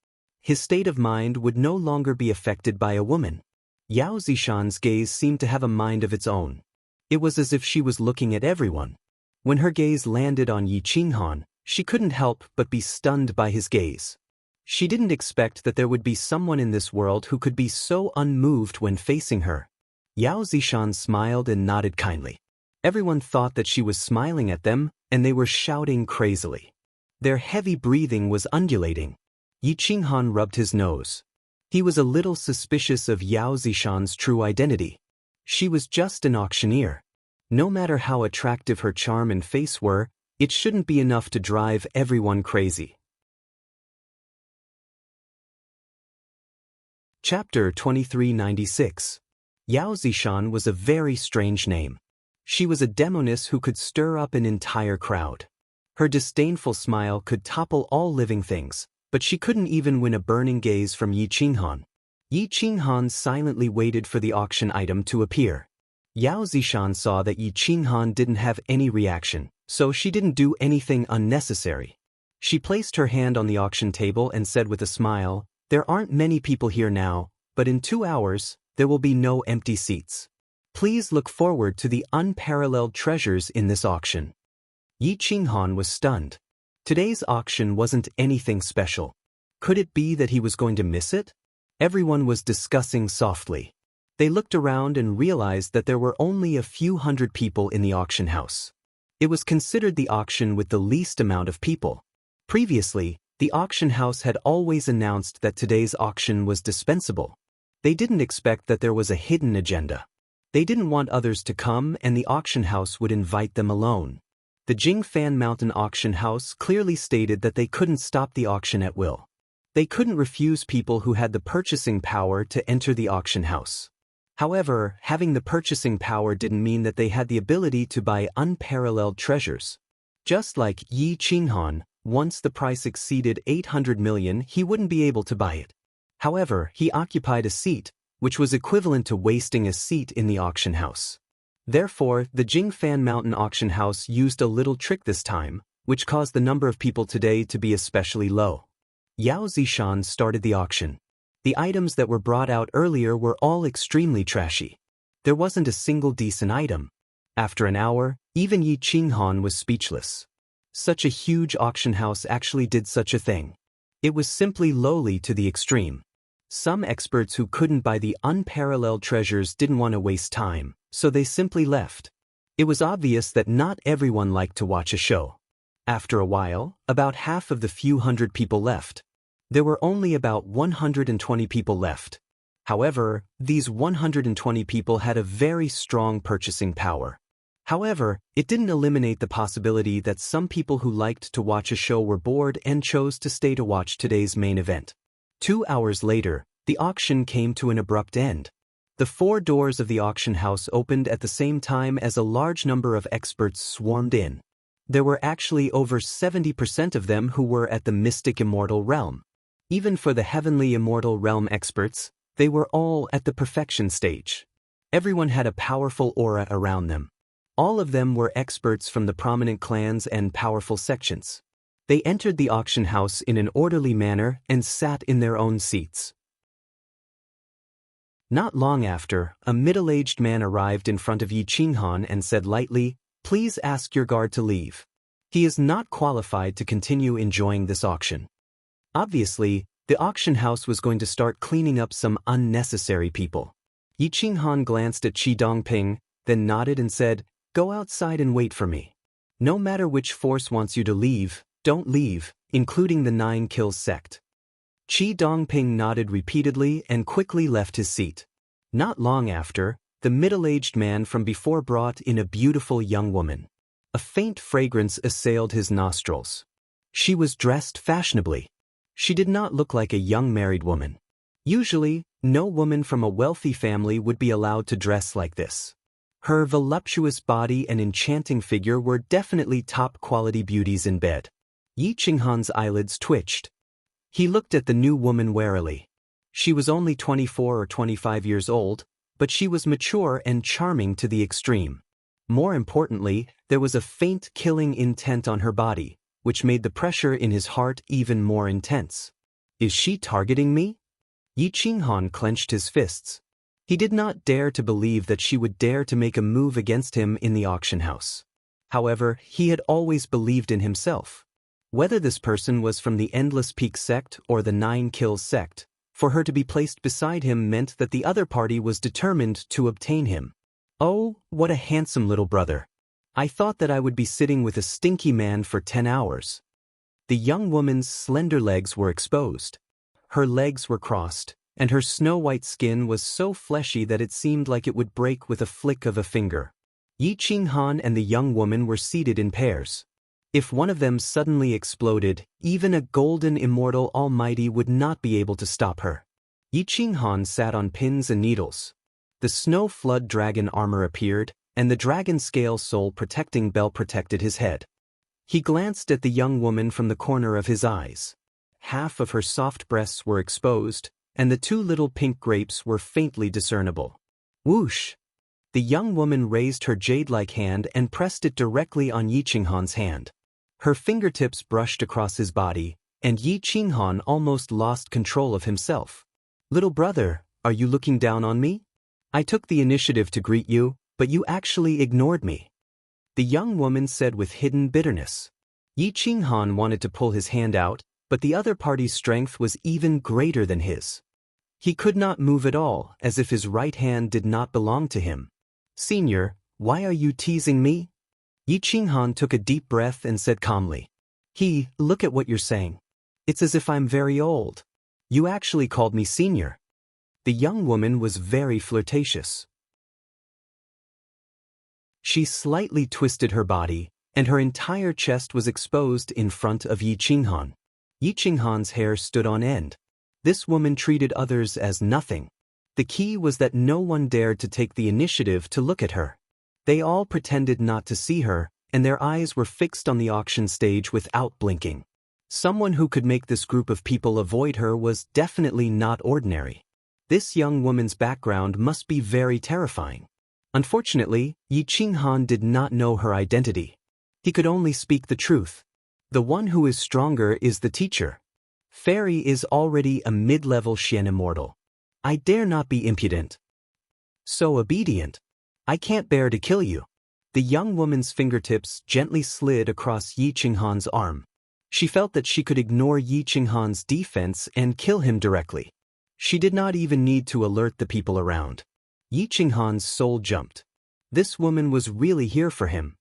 His state of mind would no longer be affected by a woman. Yao Zishan's gaze seemed to have a mind of its own. It was as if she was looking at everyone. When her gaze landed on Yi Qinghan, she couldn't help but be stunned by his gaze. She didn't expect that there would be someone in this world who could be so unmoved when facing her. Yao Zishan smiled and nodded kindly. Everyone thought that she was smiling at them, and they were shouting crazily. Their heavy breathing was undulating. Yi Qinghan rubbed his nose. He was a little suspicious of Yao Zishan's true identity. She was just an auctioneer. No matter how attractive her charm and face were, it shouldn't be enough to drive everyone crazy. Chapter 2396. Yao Zishan was a very strange name. She was a demoness who could stir up an entire crowd. Her disdainful smile could topple all living things, but she couldn't even win a burning gaze from Yi Qinghan. Yi Qinghan silently waited for the auction item to appear. Yao Zishan saw that Yi Qinghan didn't have any reaction, so she didn't do anything unnecessary. She placed her hand on the auction table and said with a smile, "There aren't many people here now, but in 2 hours, there will be no empty seats. Please look forward to the unparalleled treasures in this auction." Yi Qinghan was stunned. Today's auction wasn't anything special. Could it be that he was going to miss it? Everyone was discussing softly. They looked around and realized that there were only a few hundred people in the auction house. It was considered the auction with the least amount of people. Previously, the auction house had always announced that today's auction was dispensable. They didn't expect that there was a hidden agenda. They didn't want others to come, and the auction house would invite them alone. The Jingfan Mountain Auction House clearly stated that they couldn't stop the auction at will. They couldn't refuse people who had the purchasing power to enter the auction house. However, having the purchasing power didn't mean that they had the ability to buy unparalleled treasures. Just like Yi Qinghan, once the price exceeded 800 million, he wouldn't be able to buy it. However, he occupied a seat, which was equivalent to wasting a seat in the auction house. Therefore, the Jingfan Mountain Auction House used a little trick this time, which caused the number of people today to be especially low. Yao Zishan started the auction. The items that were brought out earlier were all extremely trashy. There wasn't a single decent item. After an hour, even Yi Qinghan was speechless. Such a huge auction house actually did such a thing. It was simply lowly to the extreme. Some experts who couldn't buy the unparalleled treasures didn't want to waste time, so they simply left. It was obvious that not everyone liked to watch a show. After a while, about half of the few hundred people left. There were only about 120 people left. However, these 120 people had a very strong purchasing power. However, it didn't eliminate the possibility that some people who liked to watch a show were bored and chose to stay to watch today's main event. 2 hours later, the auction came to an abrupt end. The 4 doors of the auction house opened at the same time as a large number of experts swarmed in. There were actually over 70% of them who were at the mystic immortal realm. Even for the heavenly immortal realm experts, they were all at the perfection stage. Everyone had a powerful aura around them. All of them were experts from the prominent clans and powerful sections. They entered the auction house in an orderly manner and sat in their own seats. Not long after, a middle-aged man arrived in front of Yi Qinghan and said lightly, "Please ask your guard to leave. He is not qualified to continue enjoying this auction." Obviously, the auction house was going to start cleaning up some unnecessary people. Yi Qinghan glanced at Qi Dongping, then nodded and said, "Go outside and wait for me. No matter which force wants you to leave, don't leave, including the 9 Kills sect." Qi Dongping nodded repeatedly and quickly left his seat. Not long after, the middle-aged man from before brought in a beautiful young woman. A faint fragrance assailed his nostrils. She was dressed fashionably. She did not look like a young married woman. Usually, no woman from a wealthy family would be allowed to dress like this. Her voluptuous body and enchanting figure were definitely top-quality beauties in bed. Yi Qinghan's eyelids twitched. He looked at the new woman warily. She was only 24 or 25 years old, but she was mature and charming to the extreme. More importantly, there was a faint killing intent on her body, which made the pressure in his heart even more intense. Is she targeting me? Yi Qinghan clenched his fists. He did not dare to believe that she would dare to make a move against him in the auction house. However, he had always believed in himself. Whether this person was from the Endless Peak sect or the 9 Kills sect, for her to be placed beside him meant that the other party was determined to obtain him. Oh, what a handsome little brother. I thought that I would be sitting with a stinky man for 10 hours. The young woman's slender legs were exposed. Her legs were crossed, and her snow-white skin was so fleshy that it seemed like it would break with a flick of a finger. Yi Qinghan and the young woman were seated in pairs. If one of them suddenly exploded, even a golden immortal almighty would not be able to stop her. Yi Qinghan sat on pins and needles. The snow flood dragon armor appeared, and the dragon scale soul protecting bell protected his head. He glanced at the young woman from the corner of his eyes. Half of her soft breasts were exposed, and the two little pink grapes were faintly discernible. Whoosh! The young woman raised her jade-like hand and pressed it directly on Yi Qinghan's hand. Her fingertips brushed across his body, and Yi Qinghan almost lost control of himself. "Little brother, are you looking down on me? I took the initiative to greet you, but you actually ignored me," the young woman said with hidden bitterness. Yi Qinghan wanted to pull his hand out, but the other party's strength was even greater than his. He could not move at all, as if his right hand did not belong to him. "Senior, why are you teasing me?" Yi Qinghan took a deep breath and said calmly. Look at what you're saying. It's as if I'm very old. You actually called me senior." The young woman was very flirtatious. She slightly twisted her body, and her entire chest was exposed in front of Yi Qinghan. Yi Qinghan's hair stood on end. This woman treated others as nothing. The key was that no one dared to take the initiative to look at her. They all pretended not to see her, and their eyes were fixed on the auction stage without blinking. Someone who could make this group of people avoid her was definitely not ordinary. This young woman's background must be very terrifying. Unfortunately, Yi Qinghan did not know her identity. He could only speak the truth. The one who is stronger is the teacher. Fairy is already a mid-level Xian immortal. I dare not be impudent. So obedient. I can't bear to kill you. The young woman's fingertips gently slid across Yi Qinghan's arm. She felt that she could ignore Yi Qinghan's defense and kill him directly. She did not even need to alert the people around. Yi Qinghan's soul jumped. This woman was really here for him.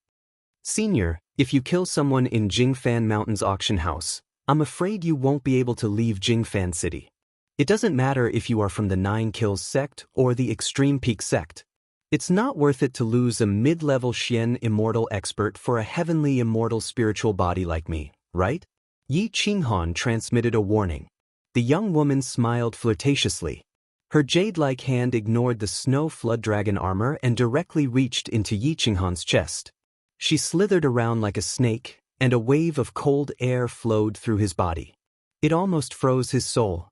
"Senior, if you kill someone in Jingfan Mountain's auction house, I'm afraid you won't be able to leave Jingfan City. It doesn't matter if you are from the 9 Kills sect or the Extreme Peak sect. It's not worth it to lose a mid-level Xian immortal expert for a heavenly immortal spiritual body like me, right?" Yi Qinghan transmitted a warning. The young woman smiled flirtatiously. Her jade-like hand ignored the snow flood dragon armor and directly reached into Yi Qinghan's chest. She slithered around like a snake, and a wave of cold air flowed through his body. It almost froze his soul.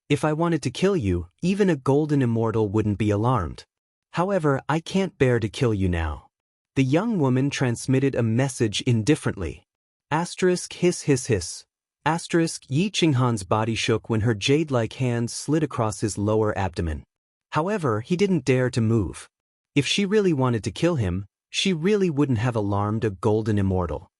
"If I wanted to kill you, even a golden immortal wouldn't be alarmed. However, I can't bear to kill you now." The young woman transmitted a message indifferently. Asterisk hiss hiss hiss. Asterisk Yi Qinghan's body shook when her jade-like hand slid across his lower abdomen. However, he didn't dare to move. If she really wanted to kill him, she really wouldn't have alarmed a golden immortal.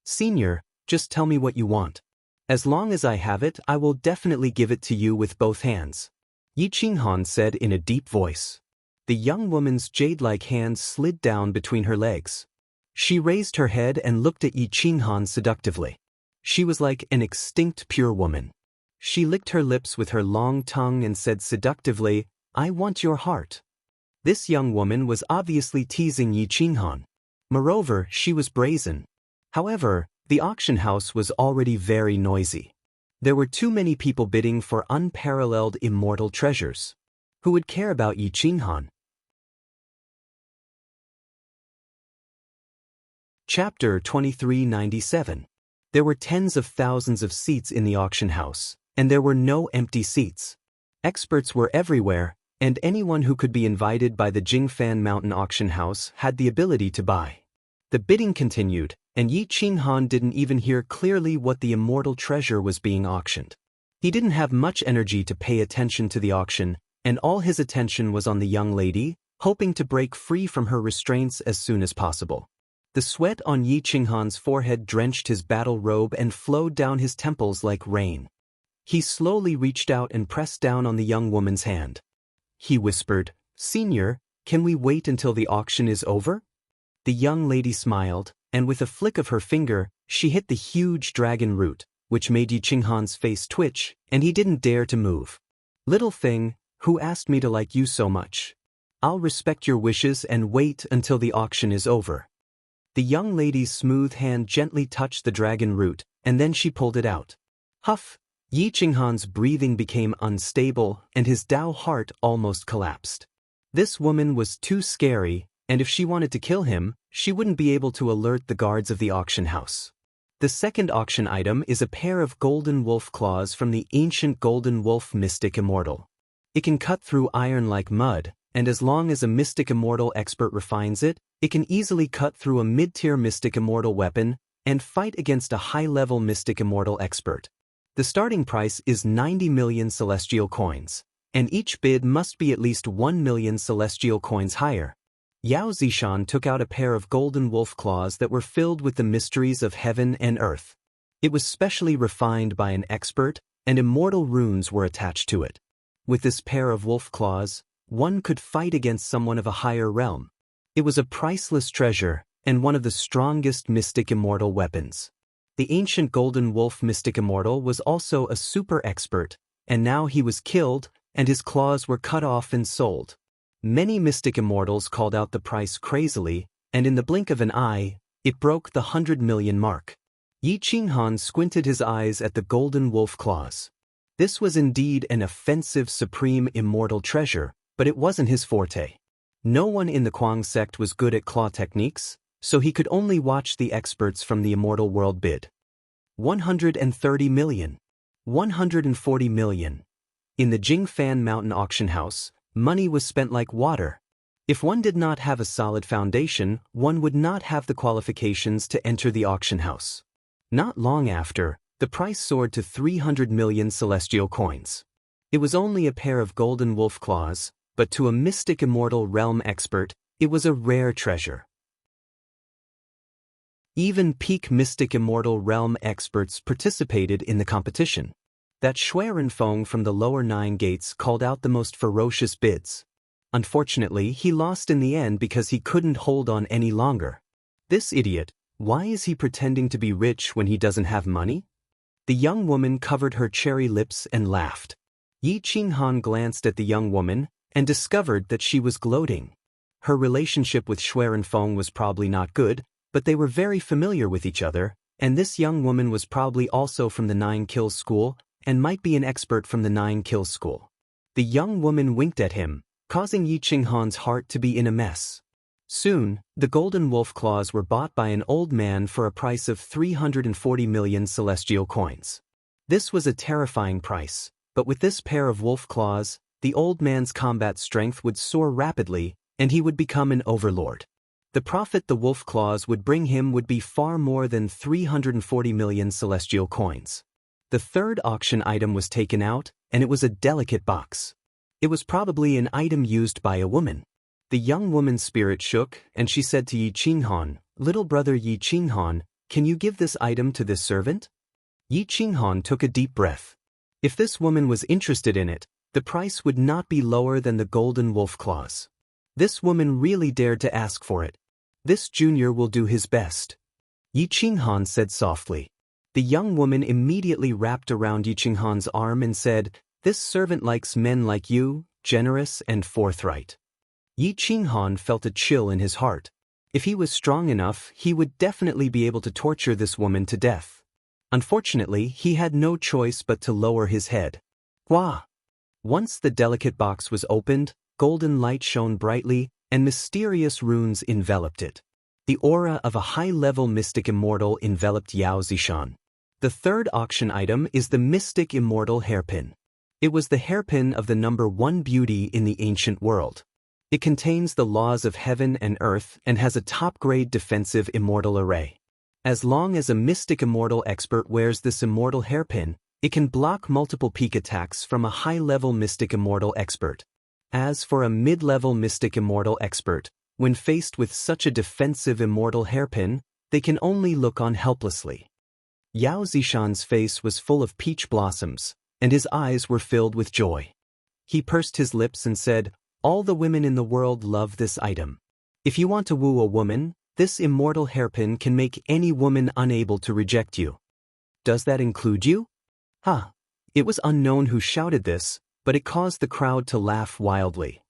"Senior, just tell me what you want. As long as I have it, I will definitely give it to you with both hands," Yi Qinghan said in a deep voice. The young woman's jade-like hand slid down between her legs. She raised her head and looked at Yi Qinghan seductively. She was like an extinct pure woman. She licked her lips with her long tongue and said seductively, "I want your heart." This young woman was obviously teasing Yi Qinghan. Moreover, she was brazen. However, the auction house was already very noisy. There were too many people bidding for unparalleled immortal treasures. Who would care about Yi Qinghan? Chapter 2397. There were tens of thousands of seats in the auction house, and there were no empty seats. Experts were everywhere, and anyone who could be invited by the Jingfan Mountain auction house had the ability to buy. The bidding continued, and Yi Qinghan didn't even hear clearly what the immortal treasure was being auctioned. He didn't have much energy to pay attention to the auction, and all his attention was on the young lady, hoping to break free from her restraints as soon as possible. The sweat on Yi Qinghan's forehead drenched his battle robe and flowed down his temples like rain. He slowly reached out and pressed down on the young woman's hand. He whispered, "Senior, can we wait until the auction is over?" The young lady smiled, and with a flick of her finger, she hit the huge dragon root, which made Yi Qinghan's face twitch, and he didn't dare to move. "Little thing, who asked me to like you so much? I'll respect your wishes and wait until the auction is over." The young lady's smooth hand gently touched the dragon root, and then she pulled it out. Huff! Yi Qinghan's breathing became unstable and his Dao heart almost collapsed. This woman was too scary, and if she wanted to kill him, she wouldn't be able to alert the guards of the auction house. The second auction item is a pair of golden wolf claws from the ancient golden wolf mystic immortal. It can cut through iron like mud, and as long as a mystic immortal expert refines it, it can easily cut through a mid-tier mystic immortal weapon and fight against a high-level mystic immortal expert. The starting price is 90 million celestial coins, and each bid must be at least 1 million celestial coins higher. Yao Zishan took out a pair of golden wolf claws that were filled with the mysteries of heaven and earth. It was specially refined by an expert, and immortal runes were attached to it. With this pair of wolf claws, one could fight against someone of a higher realm. It was a priceless treasure, and one of the strongest mystic immortal weapons. The ancient golden wolf mystic immortal was also a super expert, and now he was killed, and his claws were cut off and sold. Many mystic immortals called out the price crazily, and in the blink of an eye, it broke the 100 million mark. Yi Qinghan squinted his eyes at the golden wolf claws. This was indeed an offensive supreme immortal treasure, but it wasn't his forte. No one in the Kuang sect was good at claw techniques, so he could only watch the experts from the immortal world bid. 130 million. 140 million. In the Jingfan Mountain auction house, money was spent like water. If one did not have a solid foundation, one would not have the qualifications to enter the auction house. Not long after, the price soared to 300 million celestial coins. It was only a pair of golden wolf claws, but to a mystic immortal realm expert, it was a rare treasure. Even peak mystic immortal realm experts participated in the competition. That Xuerenfeng from the lower 9 gates called out the most ferocious bids. Unfortunately, he lost in the end because he couldn't hold on any longer. This idiot, why is he pretending to be rich when he doesn't have money? The young woman covered her cherry lips and laughed. Yi Qinghan glanced at the young woman and discovered that she was gloating. Her relationship with Xuerenfeng was probably not good, but they were very familiar with each other, and this young woman was probably also from the 9 Kills school and might be an expert from the 9 Kills school. The young woman winked at him, causing Yi Qinghan's heart to be in a mess. Soon, the golden wolf claws were bought by an old man for a price of 340 million celestial coins. This was a terrifying price, but with this pair of wolf claws, the old man's combat strength would soar rapidly, and he would become an overlord. The profit the wolf claws would bring him would be far more than 340 million celestial coins. The third auction item was taken out, and it was a delicate box. It was probably an item used by a woman. The young woman's spirit shook, and she said to Yi Qinghan, "Little brother Yi Qinghan, can you give this item to this servant?" Yi Qinghan took a deep breath. If this woman was interested in it, the price would not be lower than the golden wolf claws. This woman really dared to ask for it. This junior will do his best. Yi Qinghan said softly. The young woman immediately wrapped around Yi Qinghan's arm and said, "This servant likes men like you, generous and forthright." Yi Qinghan felt a chill in his heart. If he was strong enough, he would definitely be able to torture this woman to death. Unfortunately, he had no choice but to lower his head. Wah! Once the delicate box was opened, golden light shone brightly, and mysterious runes enveloped it. The aura of a high-level mystic immortal enveloped Yao Zishan. The third auction item is the mystic immortal hairpin. It was the hairpin of the number 1 beauty in the ancient world. It contains the laws of heaven and earth and has a top-grade defensive immortal array. As long as a mystic immortal expert wears this immortal hairpin, it can block multiple peak attacks from a high-level mystic immortal expert. As for a mid-level mystic immortal expert, when faced with such a defensive immortal hairpin, they can only look on helplessly. Yao Zishan's face was full of peach blossoms, and his eyes were filled with joy. He pursed his lips and said, "All the women in the world love this item. If you want to woo a woman, this immortal hairpin can make any woman unable to reject you." "Does that include you?" "Ha!" It was unknown who shouted this, but it caused the crowd to laugh wildly.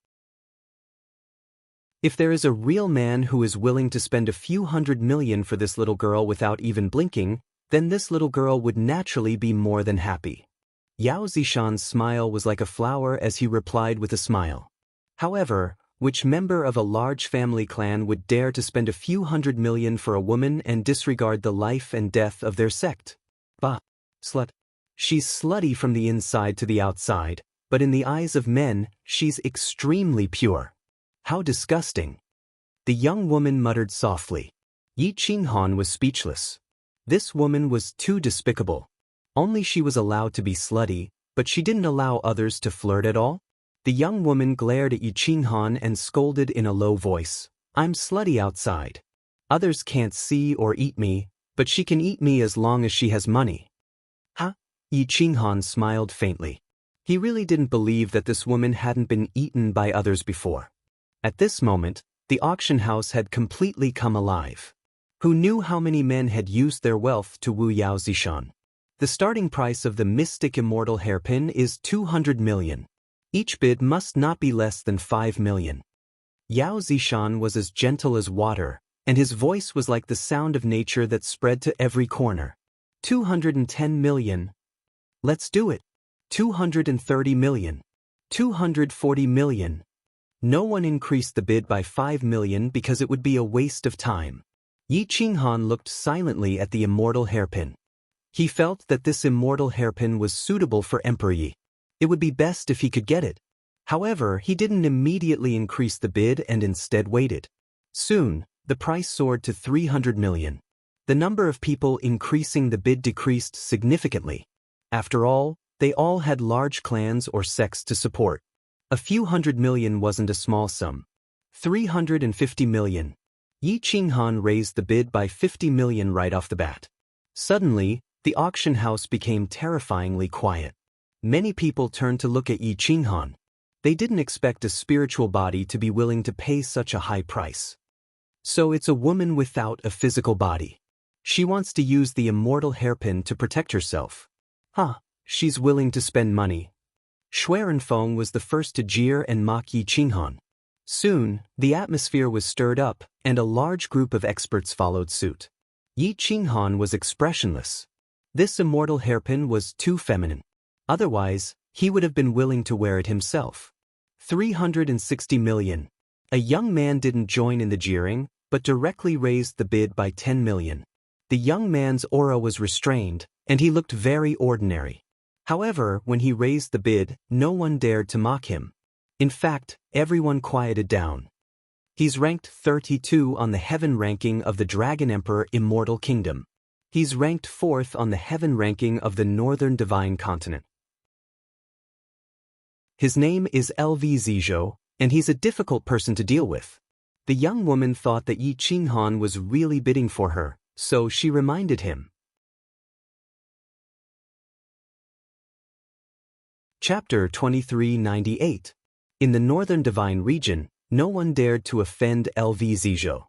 If there is a real man who is willing to spend a few 100 million for this little girl without even blinking, then this little girl would naturally be more than happy. Yao Zishan's smile was like a flower as he replied with a smile. However, which member of a large family clan would dare to spend a few $100 million for a woman and disregard the life and death of their sect? Bah! Slut. She's slutty from the inside to the outside, but in the eyes of men, she's extremely pure. How disgusting. The young woman muttered softly. Yi Qinghan was speechless. This woman was too despicable. Only she was allowed to be slutty, but she didn't allow others to flirt at all? The young woman glared at Yi Qinghan and scolded in a low voice. I'm slutty outside. Others can't see or eat me, but she can eat me as long as she has money. Huh? Yi Qinghan smiled faintly. He really didn't believe that this woman hadn't been eaten by others before. At this moment, the auction house had completely come alive. Who knew how many men had used their wealth to woo Yao Zishan? The starting price of the mystic immortal hairpin is 200 million. Each bid must not be less than 5 million. Yao Zishan was as gentle as water, and his voice was like the sound of nature that spread to every corner. 210 million. Let's do it. 230 million. 240 million. No one increased the bid by 5 million because it would be a waste of time. Yi Qinghan looked silently at the immortal hairpin. He felt that this immortal hairpin was suitable for Emperor Yi. It would be best if he could get it. However, he didn't immediately increase the bid and instead waited. Soon, the price soared to 300 million. The number of people increasing the bid decreased significantly. After all, they all had large clans or sects to support. A few 100 million wasn't a small sum. 350 million. Yi Qinghan raised the bid by 50 million right off the bat. Suddenly, the auction house became terrifyingly quiet. Many people turned to look at Yi Qinghan. They didn't expect a spiritual body to be willing to pay such a high price. So it's a woman without a physical body. She wants to use the immortal hairpin to protect herself. Huh, she's willing to spend money. Xuerenfeng was the first to jeer and mock Yi Qinghan. Soon, the atmosphere was stirred up, and a large group of experts followed suit. Yi Qinghan was expressionless. This immortal hairpin was too feminine. Otherwise, he would have been willing to wear it himself. 360 million. A young man didn't join in the jeering, but directly raised the bid by 10 million. The young man's aura was restrained, and he looked very ordinary. However, when he raised the bid, no one dared to mock him. In fact, everyone quieted down. He's ranked 32 on the heaven ranking of the Dragon Emperor Immortal Kingdom. He's ranked 4th on the heaven ranking of the Northern Divine Continent. His name is LV Zizhou, and he's a difficult person to deal with. The young woman thought that Yi Qinghan was really bidding for her, so she reminded him. Chapter 2398. In the Northern Divine Region, no one dared to offend LV Zizhou.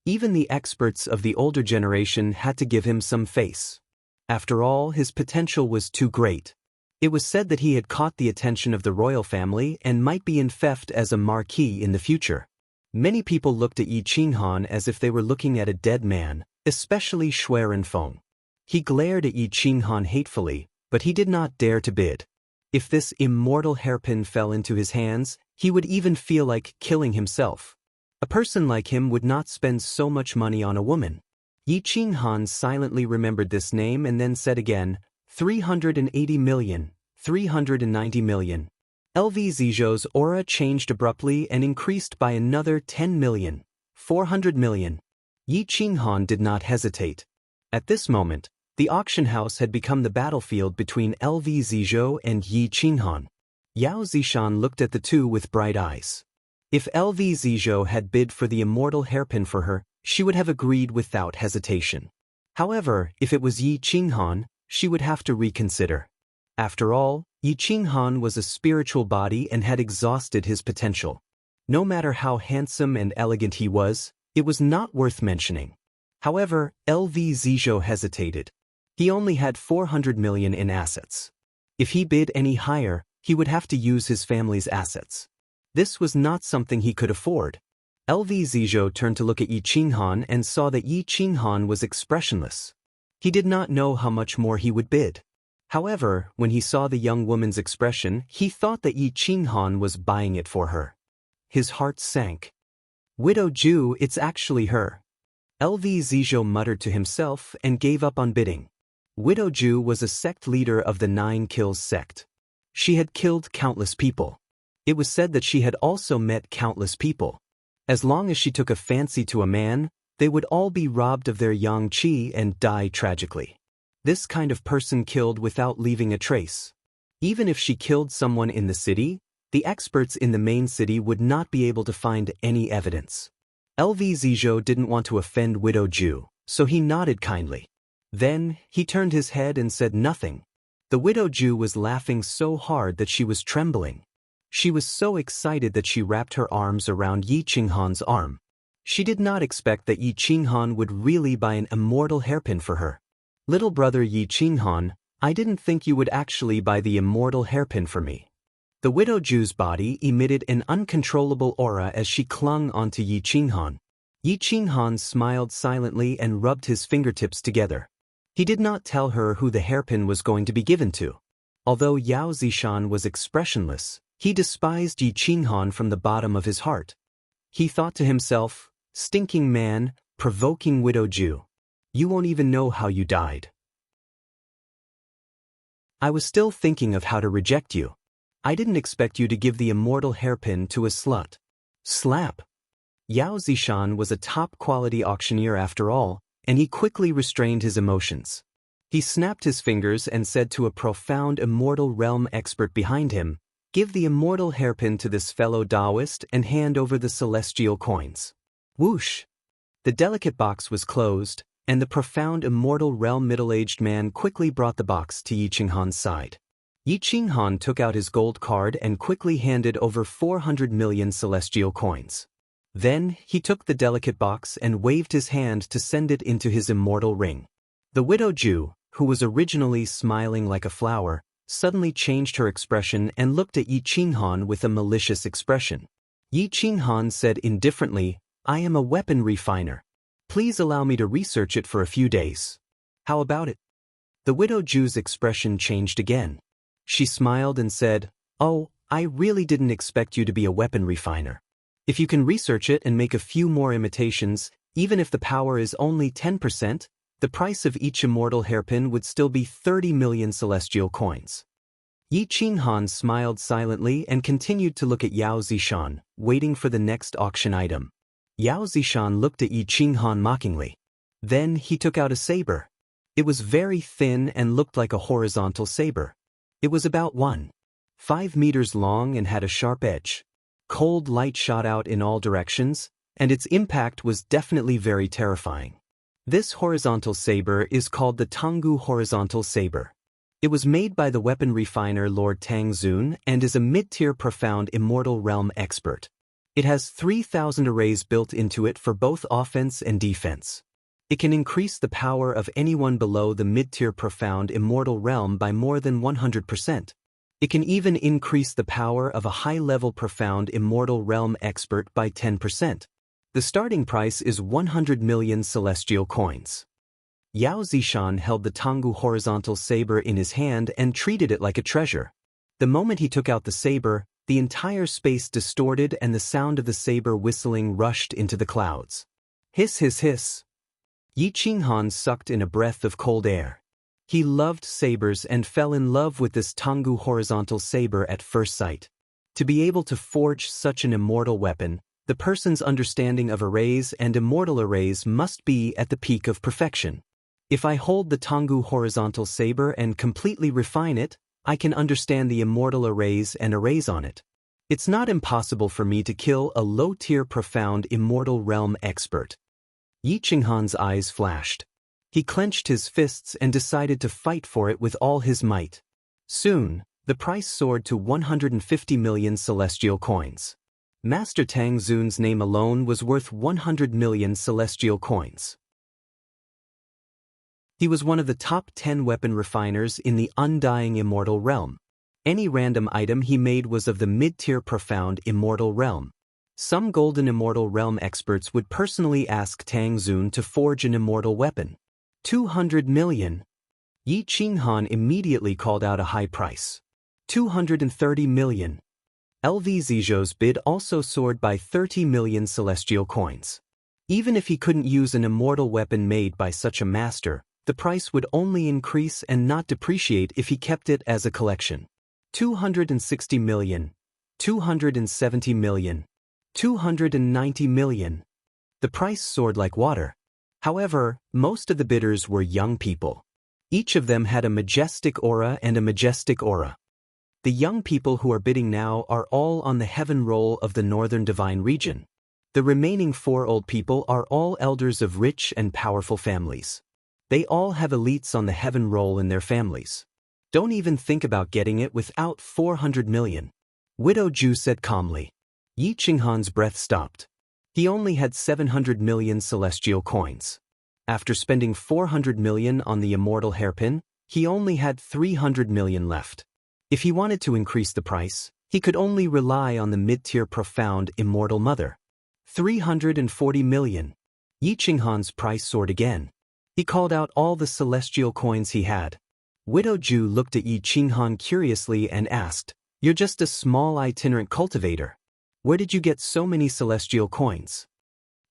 Even the experts of the older generation had to give him some face. After all, his potential was too great. It was said that he had caught the attention of the royal family and might be in theft as a marquis in the future. Many people looked at Yi Qinghan as if they were looking at a dead man, especially Xuerenfeng. He glared at Yi Qinghan hatefully, but he did not dare to bid. If this immortal hairpin fell into his hands, he would even feel like killing himself. A person like him would not spend so much money on a woman. Yi Qinghan silently remembered this name and then said again, 380 million, 390 million. LV Zizhou's aura changed abruptly and increased by another 10 million, 400 million. Yi Qinghan did not hesitate. At this moment, the auction house had become the battlefield between LV Zizhou and Yi Qinghan. Yao Zishan looked at the two with bright eyes. If LV Zizhou had bid for the immortal hairpin for her, she would have agreed without hesitation. However, if it was Yi Qinghan, she would have to reconsider. After all, Yi Qinghan was a spiritual body and had exhausted his potential. No matter how handsome and elegant he was, it was not worth mentioning. However, LV Zizhou hesitated. He only had 400 million in assets. If he bid any higher, he would have to use his family's assets. This was not something he could afford. LV Zizhou turned to look at Yi Qinghan and saw that Yi Qinghan was expressionless. He did not know how much more he would bid. However, when he saw the young woman's expression, he thought that Yi Qinghan was buying it for her. His heart sank. Widow Ju, it's actually her. LV Zizhou muttered to himself and gave up on bidding. Widow Ju was a sect leader of the 9 Kills sect. She had killed countless people. It was said that she had also met countless people. As long as she took a fancy to a man, they would all be robbed of their yang qi and die tragically. This kind of person killed without leaving a trace. Even if she killed someone in the city, the experts in the main city would not be able to find any evidence. LV Zizhou didn't want to offend Widow Ju, so he nodded kindly. Then, he turned his head and said nothing. The Widow Ju was laughing so hard that she was trembling. She was so excited that she wrapped her arms around Yi Qinghan's arm. She did not expect that Yi Qinghan would really buy an immortal hairpin for her. Little brother Yi Qinghan, I didn't think you would actually buy the immortal hairpin for me. The Widow Ju's body emitted an uncontrollable aura as she clung onto Yi Qinghan. Yi Qinghan smiled silently and rubbed his fingertips together. He did not tell her who the hairpin was going to be given to. Although Yao Zishan was expressionless, he despised Yi Qinghan from the bottom of his heart. He thought to himself, stinking man, provoking Widow Ju. You won't even know how you died. I was still thinking of how to reject you. I didn't expect you to give the immortal hairpin to a slut. Slap. Yao Zishan was a top-quality auctioneer after all, and he quickly restrained his emotions. He snapped his fingers and said to a profound immortal realm expert behind him, give the immortal hairpin to this fellow Taoist and hand over the celestial coins. Whoosh! The delicate box was closed, and the profound immortal realm middle-aged man quickly brought the box to Yi Qinghan's side. Yi Qinghan took out his gold card and quickly handed over 400 million celestial coins. Then, he took the delicate box and waved his hand to send it into his immortal ring. The Widow Ju, who was originally smiling like a flower, suddenly changed her expression and looked at Yi Qinghan with a malicious expression. Yi Qinghan said indifferently, I am a weapon refiner. Please allow me to research it for a few days. How about it? The Widow Ju's expression changed again. She smiled and said, oh, I really didn't expect you to be a weapon refiner. If you can research it and make a few more imitations, even if the power is only 10%, the price of each immortal hairpin would still be 30 million celestial coins. Yi Qinghan smiled silently and continued to look at Yao Zishan, waiting for the next auction item. Yao Zishan looked at Yi Qinghan mockingly. Then he took out a saber. It was very thin and looked like a horizontal saber. It was about 1.5 meters long and had a sharp edge. Cold light shot out in all directions, and its impact was definitely very terrifying. This horizontal saber is called the Tonggu horizontal saber. It was made by the weapon refiner Lord Tang Zun and is a mid-tier profound immortal realm expert. It has 3,000 arrays built into it for both offense and defense. It can increase the power of anyone below the mid-tier profound immortal realm by more than 100%. It can even increase the power of a high-level profound immortal realm expert by 10%. The starting price is 100 million celestial coins. Yao Zishan held the Tonggu horizontal saber in his hand and treated it like a treasure. The moment he took out the saber, the entire space distorted and the sound of the saber whistling rushed into the clouds. Hiss hiss hiss. Yi Qinghan sucked in a breath of cold air. He loved sabers and fell in love with this Tonggu horizontal saber at first sight. To be able to forge such an immortal weapon, the person's understanding of arrays and immortal arrays must be at the peak of perfection. If I hold the Tonggu horizontal saber and completely refine it, I can understand the immortal arrays and arrays on it. It's not impossible for me to kill a low-tier profound immortal realm expert. Yi Qinghan's eyes flashed. He clenched his fists and decided to fight for it with all his might. Soon, the price soared to 150 million celestial coins. Master Tang Zun's name alone was worth 100 million celestial coins. He was one of the top 10 weapon refiners in the undying immortal realm. Any random item he made was of the mid-tier profound immortal realm. Some golden immortal realm experts would personally ask Tang Zun to forge an immortal weapon. 200 million. Yi Qinghan immediately called out a high price. 230 million. LV Zizhou's bid also soared by 30 million celestial coins. Even if he couldn't use an immortal weapon made by such a master, the price would only increase and not depreciate if he kept it as a collection. 260 million. 270 million. 290 million. The price soared like water. However, most of the bidders were young people. Each of them had a majestic aura and a majestic aura. The young people who are bidding now are all on the heaven roll of the Northern Divine region. The remaining 4 old people are all elders of rich and powerful families. They all have elites on the heaven roll in their families. Don't even think about getting it without 400 million. Widow Ju said calmly. Yi Qinghan's breath stopped. He only had 700 million celestial coins. After spending 400 million on the immortal hairpin, he only had 300 million left. If he wanted to increase the price, he could only rely on the mid-tier profound immortal mother. 340 million. Yi Qinghan's price soared again. He called out all the celestial coins he had. Widow Ju looked at Yi Qinghan curiously and asked, "You're just a small itinerant cultivator. Where did you get so many celestial coins?"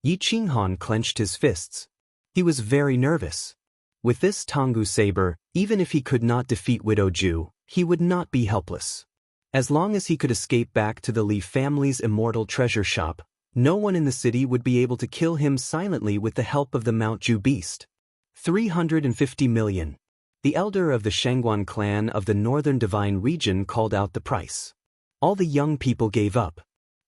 Yi Qinghan clenched his fists. He was very nervous. With this Tonggu saber, even if he could not defeat Widow Ju, he would not be helpless. As long as he could escape back to the Li family's immortal treasure shop, no one in the city would be able to kill him silently with the help of the Mount Ju beast. 350 million. The elder of the Shangguan clan of the Northern Divine region called out the price. All the young people gave up.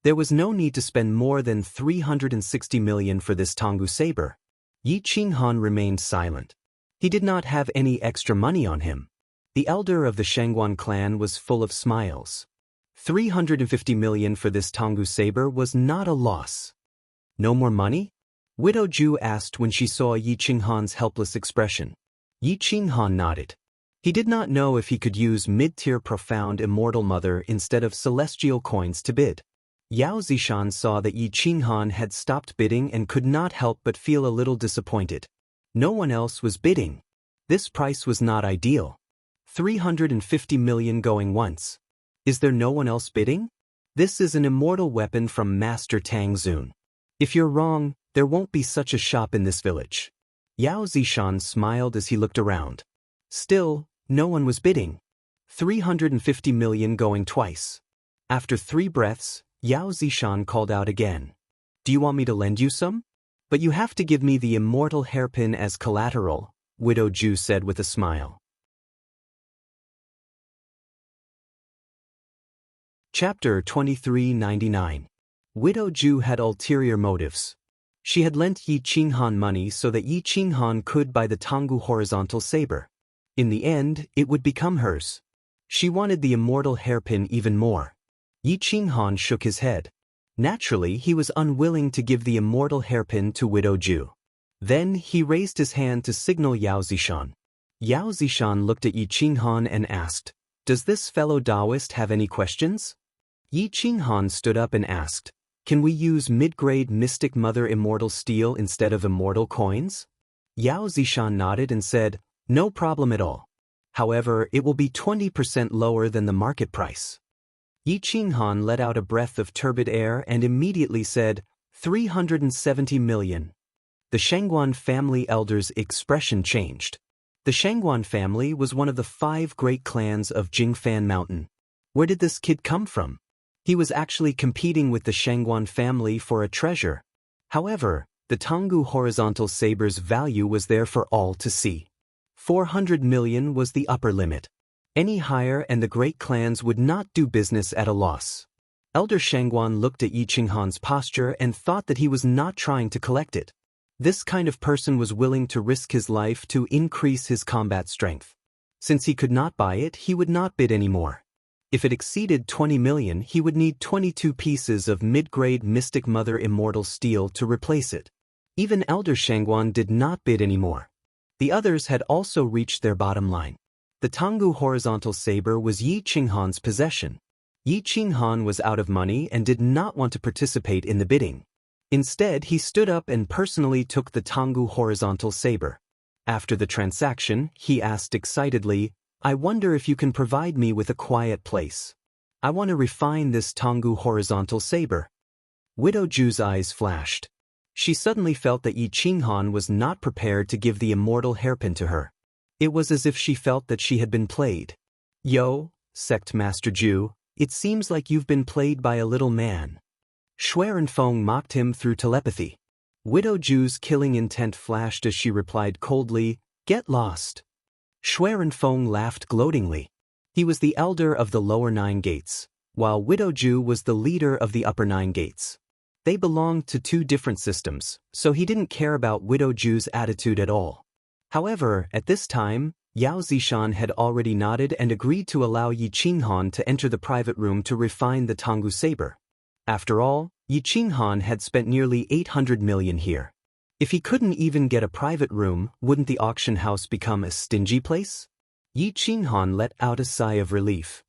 There was no need to spend more than 360 million for this Tonggu saber. Yi Qinghan remained silent. He did not have any extra money on him. The elder of the Shangguan clan was full of smiles. 350 million for this Tonggu saber was not a loss. No more money? Widow Ju asked when she saw Yi Qinghan's helpless expression. Yi Qinghan nodded. He did not know if he could use mid-tier profound immortal mother instead of celestial coins to bid. Yao Zishan saw that Yi Qinghan had stopped bidding and could not help but feel a little disappointed. No one else was bidding. This price was not ideal. 350 million going once. Is there no one else bidding? This is an immortal weapon from Master Tang Xun. If you're wrong, there won't be such a shop in this village. Yao Zishan smiled as he looked around. Still, no one was bidding. 350 million going twice. After 3 breaths, Yao Zishan called out again. Do you want me to lend you some? But you have to give me the immortal hairpin as collateral, Widow Ju said with a smile. Chapter 2399. Widow Ju had ulterior motives. She had lent Yi Qinghan money so that Yi Qinghan could buy the Tonggu horizontal saber. In the end, it would become hers. She wanted the immortal hairpin even more. Yi Qinghan shook his head. Naturally, he was unwilling to give the immortal hairpin to Widow Ju. Then he raised his hand to signal Yao Zishan. Yao Zishan looked at Yi Qinghan and asked, "Does this fellow Taoist have any questions?" Yi Qinghan stood up and asked, "Can we use mid-grade Mystic Mother immortal steel instead of immortal coins?" Yao Zishan nodded and said, "No problem at all. However, it will be 20% lower than the market price." Yi Qinghan let out a breath of turbid air and immediately said, 370 million. The Shangguan family elder's expression changed. The Shangguan family was one of the 5 great clans of Jingfan Mountain. Where did this kid come from? He was actually competing with the Shangguan family for a treasure. However, the Tonggu horizontal saber's value was there for all to see. 400 million was the upper limit. Any higher and the great clans would not do business at a loss. Elder Shangguan looked at Yi Qinghan's posture and thought that he was not trying to collect it. This kind of person was willing to risk his life to increase his combat strength. Since he could not buy it, he would not bid anymore. If it exceeded 20 million, he would need 22 pieces of mid-grade Mystic Mother immortal steel to replace it. Even Elder Shangguan did not bid anymore. The others had also reached their bottom line. The Tonggu horizontal saber was Yi Qinghan's possession. Yi Qinghan was out of money and did not want to participate in the bidding. Instead, he stood up and personally took the Tonggu horizontal saber. After the transaction, he asked excitedly, I wonder if you can provide me with a quiet place. I want to refine this Tonggu horizontal saber. Widow Ju's eyes flashed. She suddenly felt that Yi Qinghan was not prepared to give the immortal hairpin to her. It was as if she felt that she had been played. Yo, Sect Master Ju, it seems like you've been played by a little man. Xuerenfeng mocked him through telepathy. Widow Ju's killing intent flashed as she replied coldly, Get lost. Xuerenfeng laughed gloatingly. He was the elder of the lower 9 gates, while Widow Ju was the leader of the upper 9 gates. They belonged to 2 different systems, so he didn't care about Widow Ju's attitude at all. However, at this time, Yao Zishan had already nodded and agreed to allow Yi Qinghan to enter the private room to refine the Tonggu saber. After all, Yi Qinghan had spent nearly 800 million here. If he couldn't even get a private room, wouldn't the auction house become a stingy place? Yi Qinghan let out a sigh of relief.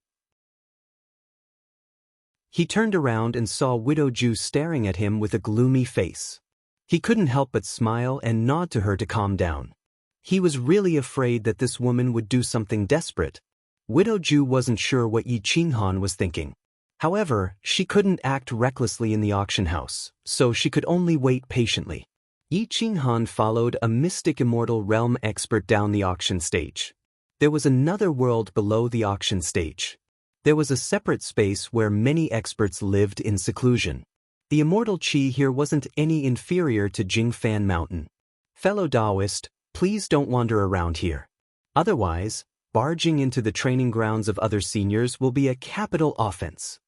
He turned around and saw Widow Ju staring at him with a gloomy face. He couldn't help but smile and nod to her to calm down. He was really afraid that this woman would do something desperate. Widow Ju wasn't sure what Yi Qinghan was thinking. However, she couldn't act recklessly in the auction house, so she could only wait patiently. Yi Qinghan followed a mystic immortal realm expert down the auction stage. There was another world below the auction stage. There was a separate space where many experts lived in seclusion. The immortal Qi here wasn't any inferior to Jingfan Mountain. Fellow Taoist, please don't wander around here. Otherwise, barging into the training grounds of other seniors will be a capital offense.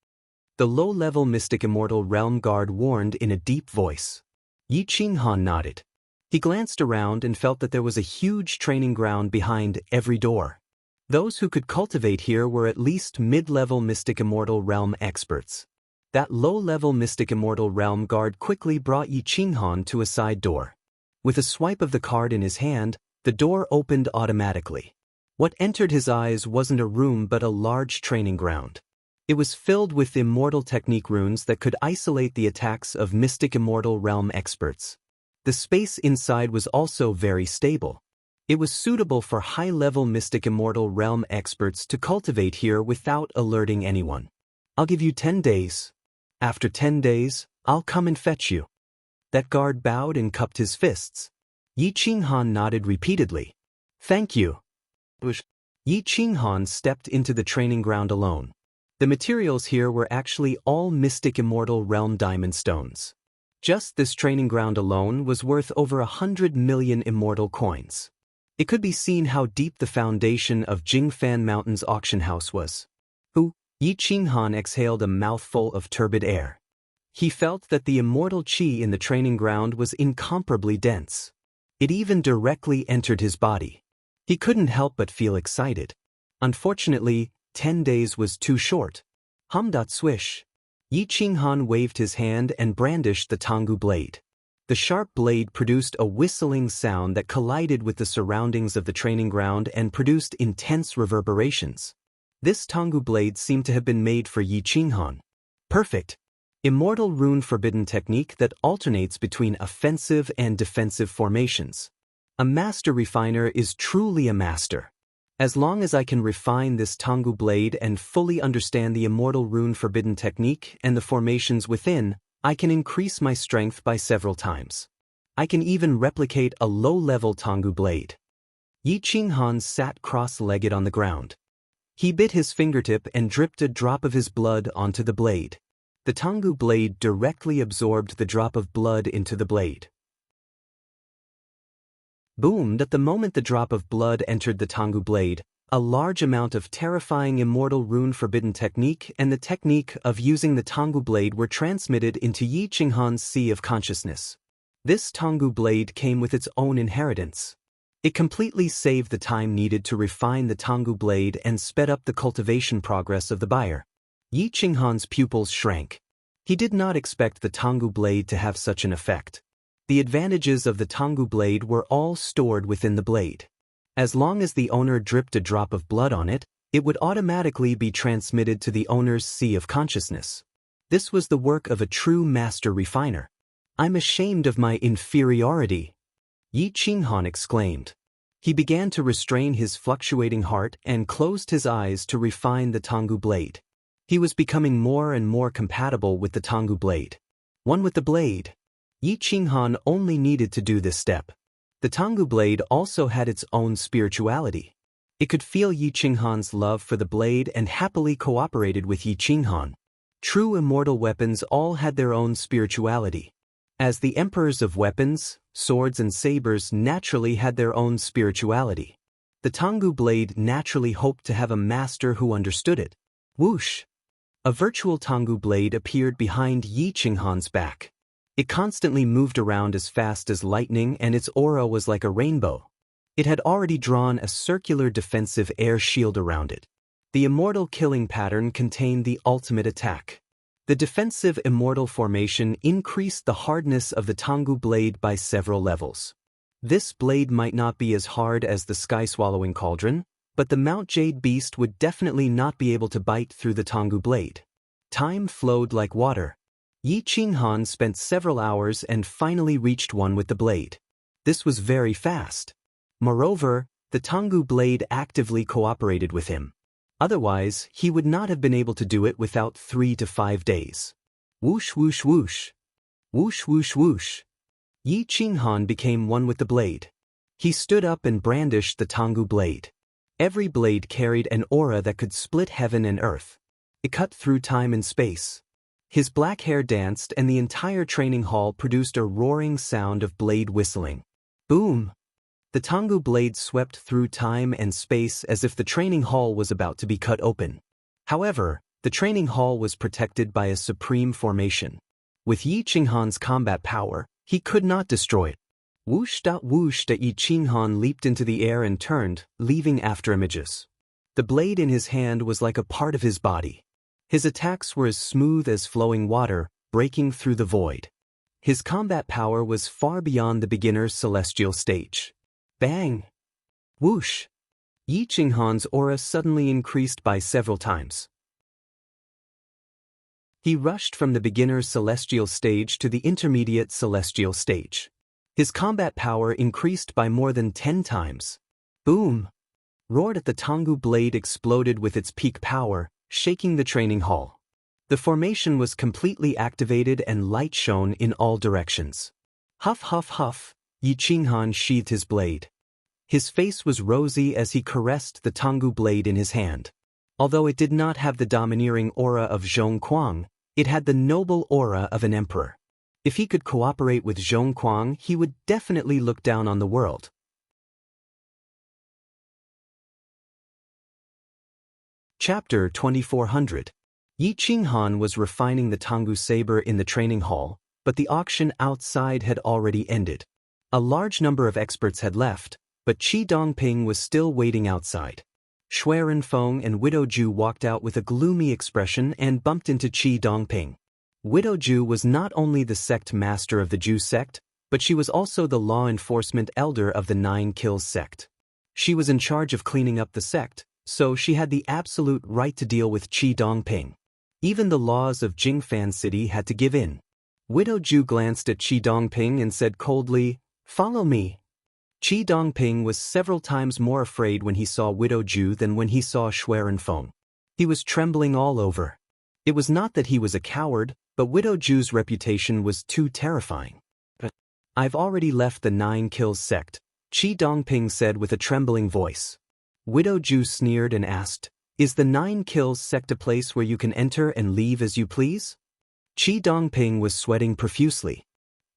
The low-level mystic immortal realm guard warned in a deep voice. Yi Qinghan nodded. He glanced around and felt that there was a huge training ground behind every door. Those who could cultivate here were at least mid-level mystic immortal realm experts. That low-level mystic immortal realm guard quickly brought Yi Qinghan to a side door. With a swipe of the card in his hand, the door opened automatically. What entered his eyes wasn't a room but a large training ground. It was filled with immortal technique runes that could isolate the attacks of mystic immortal realm experts. The space inside was also very stable. It was suitable for high-level mystic immortal realm experts to cultivate here without alerting anyone. I'll give you 10 days. After 10 days, I'll come and fetch you. That guard bowed and cupped his fists. Yi Qinghan nodded repeatedly. Thank you. Yi Qinghan stepped into the training ground alone. The materials here were actually all mystic immortal realm diamond stones. Just this training ground alone was worth over 100 million immortal coins. It could be seen how deep the foundation of Jingfan Mountain's auction house was. Yi Qinghan exhaled a mouthful of turbid air. He felt that the immortal qi in the training ground was incomparably dense. It even directly entered his body. He couldn't help but feel excited. Unfortunately, 10 days was too short. Swish. Yi Qinghan waved his hand and brandished the Tonggu blade. The sharp blade produced a whistling sound that collided with the surroundings of the training ground and produced intense reverberations. This Tonggu blade seemed to have been made for Yi Qinghan. Perfect. Immortal rune forbidden technique that alternates between offensive and defensive formations. A master refiner is truly a master. As long as I can refine this Tonggu blade and fully understand the immortal rune forbidden technique and the formations within, I can increase my strength by several times. I can even replicate a low-level Tonggu blade. Yi Qinghan sat cross-legged on the ground. He bit his fingertip and dripped a drop of his blood onto the blade. The Tonggu blade directly absorbed the drop of blood into the blade. Boomed at the moment the drop of blood entered the Tonggu blade, a large amount of terrifying immortal rune forbidden technique and the technique of using the Tonggu blade were transmitted into Yi Qinghan's sea of consciousness. This Tonggu blade came with its own inheritance. It completely saved the time needed to refine the Tonggu blade and sped up the cultivation progress of the buyer. Yi Qinghan's pupils shrank. He did not expect the Tonggu blade to have such an effect. The advantages of the Tonggu blade were all stored within the blade. As long as the owner dripped a drop of blood on it, it would automatically be transmitted to the owner's sea of consciousness. This was the work of a true master refiner. I'm ashamed of my inferiority, Yi Qinghan exclaimed. He began to restrain his fluctuating heart and closed his eyes to refine the Tonggu blade. He was becoming more and more compatible with the Tonggu blade. One with the blade. Yi Qinghan only needed to do this step. The Tonggu blade also had its own spirituality. It could feel Yi Qinghan's love for the blade and happily cooperated with Yi Qinghan. True immortal weapons all had their own spirituality. As the emperors of weapons, swords and sabers naturally had their own spirituality. The Tonggu blade naturally hoped to have a master who understood it. Whoosh! A virtual Tonggu blade appeared behind Yi Qinghan's back. It constantly moved around as fast as lightning and its aura was like a rainbow. It had already drawn a circular defensive air shield around it. The immortal killing pattern contained the ultimate attack. The defensive immortal formation increased the hardness of the Tonggu blade by several levels. This blade might not be as hard as the sky-swallowing cauldron, but the Mount Jade beast would definitely not be able to bite through the Tonggu blade. Time flowed like water. Yi Qinghan spent several hours and finally reached one with the blade. This was very fast. Moreover, the Tonggu blade actively cooperated with him. Otherwise, he would not have been able to do it without 3 to 5 days. Whoosh whoosh whoosh. Whoosh whoosh whoosh. Yi Qinghan became one with the blade. He stood up and brandished the Tonggu blade. Every blade carried an aura that could split heaven and earth. It cut through time and space. His black hair danced and the entire training hall produced a roaring sound of blade whistling. Boom! The Tonggu blade swept through time and space as if the training hall was about to be cut open. However, the training hall was protected by a supreme formation. With Yi Qinghan's combat power, he could not destroy it. Whoosh dot whoosh dot Yi Qinghan leaped into the air and turned, leaving afterimages. The blade in his hand was like a part of his body. His attacks were as smooth as flowing water, breaking through the void. His combat power was far beyond the beginner's celestial stage. Bang! Whoosh! Yi Qinghan's aura suddenly increased by several times. He rushed from the beginner's celestial stage to the intermediate celestial stage. His combat power increased by more than 10 times. Boom! Roared at the Tonggu blade exploded with its peak power, shaking the training hall. The formation was completely activated and light shone in all directions. Huff huff huff! Yi Qinghan sheathed his blade. His face was rosy as he caressed the Tonggu blade in his hand. Although it did not have the domineering aura of Zhongquang, it had the noble aura of an emperor. If he could cooperate with Zhongquang, he would definitely look down on the world. Chapter 2400. Yi Qinghan was refining the Tonggu saber in the training hall, but the auction outside had already ended. A large number of experts had left, but Qi Dongping was still waiting outside. Shui Renfeng and Widow Ju walked out with a gloomy expression and bumped into Qi Dongping. Widow Ju was not only the sect master of the Ju sect, but she was also the law enforcement elder of the 9 Kills sect. She was in charge of cleaning up the sect, so she had the absolute right to deal with Qi Dongping. Even the laws of Jingfan City had to give in. Widow Ju glanced at Qi Dongping and said coldly, "Follow me." Qi Dongping was several times more afraid when he saw Widow Ju than when he saw Shui Renfeng. He was trembling all over. It was not that he was a coward, but Widow Ju's reputation was too terrifying. "I've already left the 9 Kills sect," Qi Dongping said with a trembling voice. Widow Ju sneered and asked, "Is the 9 Kills sect a place where you can enter and leave as you please?" Qi Dongping was sweating profusely.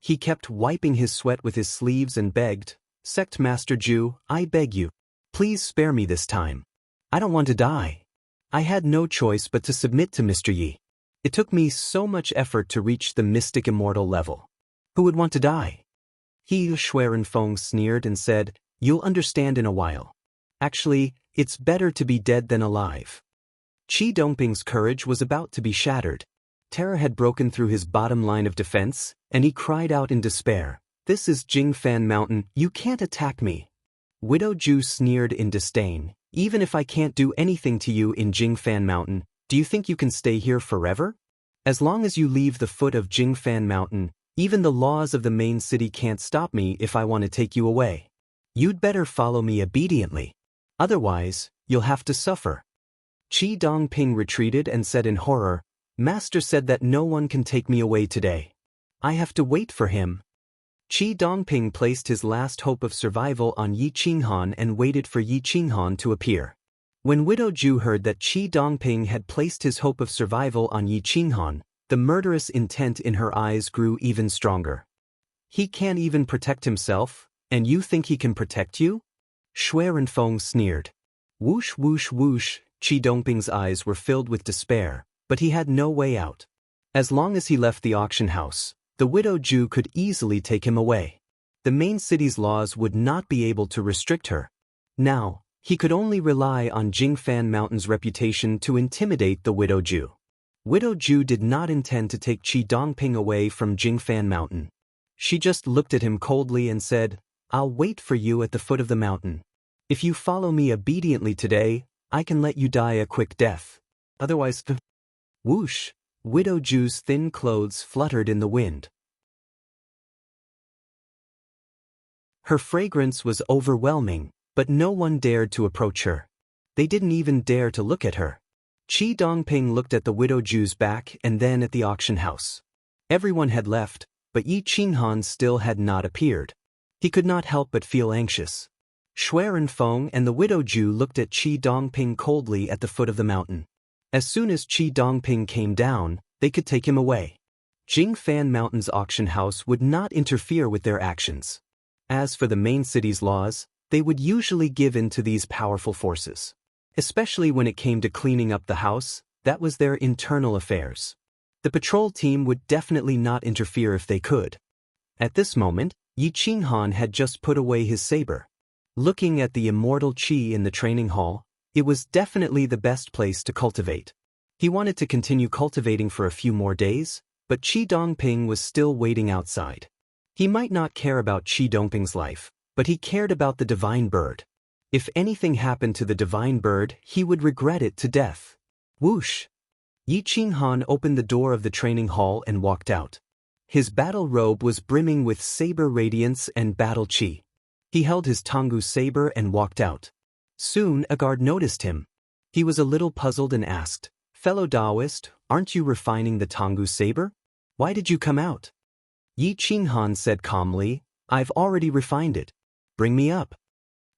He kept wiping his sweat with his sleeves and begged, "Sect Master Ju, I beg you, please spare me this time. I don't want to die. I had no choice but to submit to Mr. Yi. It took me so much effort to reach the mystic immortal level. Who would want to die?" Shui Renfeng sneered and said, "You'll understand in a while. Actually, it's better to be dead than alive." Qi Dongping's courage was about to be shattered. Terror had broken through his bottom line of defense, and he cried out in despair, "This is Jingfan Mountain, you can't attack me." Widow Ju sneered in disdain, "Even if I can't do anything to you in Jingfan Mountain, do you think you can stay here forever? As long as you leave the foot of Jingfan Mountain, even the laws of the main city can't stop me if I want to take you away." You'd better follow me obediently. Otherwise, you'll have to suffer. Qi Dongping retreated and said in horror, Master said that no one can take me away today. I have to wait for him. Qi Dongping placed his last hope of survival on Yi Qinghan and waited for Yi Qinghan to appear. When Widow Zhu heard that Qi Dongping had placed his hope of survival on Yi Qinghan, the murderous intent in her eyes grew even stronger. He can't even protect himself, and you think he can protect you? Shui Renfeng sneered. Whoosh whoosh whoosh, Qi Dongping's eyes were filled with despair, but he had no way out. As long as he left the auction house, the Widow Zhu could easily take him away. The main city's laws would not be able to restrict her. Now, he could only rely on Jingfan Mountain's reputation to intimidate the Widow Zhu. Widow Zhu did not intend to take Qi Dongping away from Jingfan Mountain. She just looked at him coldly and said, I'll wait for you at the foot of the mountain. If you follow me obediently today, I can let you die a quick death. Otherwise, whoosh, Widow Zhu's thin clothes fluttered in the wind. Her fragrance was overwhelming, but no one dared to approach her. They didn't even dare to look at her. Qi Dongping looked at the Widow Zhu's back and then at the auction house. Everyone had left, but Yi Qinghan still had not appeared. He could not help but feel anxious. Shui Renfeng and the Widow Zhu looked at Qi Dongping coldly at the foot of the mountain. As soon as Qi Dongping came down, they could take him away. Jingfan Mountain's auction house would not interfere with their actions. As for the main city's laws, they would usually give in to these powerful forces. Especially when it came to cleaning up the house, that was their internal affairs. The patrol team would definitely not interfere if they could. At this moment, Yi Qinghan had just put away his saber. Looking at the immortal Qi in the training hall, it was definitely the best place to cultivate. He wanted to continue cultivating for a few more days, but Qi Dongping was still waiting outside. He might not care about Qi Dongping's life, but he cared about the divine bird. If anything happened to the divine bird, he would regret it to death. Whoosh! Yi Qinghan opened the door of the training hall and walked out. His battle robe was brimming with saber radiance and battle qi. He held his Tonggu saber and walked out. Soon a guard noticed him. He was a little puzzled and asked, Fellow Taoist, aren't you refining the Tonggu saber? Why did you come out? Yi Qinghan said calmly, I've already refined it. Bring me up.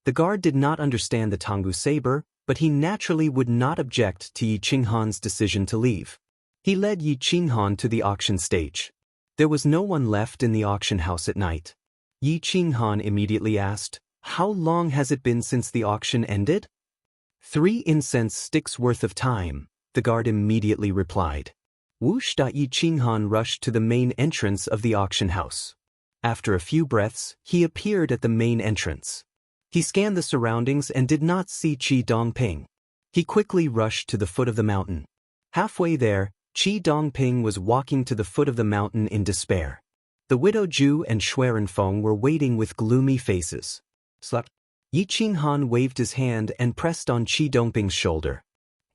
The guard did not understand the Tonggu saber, but he naturally would not object to Yi Qinghan's decision to leave. He led Yi Qinghan to the auction stage. There was no one left in the auction house at night. Yi Qinghan immediately asked, How long has it been since the auction ended? 3 incense sticks worth of time, the guard immediately replied. Whoosh! Yi Qinghan rushed to the main entrance of the auction house. After a few breaths, he appeared at the main entrance. He scanned the surroundings and did not see Qi Dongping. He quickly rushed to the foot of the mountain. Halfway there, Qi Dongping was walking to the foot of the mountain in despair. The Widow Zhu and Shui Renfeng were waiting with gloomy faces. Yi Qinghan waved his hand and pressed on Qi Dongping's shoulder.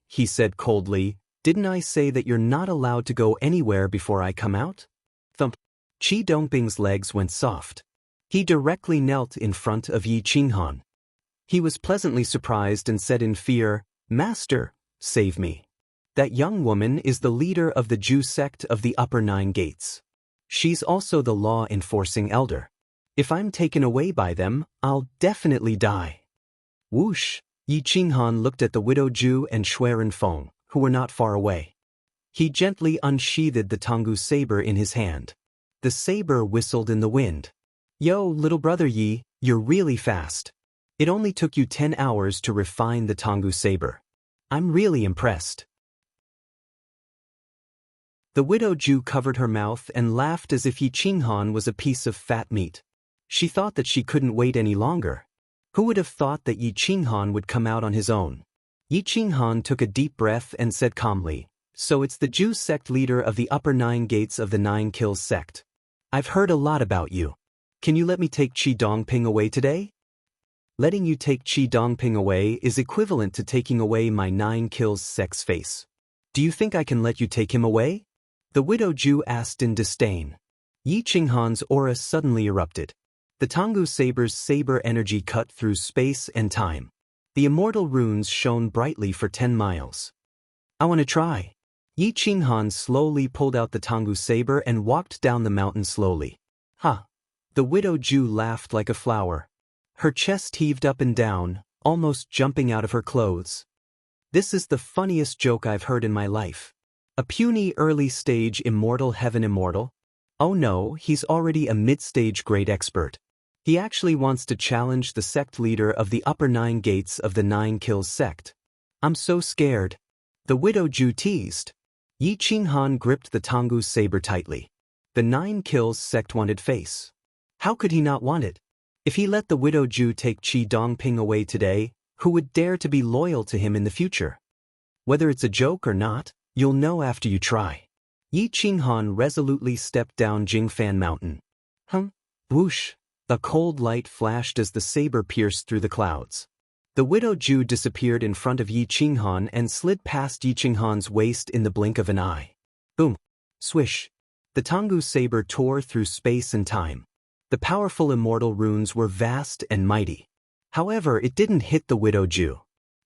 He said coldly, Didn't I say that you're not allowed to go anywhere before I come out? Thump. Qi Dongping's legs went soft. He directly knelt in front of Yi Qinghan. He was pleasantly surprised and said in fear, Master, save me. That young woman is the leader of the Zhu sect of the Upper 9 Gates. She's also the law-enforcing elder. If I'm taken away by them, I'll definitely die. Whoosh! Yi Qinghan looked at the Widow Zhu and Shui Renfeng, who were not far away. He gently unsheathed the Tonggu saber in his hand. The saber whistled in the wind. Yo, little brother Yi, you're really fast. It only took you 10 hours to refine the Tonggu saber. I'm really impressed. The Widow Zhu covered her mouth and laughed as if Yi Qinghan was a piece of fat meat. She thought that she couldn't wait any longer. Who would have thought that Yi Qinghan would come out on his own? Yi Qinghan took a deep breath and said calmly, So it's the Zhu sect leader of the Upper 9 Gates of the 9 Kills sect. I've heard a lot about you. Can you let me take Qi Dongping away today? Letting you take Qi Dongping away is equivalent to taking away my 9 Kills sect's face. Do you think I can let you take him away? The Widow Zhu asked in disdain. Yi Qinghan's aura suddenly erupted. The Tengu Saber's saber energy cut through space and time. The immortal runes shone brightly for 10 miles. I want to try. Yi Qinghan slowly pulled out the Tengu Saber and walked down the mountain slowly. Ha! The widow Ju laughed like a flower. Her chest heaved up and down, almost jumping out of her clothes. This is the funniest joke I've heard in my life. A puny early-stage immortal heaven immortal? Oh no, he's already a mid-stage great expert. He actually wants to challenge the sect leader of the upper 9 gates of the 9 Kills sect. I'm so scared. The widow Ju teased. Yi Qinghan gripped the Tengu Saber tightly. The 9 Kills sect wanted face. How could he not want it? If he let the widow Ju take Qi Dongping away today, who would dare to be loyal to him in the future? Whether it's a joke or not, you'll know after you try. Yi Qinghan resolutely stepped down Jingfan Mountain. Whoosh! A cold light flashed as the saber pierced through the clouds. The widow Ju disappeared in front of Yi Qinghan and slid past Yi Qinghan's waist in the blink of an eye. Boom! Swish! The Tengu Saber tore through space and time. The powerful immortal runes were vast and mighty. However, it didn't hit the widow Ju.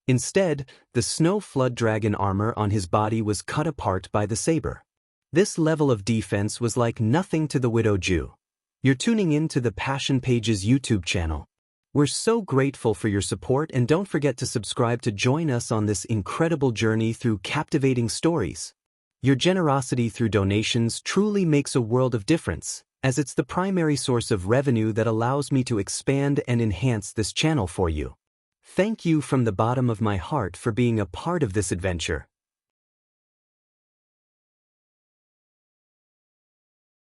Instead, the snow flood dragon armor on his body was cut apart by the saber. This level of defense was like nothing to the widow Ju. You're tuning in to the Passion Pages YouTube channel. We're so grateful for your support, and don't forget to subscribe to join us on this incredible journey through captivating stories. Your generosity through donations truly makes a world of difference, as it's the primary source of revenue that allows me to expand and enhance this channel for you. Thank you from the bottom of my heart for being a part of this adventure.